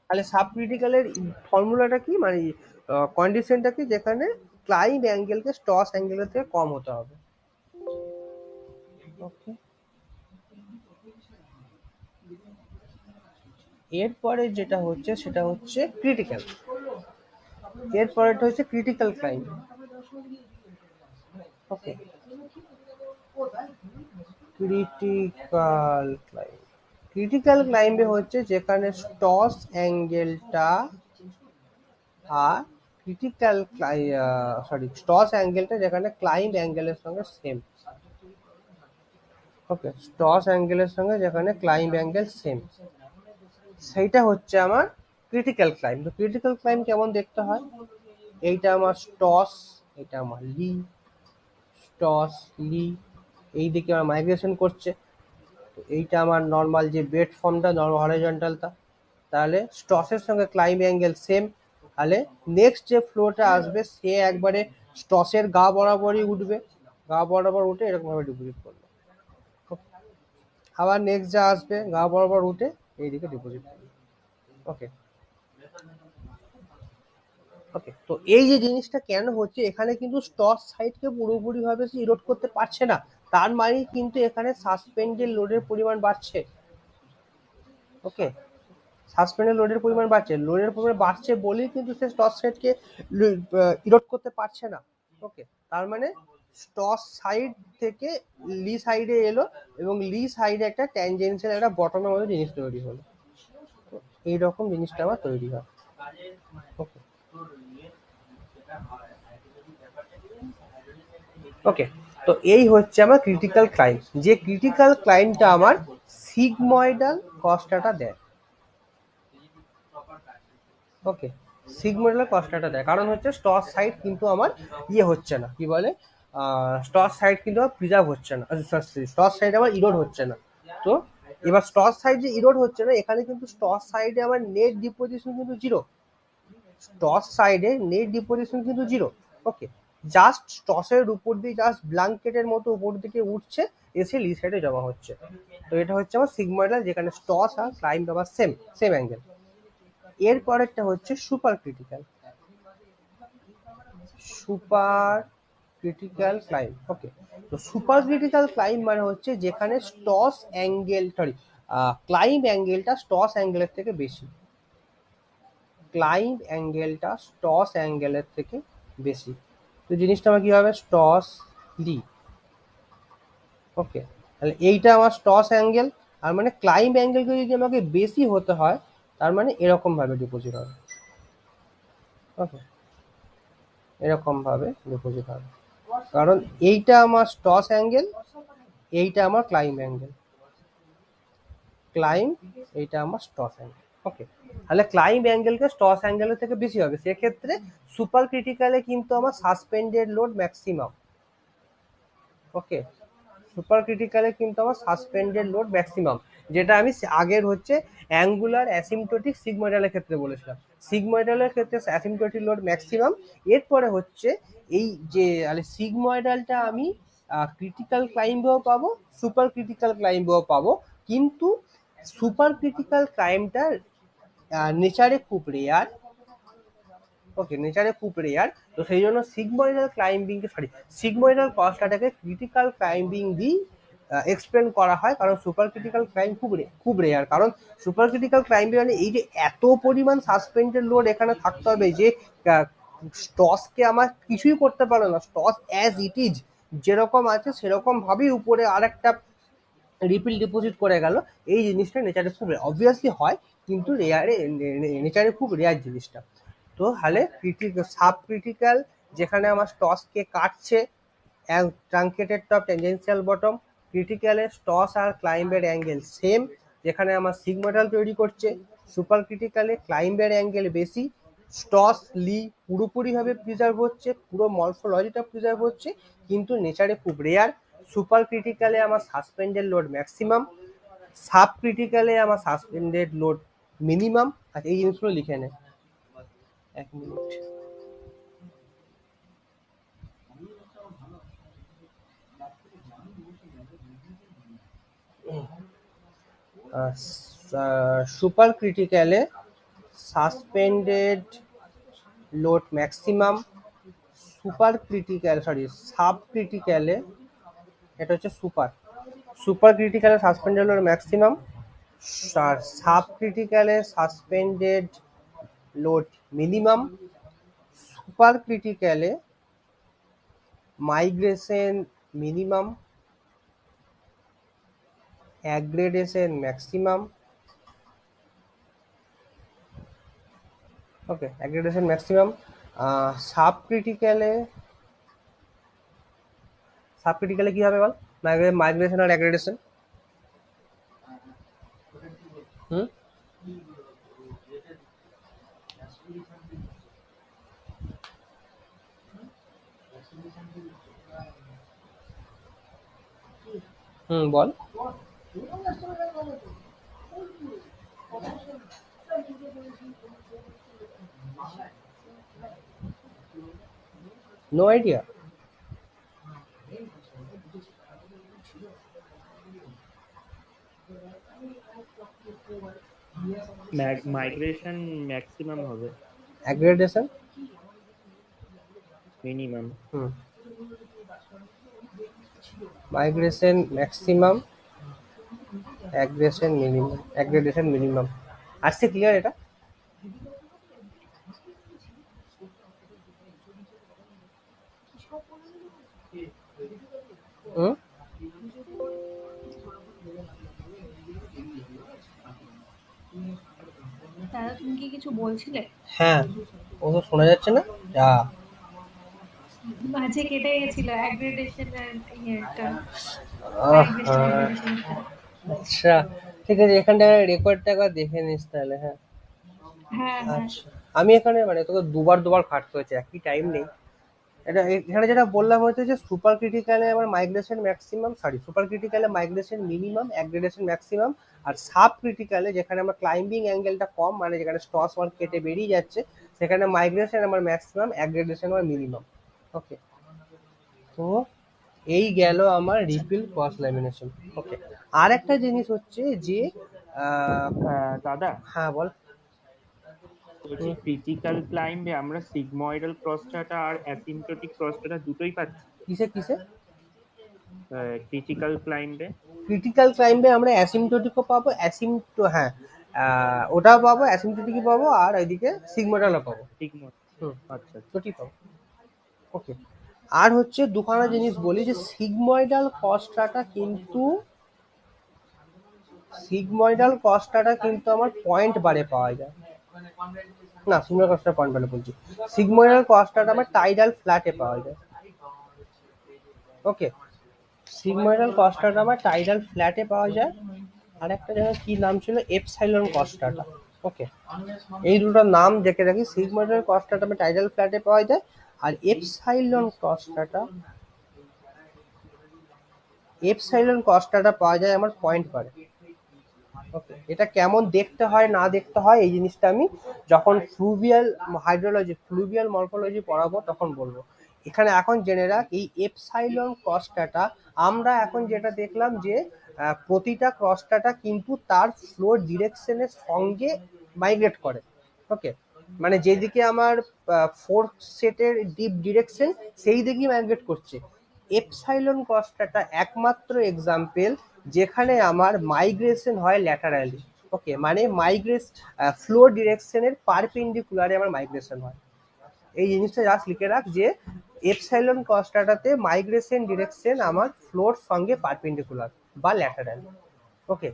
Speaker 1: তাহলে সাব ক্রিটিক্যালের ফর্মুলাটা কি, মানে কন্ডিশনটা কি, যেখানে ক্লাইম্ব অ্যাঙ্গেলকে স্টস অ্যাঙ্গেলের থেকে কম হতে হবে। ওকে, এরপরে যেটা হচ্ছে সেটা হচ্ছে ক্রিটিক্যাল। এরপরেটা হচ্ছে ক্রিটিক্যাল ক্লাইম্ব। ওকে, ক্রিটিক্যাল ক্লাইম্ব, ক্রিটিক্যাল ক্লাইম্বে হচ্ছে যেখানে স্টস অ্যাঙ্গেলটা আর ক্রিটিক্যাল স্টস অ্যাঙ্গেলটা যেখানে ক্লাইম্ব অ্যাঙ্গেলের সঙ্গে সেম। ওকে, স্টস অ্যাঙ্গেলের সঙ্গে যেখানে ক্লাইম্ব অ্যাঙ্গেল সেম, সেইটা হচ্ছে আমার ক্রিটিক্যাল ক্লাইম্ব। তো ক্রিটিক্যাল ক্লাইম্ব কেমন দেখতে হয়, এইটা আমার স্টস, এটা আমার লি, স্টস লি, এই দিকে আমার মাইগ্রেশন করছে। তো এইটা আমার নর্মাল যে বেড ফর্মটা, নর্মাল হরিজন্টালটা, তাহলে স্টসের সঙ্গে ক্লাইম্ব অ্যাঙ্গেল সেম। তাহলে নেক্সট যে ফ্লোটা আসবে সে একবারে স্টসের গা বরাবরই উঠবে, গা বরাবর উঠে এরকমভাবে ডিপোজিট করবে। আবার নেক্সট যা আসবে গা বরাবর উঠে এইদিকে ডিপোজিট করবে। ওকে, ওকে, তো এই যে জিনিসটা কেন হচ্ছে, এখানে কিন্তু স্টস সাইডকে পুরোপুরি ভাবে ইরোড করতে পারছে না, তার মানে কিন্তু এখানে সাসপেন্ডেড লোডের পরিমাণ বাড়ছে। ওকে, সাসপেন্ডেড লোডের পরিমাণ বাড়ছে, লোডের পরিমাণ বাড়ছে বলেই কিন্তু সে স্টস সাইডকে ইরোড করতে পারছে না। ওকে, তার মানে স্টস সাইড থেকে লি সাইডে এলো এবং লি সাইডে একটা ট্যানজেন্সিয়াল একটা বটমের মতো জিনিস তৈরি হলো। এইরকম জিনিসটা আবার তৈরি হয়। ওকে, ওকে, তো এই হচ্ছে আমার ক্রিটিক্যাল ক্লাইম্ব, যে ক্রিটিক্যাল ক্লাইম্বটা আমার সিগময়েডাল কস্টাটা দেয়। ওকে, সিগময়েডাল কস্টাটা দেয়, কারণ হচ্ছে স্টস সাইড কিন্তু আমার ইয়ে হচ্ছে না, কি বলে, স্টস সাইড কিন্তু আমার প্রিজার্ভ হচ্ছে না, স্টস সাইড আমার ইরোড হচ্ছে না। তো এবার স্টস সাইড যে ইরোড হচ্ছে না, এখানে কিন্তু স্টস সাইডে আমার নেট ডিপোজিশন কিন্তু জিরো, স্টস সাইডে নেট ডিপোজিশন কিন্তু জিরো। ওকে, জাস্ট স্টসের উপর দিয়ে জাস্ট ব্ল্যাঙ্কেটের মতো উপর দিকে উঠছে, এসে লি সাইডে জমা হচ্ছে। তো এটা হচ্ছে আমার সিগময়েডাল, যেখানে স্টস আর ক্লাইম্ব আবার সেম সেম অ্যাঙ্গেল। এর পরেরটা হচ্ছে supercritical, supercritical climb. Okay, তো সুপার ক্রিটিক্যাল ক্লাইম্ব মানে হচ্ছে যেখানে স্টস অ্যাঙ্গেল, সরি, ক্লাইম্ব অ্যাঙ্গেলটা স্টস অ্যাঙ্গেলের থেকে বেশি, ক্লাইম্ব অ্যাঙ্গেলটা স্টস অ্যাঙ্গেলের থেকে বেশি। তো জিনিসটা আমার কি হবে, স্টস লি। ওকে, তাহলে এইটা আমার স্টস অ্যাঙ্গেল, আর মানে ক্লাইম্ব অ্যাঙ্গেলকে যদি আমাকে বেশি হতে হয় তার মানে এরকম ভাবে ডিপোজিট হবে। ওকে, এরকম ভাবে ডিপোজিট হবে, কারণ এইটা আমার স্টস অ্যাঙ্গেল, এইটা আমার ক্লাইম্ব অ্যাঙ্গেল, ক্লাইম্ব, এইটা আমার স্টস অ্যাঙ্গেল। ওকে, তাহলে ক্লাইম্ব অ্যাঙ্গেলকে স্টস অ্যাঙ্গেলের থেকে বেশি হবে, সেক্ষেত্রে সুপার ক্রিটিক্যালে কিন্তু আমার সাসপেন্ডেড লোড ম্যাক্সিমাম। ওকে, সুপার ক্রিটিক্যালে কিন্তু আমার সাসপেন্ডেড লোড ম্যাক্সিমাম, যেটা আমি আগের হচ্ছে অ্যাঙ্গুলার অ্যাসিমটোটিক সিগময়েডালের ক্ষেত্রে বলেছিলাম। সিগময়েডালের ক্ষেত্রে অ্যাসিমটোটিক লোড ম্যাক্সিমাম। এরপরে হচ্ছে এই যে সিগময়েডালটা আমি ক্রিটিক্যাল ক্লাইম্বেও পাবো, সুপার ক্রিটিক্যাল ক্লাইম্বেও পাবো, কিন্তু সুপার ক্রিটিক্যাল ক্লাইম্বটা নেচারে খুব রেয়ার। ওকে, নেচারে খুব রেয়ার, তো সেই জন্য সিগময়েডাল ক্লাইম্বিং, সরি, সিগময়েডাল কস্টাটাকে ক্রিটিক্যাল ক্লাইম্বিং দিয়ে এক্সপ্লেন করা হয়, কারণ সুপার ক্রিটিক্যাল ক্লাইম্ব খুব রেয়ার। কারণ সুপার ক্রিটিক্যাল ক্লাইম্বিং মানে এই যে এত পরিমাণ সাসপেন্ডেড লোড এখানে থাকতে হবে যে স্টসকে আমার কিছুই করতে পারো না, স্টস অ্যাজ ইট ইজ যেরকম আছে সেরকম ভাবেই উপরে আরেকটা রিপিল ডিপোজিট করে গেল। এই জিনিসটা নেচারে খুব অবভিয়াসলি হয়, কিন্তু রেয়ারে, নেচারে খুব রেয়ার জিনিসটা। তো তাহলে সাব ক্রিটিক্যাল যেখানে আমার স্টসকে কাটছে, ট্রাঙ্কেটেড টপ ট্যানজেন্সিয়াল বটম। ক্রিটিক্যালে স্টস আর ক্লাইম্বের অ্যাঙ্গেল সেম, যেখানে আমার সিগময়েডাল তৈরি করছে। সুপার ক্রিটিক্যালে ক্লাইম্বের অ্যাঙ্গেল বেশি, স্টস লি পুরোপুরিভাবে প্রিজার্ভ হচ্ছে, পুরো মরফোলজিটা প্রিজার্ভ হচ্ছে, কিন্তু নেচারে খুব রেয়ার। সুপার ক্রিটিক্যালে আমার সাসপেন্ডেড লোড ম্যাক্সিমাম, সাব ক্রিটিক্যালে আমার সাসপেন্ডেড লোড মিনিমাম। আর এই জিনিসগুলো লিখে নে। 1 মিনিট। সুপার ক্রিটিক্যালে suspended load maximum, supercritical সাব ক্রিটিক্যালে, এটা হচ্ছে সুপার ক্রিটিক্যালে সাসপেন্ডেড লোড ম্যাক্সিমাম, আর সাব ক্রিটিক্যালে সাসপেন্ডেড লোড মিনিমাম, সুপার ক্রিটিক্যালে migration minimum, aggradation maximum. Okay, aggradation maximum. সাব ক্রিটিক্যালে কি হবে বল? মাইগ্রেশন আর অ্যাগ্রেডেশন। হুম, বল। No idea.
Speaker 3: মাইগ্রেশন ম্যাক্সিমাম হবে,
Speaker 1: aggradation
Speaker 3: minimum.
Speaker 1: Migration maximum, aggradation minimum. আসছে ক্লিয়ার এটা? হুম,
Speaker 2: দাদা তুমি কি কিছু বলছিলে?
Speaker 1: হ্যাঁ, ও তো শোনা যাচ্ছে না। যা,
Speaker 2: মাঝে কেটে গেছিল অ্যাগ্রেডেশন আর ইয়েটা,
Speaker 1: আহা,
Speaker 2: মাইগ্রেশন
Speaker 1: আচ্ছা ঠিক আছে, এখানটা রেকর্ডটা একবার দেখে নিস তাহলে। হ্যাঁ,
Speaker 2: হ্যাঁ হ্যাঁ।
Speaker 1: আচ্ছা। আমি এখানে মানে তোকে দুবার খাটতে হয়েছে, একই টাইম নেই। এটা এখানে যেটা বললাম হচ্ছে যে সুপার ক্রিটিক্যালে আমার মাইগ্রেশন ম্যাক্সিমাম, সুপার ক্রিটিক্যালে মাইগ্রেশন মিনিমাম, অ্যাগ্রেডেশন ম্যাক্সিমাম। আর সাব ক্রিটিক্যালে যেখানে আমার ক্লাইম্বিং অ্যাঙ্গেলটা কম, মানে যেখানে স্টস ওয়ার্ক কেটে বেরিয়ে যাচ্ছে, সেখানে মাইগ্রেশন আমার ম্যাক্সিমাম, অ্যাগ্রেডেশন আমার মিনিমাম। ওকে, তো এই গেল আমার রিপিল ক্রস ল্যামিনেশন। ওকে, আর একটা জিনিস হচ্ছে যে
Speaker 3: দাদা
Speaker 1: হ্যাঁ বল।
Speaker 3: বলছি, ক্রিটিক্যাল ক্লাইম্বে আমরা সিগময়েডাল ক্রসস্টাটা আর অ্যাসিম্পটোটিক ক্রসস্টাটা দুটোই পাচ্ছি
Speaker 1: কিসে
Speaker 3: ক্রিটিক্যাল ক্লাইম্বে।
Speaker 1: ক্রিটিক্যাল ক্লাইম্বে আমরা অ্যাসিম্পটোটিকও পাবো, হ্যাঁ, ওটাও পাবো, অ্যাসিম্পটোটিকই পাবো, আর ওইদিকে সিগমোডালও পাবো।
Speaker 3: সিগময়েড,
Speaker 1: হুম,
Speaker 3: আচ্ছা আচ্ছা।
Speaker 1: দুটোই পাবো। ওকে, আর হচ্ছে দুখানা জিনিস বলি যে সিগময়েডাল কস্টাটা কিন্তু আমার পয়েন্ট বারে পাওয়া যায় না। সিগময়েডাল কস্টাটা পয়েন্ট বারে বলছি, সিগময়েডাল কস্টাটা আমার টাইডাল ফ্ল্যাটে পাওয়া যায়। ওকে, সিগময়েডাল কস্টাটা আমার টাইডাল ফ্ল্যাটে পাওয়া যায়। আর একটা জায়গায় কি নাম ছিল, এপসাইলন কস্টাটা। ওকে, এই দুটো নাম দেখে রাখি। সিগময়েডাল কস্টাটা আমার টাইডাল ফ্ল্যাটে পাওয়া যায়, আর এপসাইলন কস্টাটা পাওয়া যায় আমার পয়েন্ট পারে। ওকে, এটা কেমন দেখতে হয় না দেখতে হয় এই জিনিসটা আমি যখন ফ্লুভিয়াল মরফোলজি পড়াবো তখন বলবো। এখানে এখন জেনে রাখ, এই এপসাইলন ক্রসটাটা আমরা এখন যেটা দেখলাম যে প্রতিটা ক্রসটাটা কিন্তু তার ফ্লো ডিরেকশনের সঙ্গে মাইগ্রেট করে। ওকে, মানে যেদিকে আমার ফোর্থ সেটের ডিপ ডিরেকশন সেই দিকেই মাইগ্রেট করছে। এপসাইলন ক্রসটাটা একমাত্র এক্সাম্পল যেখানে আমার মাইগ্রেশন হয় ল্যাটারালি। ওকে, মানে ফ্লো ডিরেকশনের পারপেন্ডিকুলারে আমার মাইগ্রেশন হয়। এই জিনিসটা জাস্ট লিখে রাখ যে এপসাইলন কস্টাটাতে মাইগ্রেশন ডিরেকশন আমার ফ্লোর সঙ্গে পারপেন্ডিকুলার বা ল্যাটারাল। ওকে,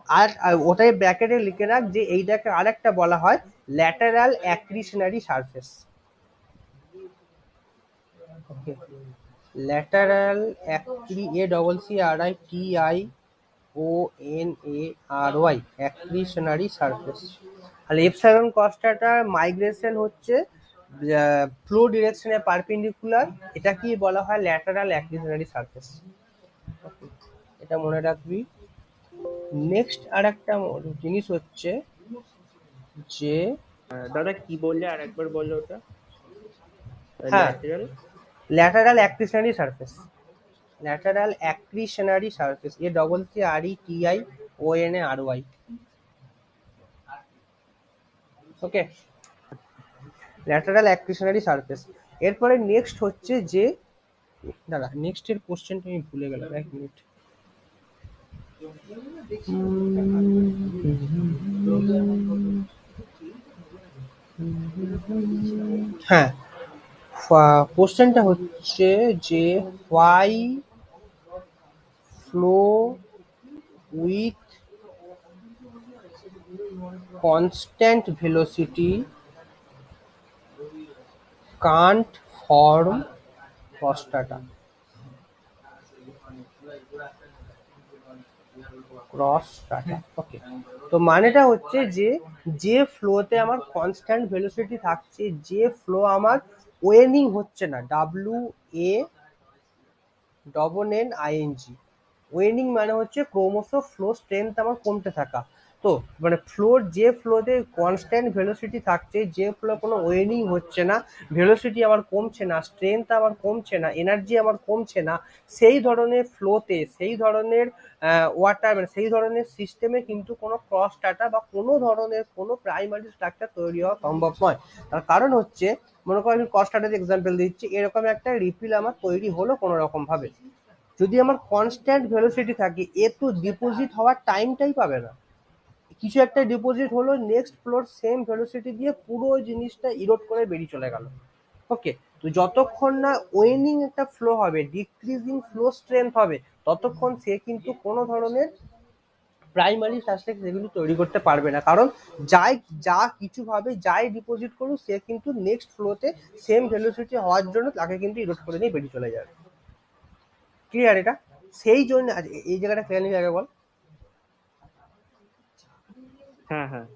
Speaker 1: আর ওটাই ব্র্যাকেটে লিখে রাখ যে এইটাকে আরেকটা বলা হয় ল্যাটারাল অ্যাক্রিশনারি সারফেস। ওকে, ল্যাটারাল ACCRITIONARY অ্যাক্রিশনারি সারফেস। আর এপসাইলন কস্টাটার মাইগ্রেশন হচ্ছে ফ্লো ডিরেকশনে পারপেন্ডিকুলার, এটা কি বলা হয় ল্যাটারাল অ্যাক্সিলারি সারফেস। এটা মনে রাখবি। নেক্সট আর একটা জিনিস হচ্ছে যে
Speaker 3: দাদা কি বললে আরেকবার বলো ওটা।
Speaker 1: হ্যাঁ,
Speaker 3: lateral
Speaker 1: lateral accretionary surface, lateral accretionary surface, ACCRETIONARY। Okay, lateral accretionary surface. এরপরে নেক্সট হচ্ছে যে, দাঁড়া নেক্সট এর কোশ্চেনটা আমি ভুলে গেলাম, এক মিনিট। হ্যাঁ, কোশ্চেনটা হচ্ছে যে why flow with constant velocity can't form cross strata. Okay, তো মানেটা হচ্ছে যে যে ফ্লোতে আমার কনস্ট্যান্ট ভেলোসিটি থাকছে, যে ফ্লো আমার ওয়েনিং হচ্ছে না, WANNING, ওয়েনিং মানে হচ্ছে ক্রমশ ফ্লো স্ট্রেংথ আমার কমতে থাকা। তো মানে ফ্লোর যে ফ্লোতে কনস্ট্যান্ট ভেলোসিটি থাকছে, যে ফ্লো কোনো ওয়েনিং হচ্ছে না, ভেলোসিটি আমার কমছে না, স্ট্রেংথ আমার কমছে না, এনার্জি আমার কমছে না, সেই ধরনের ফ্লোতে, সেই ধরনের ওয়াটার মানে সেই ধরনের সিস্টেমে কিন্তু কোনো ক্রস ডাটা বা কোনো ধরনের কোনো প্রাইমারি স্ট্রাকচার তৈরি হওয়া সম্ভব নয়। তার কারণ হচ্ছে, মনে করো আমি ক্রস ডাটার এক্সাম্পল দিচ্ছি, এরকম একটা রিপিল আমার তৈরি হলো কোনো রকম ভাবে, যদি আমার কনস্ট্যান্ট ভেলোসিটি থাকে, এ তো ডিপোজিট হওয়ার টাইমটাই পাবে না। কিছু একটা ডিপোজিট হলো, নেক্সট ফ্লোর সেম ভেলোসিটি দিয়ে পুরো জিনিসটা ইরোড করে বেরিয়ে চলে গেল। ওকে, তো যতক্ষণ না ওয়েনিং একটা ফ্লো হবে, ডিক্রিজিং ফ্লো স্ট্রেংথ হবে, ততক্ষণ সে কিন্তু কোনো ধরনের প্রাইমারি সাবস্ট্রেট সেগুলি তৈরি করতে পারবে না। কারণ যা কিছু ভাবে যাই ডিপোজিট করুক, সে কিন্তু নেক্সট ফ্লোতে সেম ভেলোসিটি হওয়ার জন্য তাকে কিন্তু ইরোড করে নিয়ে বেরিয়ে চলে যাবে। ক্লিয়ার এটা? সেই জন্য এই জায়গাটা ক্লিয়ার নিয়ে আগে বল।
Speaker 3: হ্যাঁ হ্যাঁ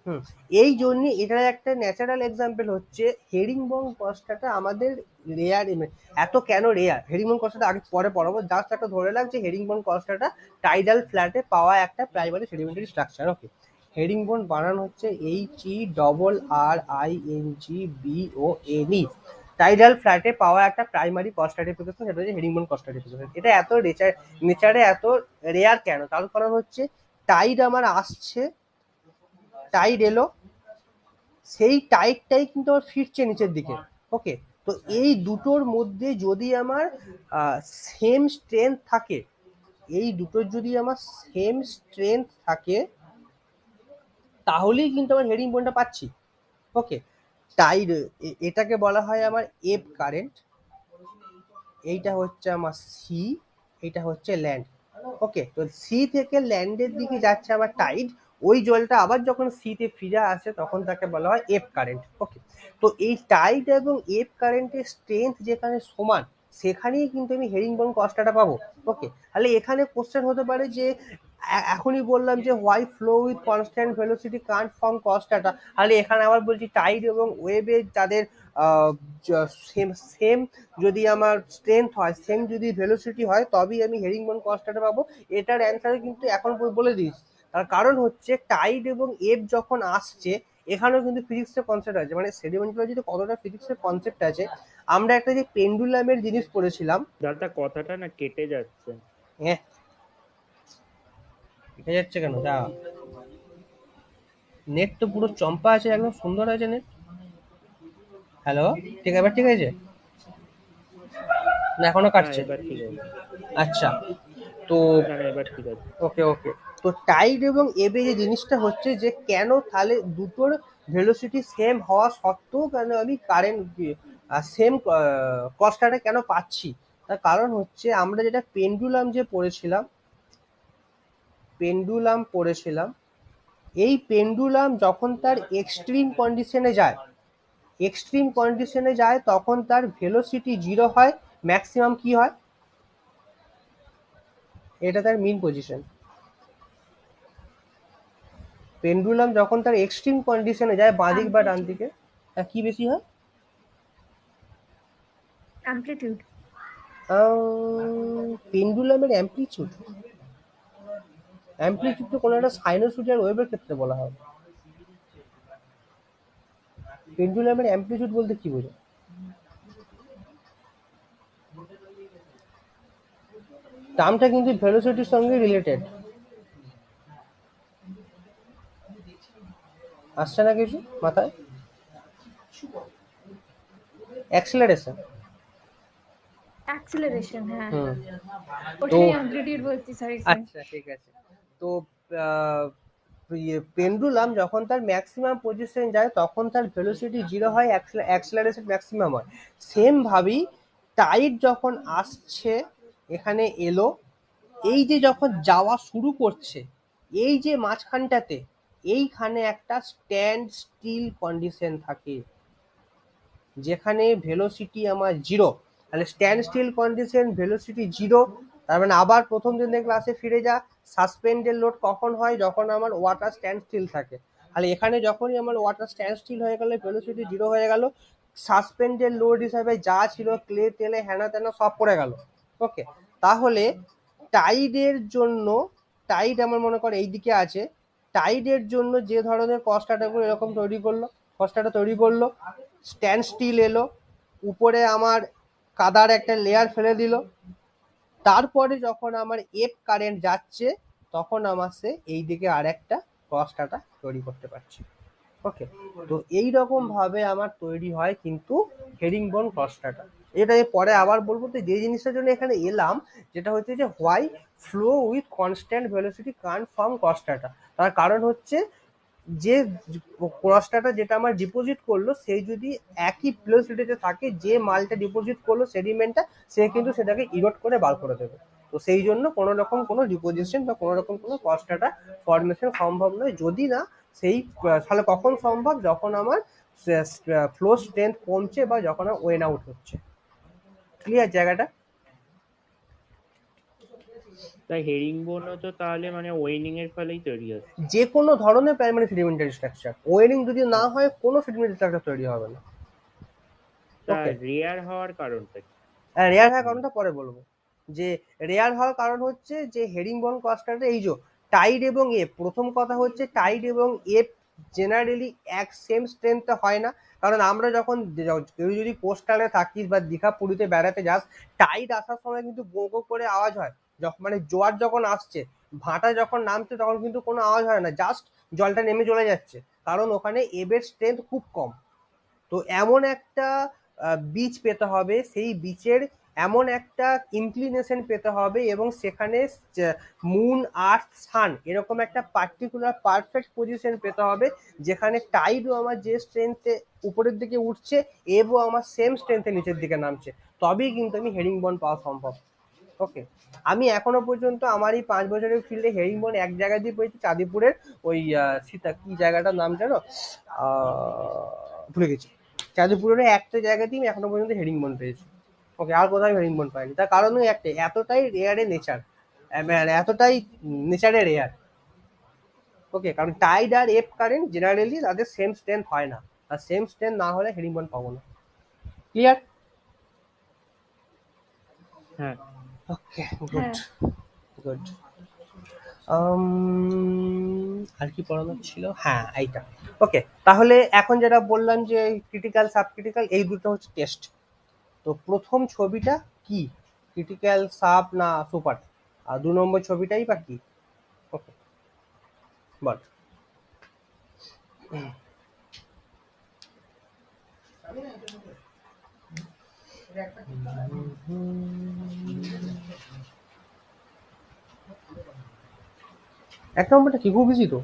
Speaker 1: এই জন্য এটার একটা ন্যাচারাল এক্সাম্পল হচ্ছে হেরিংবন কস্টাটা আমাদের রেয়ার। এত কেন রেয়ার, হেরিংবন কস্টাটা আগে পরে পড়াবো, জাস্ট একটা ধরে রাখছে হেরিংবন কস্টাটা টাইডাল ফ্ল্যাটে পাওয়া একটা প্রাইমারি সেডিমেন্টারি স্ট্রাকচার। ওকে, হেরিংবন বানান হচ্ছে HERRINGBONE, টাইডাল ফ্ল্যাটে পাওয়া একটা প্রাইমারি কস্টাডিফিকেশন, সেটা হচ্ছে হেরিংবন কস্টাডিফিকেশন। এটা এত নেচারে এত রেয়ার কেন, তার কারণ হচ্ছে টাইড আমার আসছে, টাইড এলো, সেই টাইডটাই কিন্তু আমার ফিরছে নিচের দিকে। ওকে, তো এই দুটোর মধ্যে যদি আমার সেম স্ট্রেংথ থাকে, এই দুটোর যদি আমার সেম স্ট্রেংথ থাকে, তাহলেই কিন্তু আমার হেরিং বোনটা পাচ্ছি। ওকে, টাইড এটাকে বলা হয় আমার এব কারেন্ট, এইটা হচ্ছে আমার সি, এইটা হচ্ছে ল্যান্ড। ওকে, তো সি থেকে ল্যান্ডের দিকে যাচ্ছে আমার টাইড, ওই জলটা আবার যখন সিতে ফিরে আসে তখন তাকে বলা হয় এফ কারেন্ট। ওকে, তো এই টাইড এবং এফ কারেন্টের স্ট্রেংথ যেখানে সমান, সেখানেই কিন্তু আমি হেরিংবন কস্টাটা পাবো। ওকে, তাহলে এখানে কোশ্চেন হতে পারে যে এখনই বললাম যে why flow with constant velocity can't form cross strata, তাহলে এখানে আবার বলছি টাইড এবং ওয়েভে যাদের সেম সেম যদি আমার স্ট্রেংথ হয়, সেম যদি ভেলোসিটি হয়, তবেই আমি হেরিংবন কস্টাটা পাবো। এটার অ্যান্সার কিন্তু এখন বলে দিয়েছি। তার কারণ হচ্ছে টাইড এবং এফ যখন আসছে, এখানেও কিন্তু ফিজিক্সের কনসেপ্ট আছে, মানে সেডিমেন্টোলজিতে কতটা ফিজিক্সের কনসেপ্ট আছে। আমরা একটা যে পেন্ডুলামের জিনিস পড়েছিলাম,
Speaker 3: দাদা কথাটা না কেটে যাচ্ছে।
Speaker 1: হ্যাঁ কেটে যাচ্ছে কেন, যা নেট তো পুরো চম্পা আছে, একদম সুন্দর আছে নেট। হ্যালো, ঠিক এবার ঠিক আছে না এখনো
Speaker 3: হ্যাঁ
Speaker 1: কাটছে?
Speaker 3: এবার ঠিক আছে।
Speaker 1: আচ্ছা, তো
Speaker 3: না না এবার ঠিক আছে।
Speaker 1: ওকে ওকে, তো টাইড এবং এবে যে জিনিসটা হচ্ছে যে কেন তাহলে দুটোর ভেলোসিটি সেম হওয়া সত্ত্বেও কেন আমি কারেন্ট সেম কস্টাটা কেন পাচ্ছি, তার কারণ হচ্ছে আমরা যেটা পেন্ডুলাম পড়েছিলাম, এই পেন্ডুলাম যখন তার এক্সট্রিম কন্ডিশনে যায় তখন তার ভেলোসিটি 0 হয়, ম্যাক্সিমাম কি হয়, এটা তার মিন পজিশন। পেন্ডুলাম যখন তার এক্সট্রিম কন্ডিশনে যায় বাঁদিক বা ডান দিকে, কি বেশি হয়?
Speaker 2: অ্যামপ্লিটিউড।
Speaker 1: পেন্ডুলামের অ্যাম্পলিটিউড, অ্যাম্পলিটিউড তো কোনো একটা সাইনোসয়েডাল ওয়েভের ক্ষেত্রে বলা হয়। পেন্ডুলামের অ্যাম্পলিটিউড বলতে কি বোঝো? টার্মটা কিন্তু ভেলোসিটির সঙ্গে রিলেটেড। আসছে না কিছু মাথায়? অ্যাক্সিলারেশন।
Speaker 2: অ্যাক্সিলারেশন, হ্যাঁ
Speaker 1: হুম। তো
Speaker 2: ওটাই অ্যামপ্লিটিউড বলছি, সরি স্যার।
Speaker 1: আচ্ছা ঠিক আছে। তো পেন্ডুলাম যখন তার ম্যাক্সিমাম পজিশন যায় তখন তার ভেলোসিটি 0 হয়, অ্যাক্সিলারেশন ম্যাক্সিমাম হয়। সেম ভাবেই টাইড যখন আসছে এখানে এলো, এই যে যখন যাওয়া শুরু করছে, এই যে মাঝখানটাতে এইখানে একটা স্ট্যান্ড স্টিল কন্ডিশন থাকে যেখানে ভেলোসিটি আমার 0। তাহলে স্ট্যান্ড স্টিল কন্ডিশন, ভেলোসিটি 0, তার মানে আবার প্রথম দিনের ক্লাসে ফিরে যা। সাসপেন্ডেড লোড কখন হয়? যখন আমার ওয়াটার স্ট্যান্ড স্টিল থাকে। তাহলে এখানে যখনই আমার ওয়াটার স্ট্যান্ড স্টিল হয়ে গেলে ভেলোসিটি 0 হয়ে গেল, সাসপেন্ডেড লোড হিসাবে যা ছিল ক্লে তেলে হ্যানা ত্যানা সব পড়ে গেল। ওকে, তাহলে টাইডের জন্য, টাইড আমার মনে করে এই দিকে আছে, টাইডের জন্য যে ধরনের কস্টাটাগুলো এরকম তৈরি করলো, কস্টাটা তৈরি করলো, স্ট্যান্ড স্টিল এলো, উপরে আমার কাদার একটা লেয়ার ফেলে দিল, তারপরে যখন আমার এফ কারেন্ট যাচ্ছে তখন আমার সে এই দিকে আর একটা ক্রসকাটা তৈরি করতে পারছে। ওকে, তো এই রকম ভাবে আমার তৈরি হয় কিন্তু হেরিংবোন ক্রসকাটা। এটা পরে আবার বলবো। তো যে জিনিসটার জন্য এখানে এলাম যেটা হচ্ছে যে why flow with constant velocity can't form cross strata, তার কারণ হচ্ছে যে ক্রসটাটা যেটা আমার ডিপোজিট করলো সেই যদি একই ভেলোসিটিতে থাকে, যে মালটা ডিপোজিট করলো সেডিমেন্টটা, সে কিন্তু সেটাকে ইরোড করে বার করে দেবে। তো সেই জন্য কোনো রকম কোনো ডিপোজিশন বা কোনো রকম কোনো ক্রসটাটা ফর্মেশন সম্ভব নয়, যদি না সেই তাহলে কখন সম্ভব? যখন আমার ফ্লো স্ট্রেংথ কমছে বা যখন আমার ওয়েন আউট হচ্ছে। ক্লিয়ার জায়গাটা?
Speaker 3: তাই হেরিংবোনও তো তাহলে মানে ওয়েনিং এর ফলেই তৈরি হচ্ছে।
Speaker 1: যে কোনো ধরনের প্রাইমারি সেডিমেন্টারি স্ট্রাকচার ওয়েনিং যদি না হয় কোনো সেডিমেন্টারি স্ট্রাকচার তৈরি হবে না।
Speaker 3: তা
Speaker 1: ওকে,
Speaker 3: রেয়ার হওয়ার কারণটা কি?
Speaker 1: রেয়ার হওয়ার কারণটা পরে বলবো। যে রেয়ার হওয়ার কারণ হচ্ছে যে হেরিংবোন ক্লাস্টারে এই যে টাইড এবং এফ, প্রথম কথা হচ্ছে টাইড এবং এফ জেনারেলি এক সেম স্ট্রেংথে হয় না। কারণ আমরা যখন কেউ যদি কোস্টালে থাকিস বা দীঘা পুরীতে বেড়াতে যাস, টাইড আসার সময় কিন্তু গো গো করে আওয়াজ হয়। যখন মানে জোয়ার যখন আসছে, ভাটা যখন নামছে তখন কিন্তু কোনো আওয়াজ হয় না, জাস্ট জলটা নেমে চলে যাচ্ছে, কারণ ওখানে এবের স্ট্রেংথ খুব কম। তো এমন একটা বীজ পেতে হবে, সেই বীজের এমন একটা ইনক্লিনেশন পেতে হবে এবং সেখানে মুন আর্থ সান এরকম একটা পার্টিকুলার পারফেক্ট পজিশন পেতে হবে যেখানে টাইডও আমার যে স্ট্রেংথে উপরের দিকে উঠছে এবও আমার সেম স্ট্রেংথে নিচের দিকে নামছে, তবেই কিন্তু আমি হেরিংবোন পাওয়া সম্ভব। ওকে, আমি এখনো পর্যন্ত আমার এই 5 বছরের ফিল্ডে হেরিংবোন এক জায়গা দিয়ে পেয়েছি, চাঁদিপুরের ওই সীতা কি জায়গাটার নাম জানো? ভুলে গেছি। চাঁদিপুরের একটা জায়গাতেই আমি এখনো পর্যন্ত হেরিংবোন পেয়েছি। ওকে, আর কোথাও হেরিংবোন পাইনি। তার কারণ একটাই, এতটাই রেয়ারে নেচার, এতটাই নেচারে রেয়ার। ওকে, কারণ টাইড আর এফ কারেন্ট জেনারেলি তাদের সেম স্ট্রেংথ হয় না, আর সেম স্ট্রেংথ না হলে হেরিংবোন পাবো না। ক্লিয়ার?
Speaker 3: হ্যাঁ।
Speaker 1: ওকে, গুড
Speaker 2: হ্যাঁ,
Speaker 1: গুড। আর কি পড়ানো ছিল? হ্যাঁ, এইটা। ওকে, তাহলে এখন যেটা বললাম যে ক্রিটিক্যাল সাব ক্রিটিক্যাল এই দুটো হচ্ছে টেস্ট। তো প্রথম ছবিটা কি, ক্রিটিক্যাল সাব না সুপার? আর 2 নম্বর ছবিটাই বা কি? ওকে, বল। এক নম্বরটা কি, খুব ইজি তো।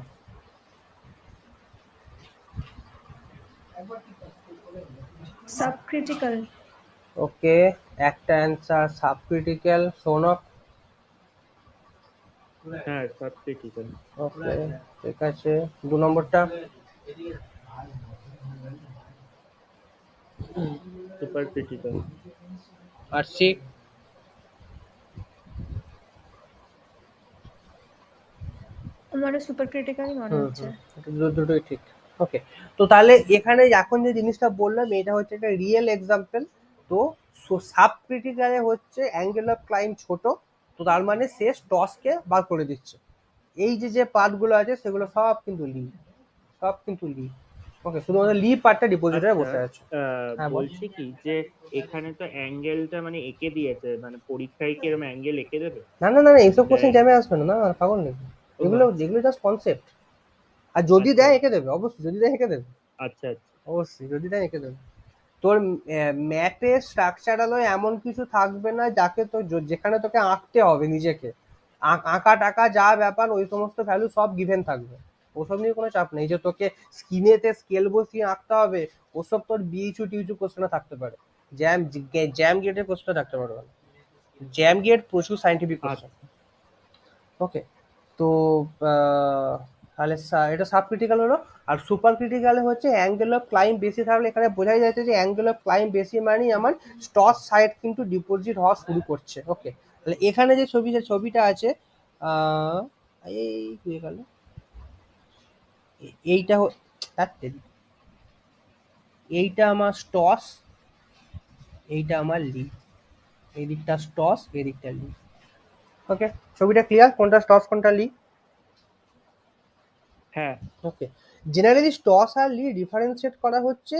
Speaker 2: সাবক্রিটিক্যাল।
Speaker 1: ওকে, একটা অ্যান্সার সাব ক্রিটিক্যাল। সৌনক?
Speaker 3: হ্যাঁ, সব ক্রিটিক্যাল।
Speaker 1: ওকে, ঠিক আছে। 2 নম্বরটা?
Speaker 3: Super critical.
Speaker 1: আর সিক?
Speaker 2: আমারও সুপার ক্রিটিক্যালই মনে হচ্ছে।
Speaker 1: এটা দুটোই ঠিক। ওকে, তো তাহলে এখানে এখন যে জিনিসটা বললাম এটা হচ্ছে একটা রিয়েল এক্সাম্পল। তো সাব ক্রিটিক্যালে হচ্ছে অ্যাঙ্গেল অফ ক্লাইম ছোট, তো তার মানে সে টসকে বার করে দিচ্ছে। এই যে যে পার্টগুলো আছে সেগুলো সব কিন্তু লি, সব কিন্তু লি। ওকে, শুধুমাত্র লি পার্টটা ডিপোজিটরে
Speaker 3: আচ্ছা,
Speaker 1: বসে আছে। হ্যাঁ বল।
Speaker 3: বলছি কি যে এখানে তো অ্যাঙ্গেলটা মানে এঁকে দিয়েছে, মানে পরীক্ষায় কি এরকম অ্যাঙ্গেল এঁকে দেবে?
Speaker 1: না না না না, এইসব কোশ্চেন
Speaker 3: দেয় না?
Speaker 1: জ্যামে আসবে না, না না, পাগল নাকি?
Speaker 3: ও
Speaker 1: এগুলো
Speaker 3: আচ্ছা
Speaker 1: যেগুলো জাস্ট কনসেপ্ট। আর যদি
Speaker 3: আচ্ছা
Speaker 1: দেয় এঁকে দেবে, অবশ্যই যদি দেয় এঁকে দেবে,
Speaker 3: আচ্ছা আচ্ছা।
Speaker 1: অবশ্যই যদি দেয় এঁকে দেবে। তোর ম্যাথের স্ট্রাকচারালও এমন কিছু থাকবে না যাকে তো যেখানে তোকে আঁকতে হবে নিজেকে। আঁকা টাকা যা ব্যাপার ওই সমস্ত ভ্যালু সব গিভেন থাকবে, ওসব নিয়ে কোনো চাপ নেই যে তোকে স্ক্রিনেতে স্কেল বসিয়ে আঁকতে হবে। ওসব তোর বিইচু টিউচু কোশ্চেনে থাকতে পারে, জ্যাম জ্যাম গেটের কোশ্চেনে থাকতে পারবে না। জ্যাম গেট প্রচুর সাইন্টিফিক কোশ্চেন।
Speaker 3: আচ্ছা
Speaker 1: ওকে, তো তাহলে এটা সাব ক্রিটিক্যাল হলো। আর সুপার ক্রিটিক্যালে হচ্ছে অ্যাঙ্গেল অফ ক্লাইম বেশি থাকলে এখানে বোঝাই যাচ্ছে যে অ্যাঙ্গেল অফ ক্লাইম বেশি মানেই আমার স্টস সাইড কিন্তু ডিপোজিট হওয়া শুরু করছে। ওকে, তাহলে এখানে যে ছবিটা আছে, আহ, এই হয়ে গেল, এইটা ধ্যাৎ তেরি। এইটা আমার স্টস, এইটা আমার লি, এই দিকটা স্টস, এই দিকটা লি। ওকে, ছবিটা ক্লিয়ার কোনটা স্টস কোনটা লি?
Speaker 3: হ্যাঁ
Speaker 1: ওকে, জেনারেলি স্টস আর লি ডিফারেন্সিয়েট করা হচ্ছে,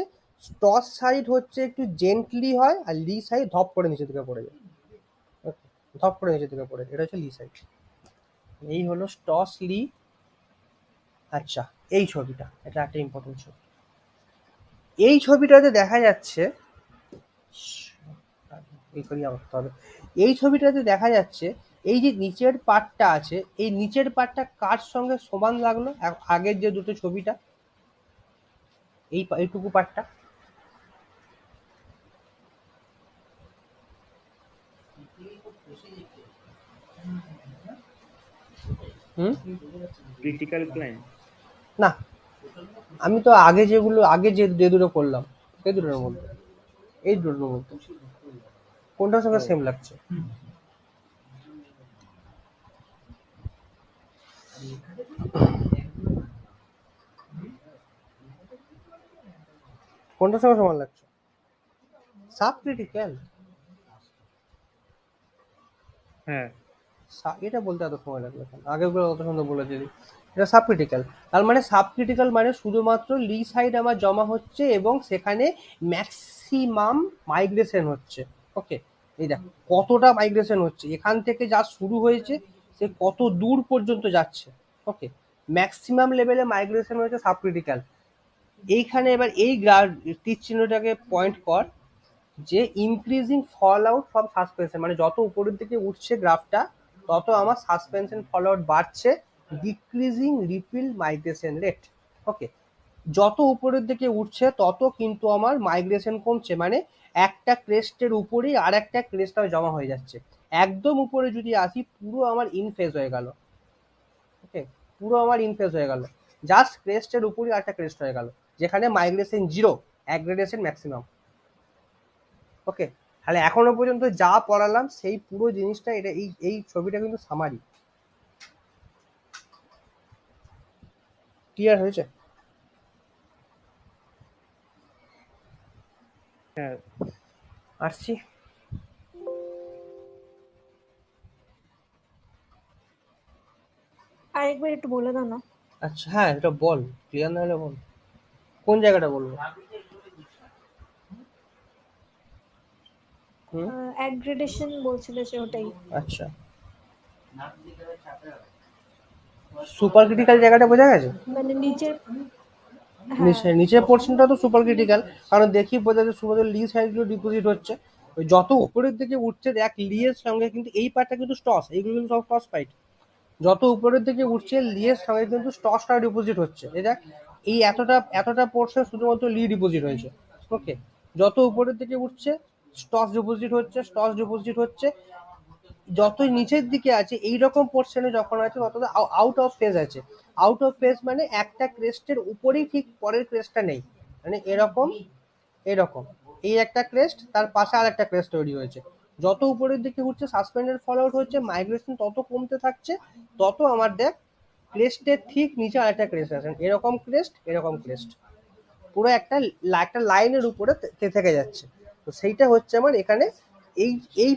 Speaker 1: স্টস সাইড হচ্ছে একটু জেন্টলি হয় আর লি সাইড ধপ করে নিচে দিকে পড়ে যায়। ওকে, ধপ করে নিচে দিকে পড়ে, এটা হচ্ছে লি সাইড। এই হলো স্টস লি। আচ্ছা, এই ছবিটা এটা একটা ইম্পর্টেন্ট ছবি। এই ছবিটাতে দেখা যাচ্ছে, এই করি আঁকতে হবে। এই ছবিটাতে দেখা যাচ্ছে এই যে নিচের পার্টটা আছে, এই নিচের পার্টটা কার সঙ্গে সমান লাগলো আগের যে দুটো ছবিটা? এইটুকু পার্টটা হুম
Speaker 3: ক্রিটিক্যাল ক্লাইম।
Speaker 1: না, আমি তো আগে যে দুটো করলাম সেই দুটোর মধ্যে, এই দুটোর মধ্যে কোনটার সঙ্গে
Speaker 3: ও
Speaker 1: সেম লাগছে? কোনটার সঙ্গে সমান লাগছে? Sub critical.
Speaker 3: হ্যাঁ
Speaker 1: এটা বলতে এত সময় লাগবে কেন? আগেরগুলো অত সুন্দর বলে দিলি। এটা সাব ক্রিটিক্যাল। তার মানে সাব ক্রিটিক্যাল মানে শুধুমাত্র লি সাইড আমার জমা হচ্ছে এবং সেখানে ম্যাক্সিমাম মাইগ্রেশন হচ্ছে। ওকে, এই দেখ কতটা মাইগ্রেশন হচ্ছে, এখান থেকে যা শুরু হয়েছে সে কত দূর পর্যন্ত যাচ্ছে। ওকে, ম্যাক্সিমাম লেভেলে মাইগ্রেশন হয়েছে সাব ক্রিটিক্যাল। এইখানে এবার এই তীর চিহ্নটাকে পয়েন্ট কর যে increasing fall out from suspension, মানে যত উপরের দিকে উঠছে গ্রাফটা তত আমার সাসপেনশন ফল আউট বাড়ছে, decreasing ripple migration rate. Okay, যত উপরের দিকে উঠছে তত কিন্তু আমার মাইগ্রেশন কমছে, মানে একটা ক্রেস্টের উপরেই আর একটা ক্রেস্টটাও জমা হয়ে যাচ্ছে। একদম উপরে যদি আসি পুরো আমার ইনফেজ হয়ে গেল। ওকে, পুরো আমার ইনফেজ হয়ে গেল, জাস্ট ক্রেস্টের উপরেই আরেকটা ক্রেস্ট হয়ে গেল, যেখানে মাইগ্রেশন জিরো, অ্যাগ্রেডেশন ম্যাক্সিমাম। ওকে, তাহলে এখনো পর্যন্ত যা পড়ালাম সেই পুরো জিনিসটা, এটা এই ছবিটা কিন্তু সামারি। ক্লিয়ার হয়েছে?
Speaker 3: হ্যাঁ
Speaker 1: আসছি।
Speaker 2: আরেকবার একটু বলে দাও না।
Speaker 1: আচ্ছা হ্যাঁ, এটা বল, ক্লিয়ার না হলে বল, কোন জায়গাটা বলবো? হুম,
Speaker 2: অ্যাগ্রেডেশন বলছিলে যে ওটাই।
Speaker 1: আচ্ছা, সুপার ক্রিটিক্যাল জায়গাটা বোঝা গেছে?
Speaker 2: মানে নিচের, হ্যাঁ
Speaker 1: নিচের পোর্শনটা তো সুপার ক্রিটিক্যাল, কারণ দেখি বোঝা যাচ্ছে শুধু লি সাইডগুলো ডিপোজিট হচ্ছে। ওই যত উপরের দিকে উঠছে দেখ লি এর সঙ্গে কিন্তু এই পার্টটা কিন্তু স্টস, এইগুলো কিন্তু সব স্টস পাইট। যত উপরের দিকে উঠছে লি এর সঙ্গে কিন্তু স্টসটা ডিপোজিট হচ্ছে, এই দেখ এই এতটা এতটা পোর্শন শুধুমাত্র লি ডিপোজিট হয়েছে। ওকে, যত উপরের দিকে উঠছে স্টস ডিপোজিট হচ্ছে, স্টস ডিপোজিট হচ্ছে। যতই নিচের দিকে আছে এইরকম পোর্শনে যখন আছে তত আউট অফ ফেজ আছে। আউট অফ ফেজ মানে একটা ক্রেস্টের উপরেই ঠিক পরের ক্রেস্টটা নেই, মানে এরকম এরকম, এই একটা ক্রেস্ট তার পাশে আর একটা ক্রেস্ট তৈরি হয়েছে। যত উপরের দিকে উঠছে সাসপেন্ডের ফল আউট হচ্ছে, মাইগ্রেশন তত কমতে থাকছে, তত আমার দেখ ক্রেস্টের ঠিক নিচে আরেকটা ক্রেস্ট আছে, এরকম ক্রেস্ট এরকম ক্রেস্ট, পুরো একটা একটা লাইনের উপরে থেকে যাচ্ছে। তো সেইটা হচ্ছে আমার এখানে এই এই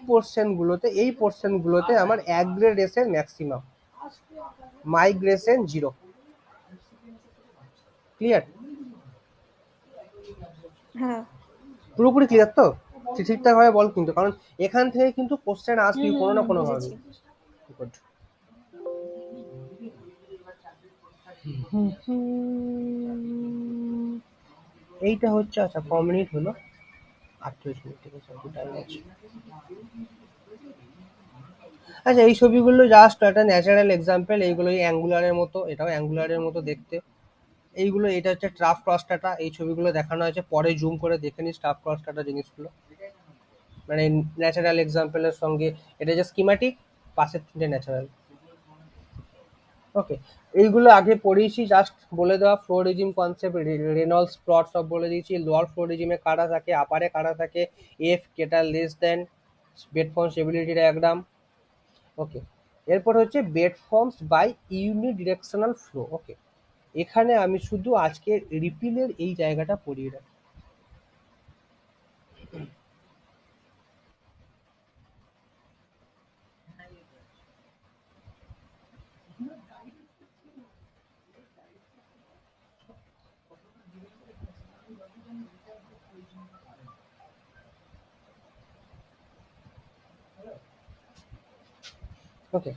Speaker 1: পোর্শনগুলোতে আমার অ্যাগ্রেডেশন ম্যাক্সিমাম, মাইগ্রেশন 0। ক্লিয়ার?
Speaker 2: হ্যাঁ।
Speaker 1: পুরোপুরি ক্লিয়ার তো? ঠিকঠাক ভাবে বল কিন্তু, কারণ এখান থেকে কিন্তু কোশ্চেন আসবি কোনো না কোনো ভাবে।
Speaker 2: বুঝেছি।
Speaker 1: গুড। এইটা হচ্ছে, আচ্ছা ক মিনিট হলো? 38 মিনিট, ঠিক আছে, একটু টাইম আছে। আচ্ছা, এই ছবিগুলো জাস্ট একটা ন্যাচারাল এক্সাম্পল, এইগুলোই অ্যাঙ্গুলারের মতো, এটাও অ্যাঙ্গুলারের মতো দেখতে। এইগুলো, এটা হচ্ছে ট্রাফ ক্রসটাটা, এই ছবিগুলো দেখানো হয়েছে, পরে জুম করে দেখে নিস ট্রাফ ক্রসটাটা জিনিসগুলো, মানে ন্যাচারাল এক্সাম্পলের সঙ্গে এটা যে স্কিমাটিক, পাশের তিনটে ন্যাচারাল। ওকে, এইগুলো আগে পড়িয়েছি, জাস্ট বলে দেওয়া। Flow regime concept, Reynolds plot সব বলে দিয়েছি। লোয়ার ফ্লো রেজিমে কারা থাকে, আপারে কারা থাকে, এফ কেটা less than, bed form stability diagram. Okay, এরপর হচ্ছে bed forms by unidirectional flow. Okay, এখানে আমি শুধু আজকে রিপিলের এই জায়গাটা পড়িয়ে রাখি। ওকে,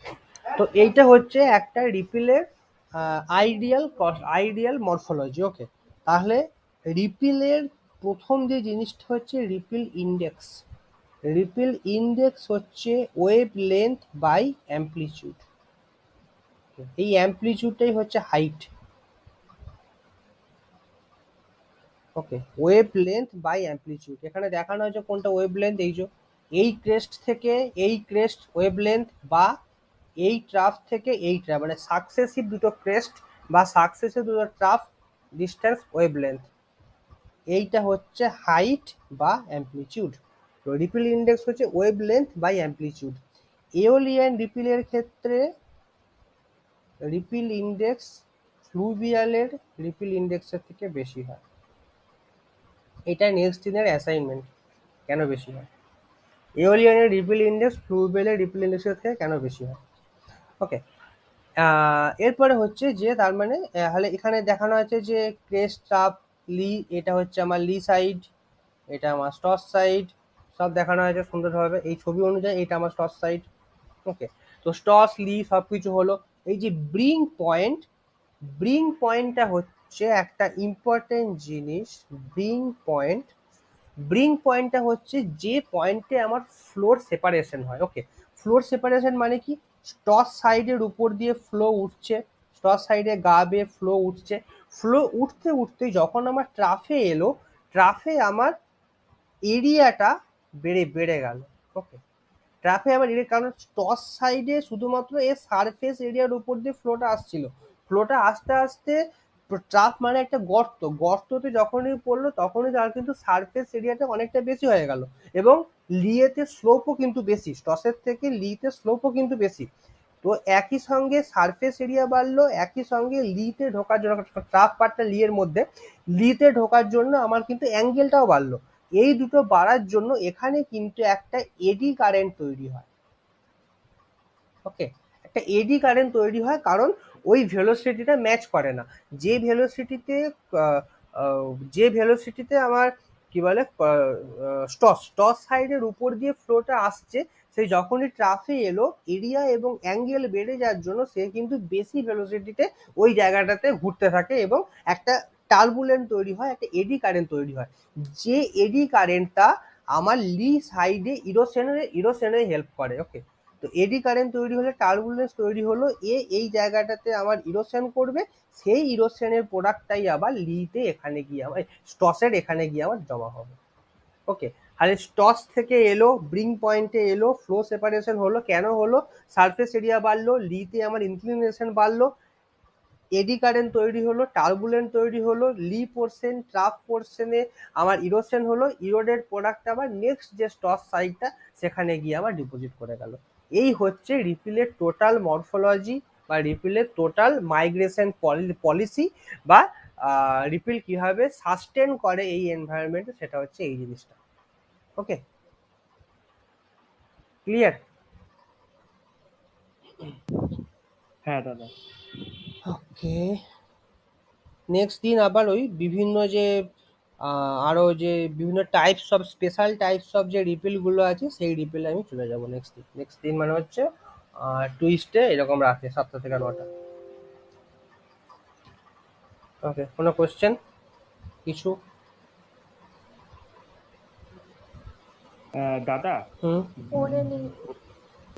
Speaker 1: তো এইটা হচ্ছে একটা রিপিলের আইডিয়াল মরফোলজি। ওকে, তাহলে রিপিলের প্রথম যে জিনিসটা হচ্ছে রিপিল ইন্ডেক্স। রিপিল ইন্ডেক্স হচ্ছে ওয়েভ লেন্থ বাই অ্যাম্পলিটিউড। এই অ্যাম্পলিটিউডটাই হচ্ছে height. Okay, wave length by amplitude, এখানে দেখানো হয়েছে কোনটা ওয়েভ লেন্থ, এই যে এই ক্রেস্ট থেকে এই ক্রেস্ট ওয়েভ লেন্থ, বা এই ট্রাফ থেকে এই ট্রাফ, মানে সাকসেসিভ দুটো ক্রেস্ট বা সাকসেসিভ দুটো ট্রাফ ডিস্টেন্স ওয়েভ লেন্থ, এইটা হচ্ছে হাইট বা অ্যাম্পলিটিউড। তো রিপিল ইন্ডেক্স হচ্ছে wave length by amplitude. Aeolian রিপিলের ক্ষেত্রে রিপিল ইন্ডেক্স ফ্লুভিয়ালের রিপিল ইন্ডেক্সের থেকে বেশি হয়। এটা নেক্সট দিনের অ্যাসাইনমেন্ট, কেন বেশি হয়। এওলিয়ানের রিপিল ইন্ডেক্স ফ্লুভিয়ালের রিপিল ইন্ডেক্সের থেকে কেন বেশি হয়। ওকে, এরপরে হচ্ছে যে তার মানে তাহলে এখানে দেখানো আছে যে ক্রেস্ট ট্রাপ লি, এটা হচ্ছে আমার লি সাইড, এটা আমার স্টস সাইড, সব দেখানো হয়েছে সুন্দরভাবে এই ছবি অনুযায়ী। এটা আমার স্টস সাইড। ওকে, তো স্টস লি সব কিছু হলো। এই যে ব্রিং পয়েন্টটা হচ্ছে একটা ইম্পর্টেন্ট জিনিস। ব্রিং পয়েন্টটা হচ্ছে যে পয়েন্টে আমার ফ্লোর সেপারেশন হয়। ওকে, ফ্লোর সেপারেশন মানে কি, স্টস সাইডের উপর দিয়ে ফ্লো উঠছে, স্টস সাইডে গা বেয়ে ফ্লো উঠছে, ফ্লো উঠতে উঠতে যখন আমার ট্রাফে এলো, ট্রাফে আমার এরিয়াটা বেড়ে গেল। ওকে, ট্রাফে আমার এরিয়া, কারণ টস সাইডে শুধুমাত্র এর সারফেস এরিয়ার উপর দিয়ে ফ্লোটা আসছিল, ফ্লোটা আস্তে আস্তে ট্রাফ মানে একটা গর্ততে যখনই পড়লো তখনই তার কিন্তু সারফেস এরিয়াটা অনেকটা বেশি হয়ে গেল, এবং লিয়েতে স্লোপও কিন্তু বেশি, টসের থেকে লিতে স্লোপও কিন্তু বেশি। তো একই সঙ্গে সারফেস এরিয়া বাড়লো, একই সঙ্গে লিতে ঢোকার জন্য ট্রাফ পার্টটা লিয়ের মধ্যে, লিতে ঢোকার জন্য আমার কিন্তু অ্যাঙ্গেলটাও বাড়লো। এই দুটো বাড়ার জন্য এখানে কিন্তু একটা এডি কারেন্ট তৈরি হয়। ওকে, একটা এডি কারেন্ট তৈরি হয়, কারণ ওই ভেলোসিটিটা ম্যাচ করে না। যে ভেলোসিটিতে যে ভেলোসিটিতে আমার কি বলে স্টস সাইডের উপর দিয়ে ফ্লোটা আসছে, সেই যখনই ট্রাফে এলো এরিয়া এবং অ্যাঙ্গেল বেড়ে যাওয়ার জন্য সে কিন্তু বেশি ভেলোসিটিতে ওই জায়গাটাতে ঘুরতে থাকে, এবং একটা টার্বুলেন্ট তৈরি হয়, একটা এডি কারেন্ট তৈরি হয়। যে এডি কারেন্টটা আমার লি সাইডে ইরোশনে হেল্প করে। ওকে, তো এডি কারেন্ট তৈরি হলে টার্বুলেন্স তৈরি হলো, এই জায়গাটাতে আমার ইরোশন করবে, সেই ইরোশনের প্রোডাক্টটাই আবার লিতে এখানে গিয়ে আমার স্টসের এখানে গিয়ে আমার জমা হবে। ওকে, আর স্টস থেকে এলো, ব্রিং পয়েন্টে এলো, ফ্লো সেপারেশন হলো, কেন হলো, সারফেস এরিয়া বাড়লো, লিতে আমার ইনক্লিনেশন বাড়লো, এডি কারেন্ট তৈরি হলো, টার্বুলেন্ট তৈরি হলো, লি পোর্শন ট্রাফ পোর্শনে আমার ইরোশন হলো, ইরোডের প্রোডাক্ট আবার নেক্সট যে স্টস সাইডটা সেখানে গিয়ে আবার ডিপোজিট করে গেল। এই হচ্ছে রিপিলের টোটাল মরফোলজি, বা রিপিলের টোটাল মাইগ্রেশন পলিসি বা রিপিল কিভাবে সাস্টেন করে এই এনভায়রনমেন্টে, সেটা হচ্ছে এই জিনিসটা। ওকে, ক্লিয়ার?
Speaker 3: হ্যাঁ দাদা।
Speaker 1: ওকে, নেক্সট দিন আবার ওই বিভিন্ন যে আরো যে বিভিন্ন types of special types of যে রিপিল গুলো আছে সেই রিপিলে আমি চলে যাবো নেক্সট দিন মানে হচ্ছে টুইসডে এরকম রাতে 7টা থেকে 9টা। ওকে, কোনো কোশ্চেন কিছু?
Speaker 3: দাদা,
Speaker 1: হুম।
Speaker 2: পড়ে নি।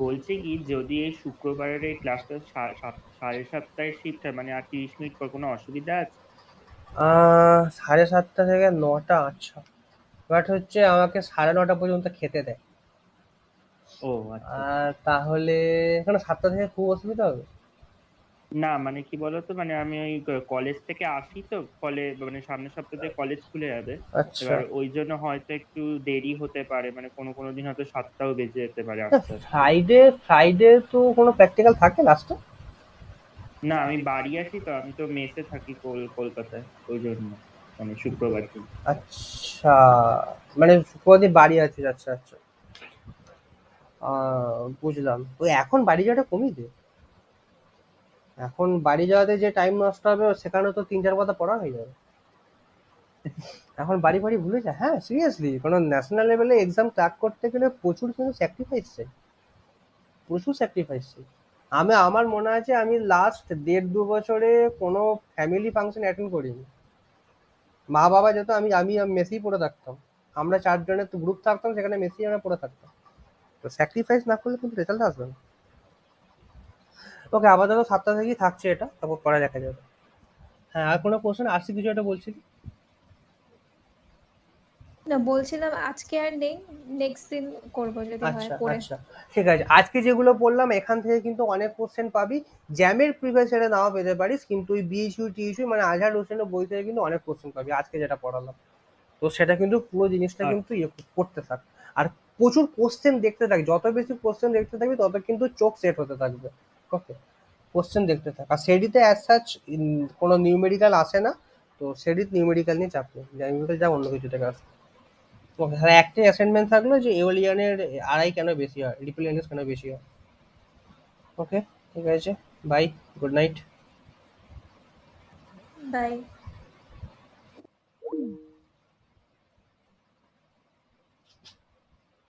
Speaker 3: বলছি কি, যদি এই শুক্রবারের এই ক্লাসটা 7:30 শিফট হয়, মানে আর 30 মিনিট পর, কোনো অসুবিধা আছে?
Speaker 1: 7:30 থেকে 9টা, আচ্ছা। বাট হচ্ছে আমাকে 9:30 পর্যন্ত খেতে দেয়।
Speaker 3: ও আচ্ছা আচ্ছা।
Speaker 1: তাহলে এখানে 7টা থেকে খুব অসুবিধা হবে।
Speaker 3: না মানে কি বলতো, মানে আমি ওই কলেজ থেকে আসি তো, ফলে মানে সামনের সপ্তাহে কলেজ খুলে যাবে।
Speaker 1: আচ্ছা,
Speaker 3: এবার ওই জন্য হয়তো একটু দেরি হতে পারে, মানে কোনো কোনো দিন হয়তো 7টাও বেজে যেতে পারে আস্তে আস্তে।
Speaker 1: ফ্রাইডে তো কোনো প্র্যাকটিক্যাল থাকে লাস্টে?
Speaker 3: না, আমি বাড়ি আসি তো, আমি তো মেসে থাকি কলকাতায়, ওই জন্য মানে শুক্রবার দিন।
Speaker 1: আচ্ছা, মানে শুক্রবার দিন বাড়ি আছিস, আচ্ছা আচ্ছা। বুঝলাম। ওই এখন বাড়ি যাওয়াটা কমিয়ে দে। এখন বাড়ি যাওয়াতে যে টাইম নষ্ট হবে সেখানে তো 3-4 কথা পড়া হয়ে যাবে। এখন বাড়ি বাড়ি ভুলে যা, হ্যাঁ সিরিয়াসলি, কোনো ন্যাশনাল লেভেলে এক্সাম ক্র্যাক করতে গেলে প্রচুর কিন্তু স্যাক্রিফাইস চাই, প্রচুর স্যাক্রিফাইস চাই। আমার মনে আছে আমি লাস্ট 1.5-2 বছরে কোনো ফ্যামিলি ফাংশন অ্যাটেন্ড করিনি। মা বাবা যেত, আমি মেসেই পড়ে থাকতাম। আমরা 4 জনের তো গ্রুপ থাকতাম, সেখানে মেসেই আমরা পড়ে থাকতাম। তো স্যাক্রিফাইস না করলে কিন্তু রেজাল্ট আসবে না। ওকে, আপাতত 7টা থেকেই থাকছে এটা, তারপর পরে দেখা যাবে। হ্যাঁ, আর কোনো কোশ্চেন? আসছি কিছু একটা বলছিলি?
Speaker 2: না, বলছিলাম আজকে আর নেই, নেক্সট দিন করবো যদি হয়
Speaker 1: আচ্ছা
Speaker 2: পড়ে।
Speaker 1: আচ্ছা, ঠিক আছে। আজকে যেগুলো বললাম এখান থেকে কিন্তু অনেক কোশ্চেন পাবি। জ্যামের প্রিভিয়াস ইয়ারে নাও পেতে পারিস, কিন্তু ওই বিএইচইউ টিএইচইউ মানে আজহার হোসেনের বই থেকে কিন্তু অনেক কোশ্চেন পাবি আজকে যেটা পড়ালাম। তো সেটা কিন্তু পুরো জিনিসটা কিন্তু
Speaker 3: আচ্ছা।
Speaker 1: করতে থাক। আর প্রচুর কোশ্চেন দেখতে থাক, যত বেশি কোশ্চেন দেখতে থাকবি তত কিন্তু চোখ সেট হতে থাকবে। ওকে, কোশ্চেন দেখতে থাক। আর সেডিতে অ্যাজ সাচ কোনো নিউমেরিক্যাল আসে না, তো সেডিত নিউমেরিক্যাল নিয়ে চাপ নেই, নিউমেরিক্যাল যা অন্য কিছু থেকে আসে। ওকে, তাহলে একটাই অ্যাসাইনমেন্ট থাকলো যে এওলিয়ানের আড়াই কেন বেশি হয়, রিপেলিয়ানের কেন বেশি হয়। ওকে, ঠিক আছে, বাই, গুড নাইট।
Speaker 2: বাই।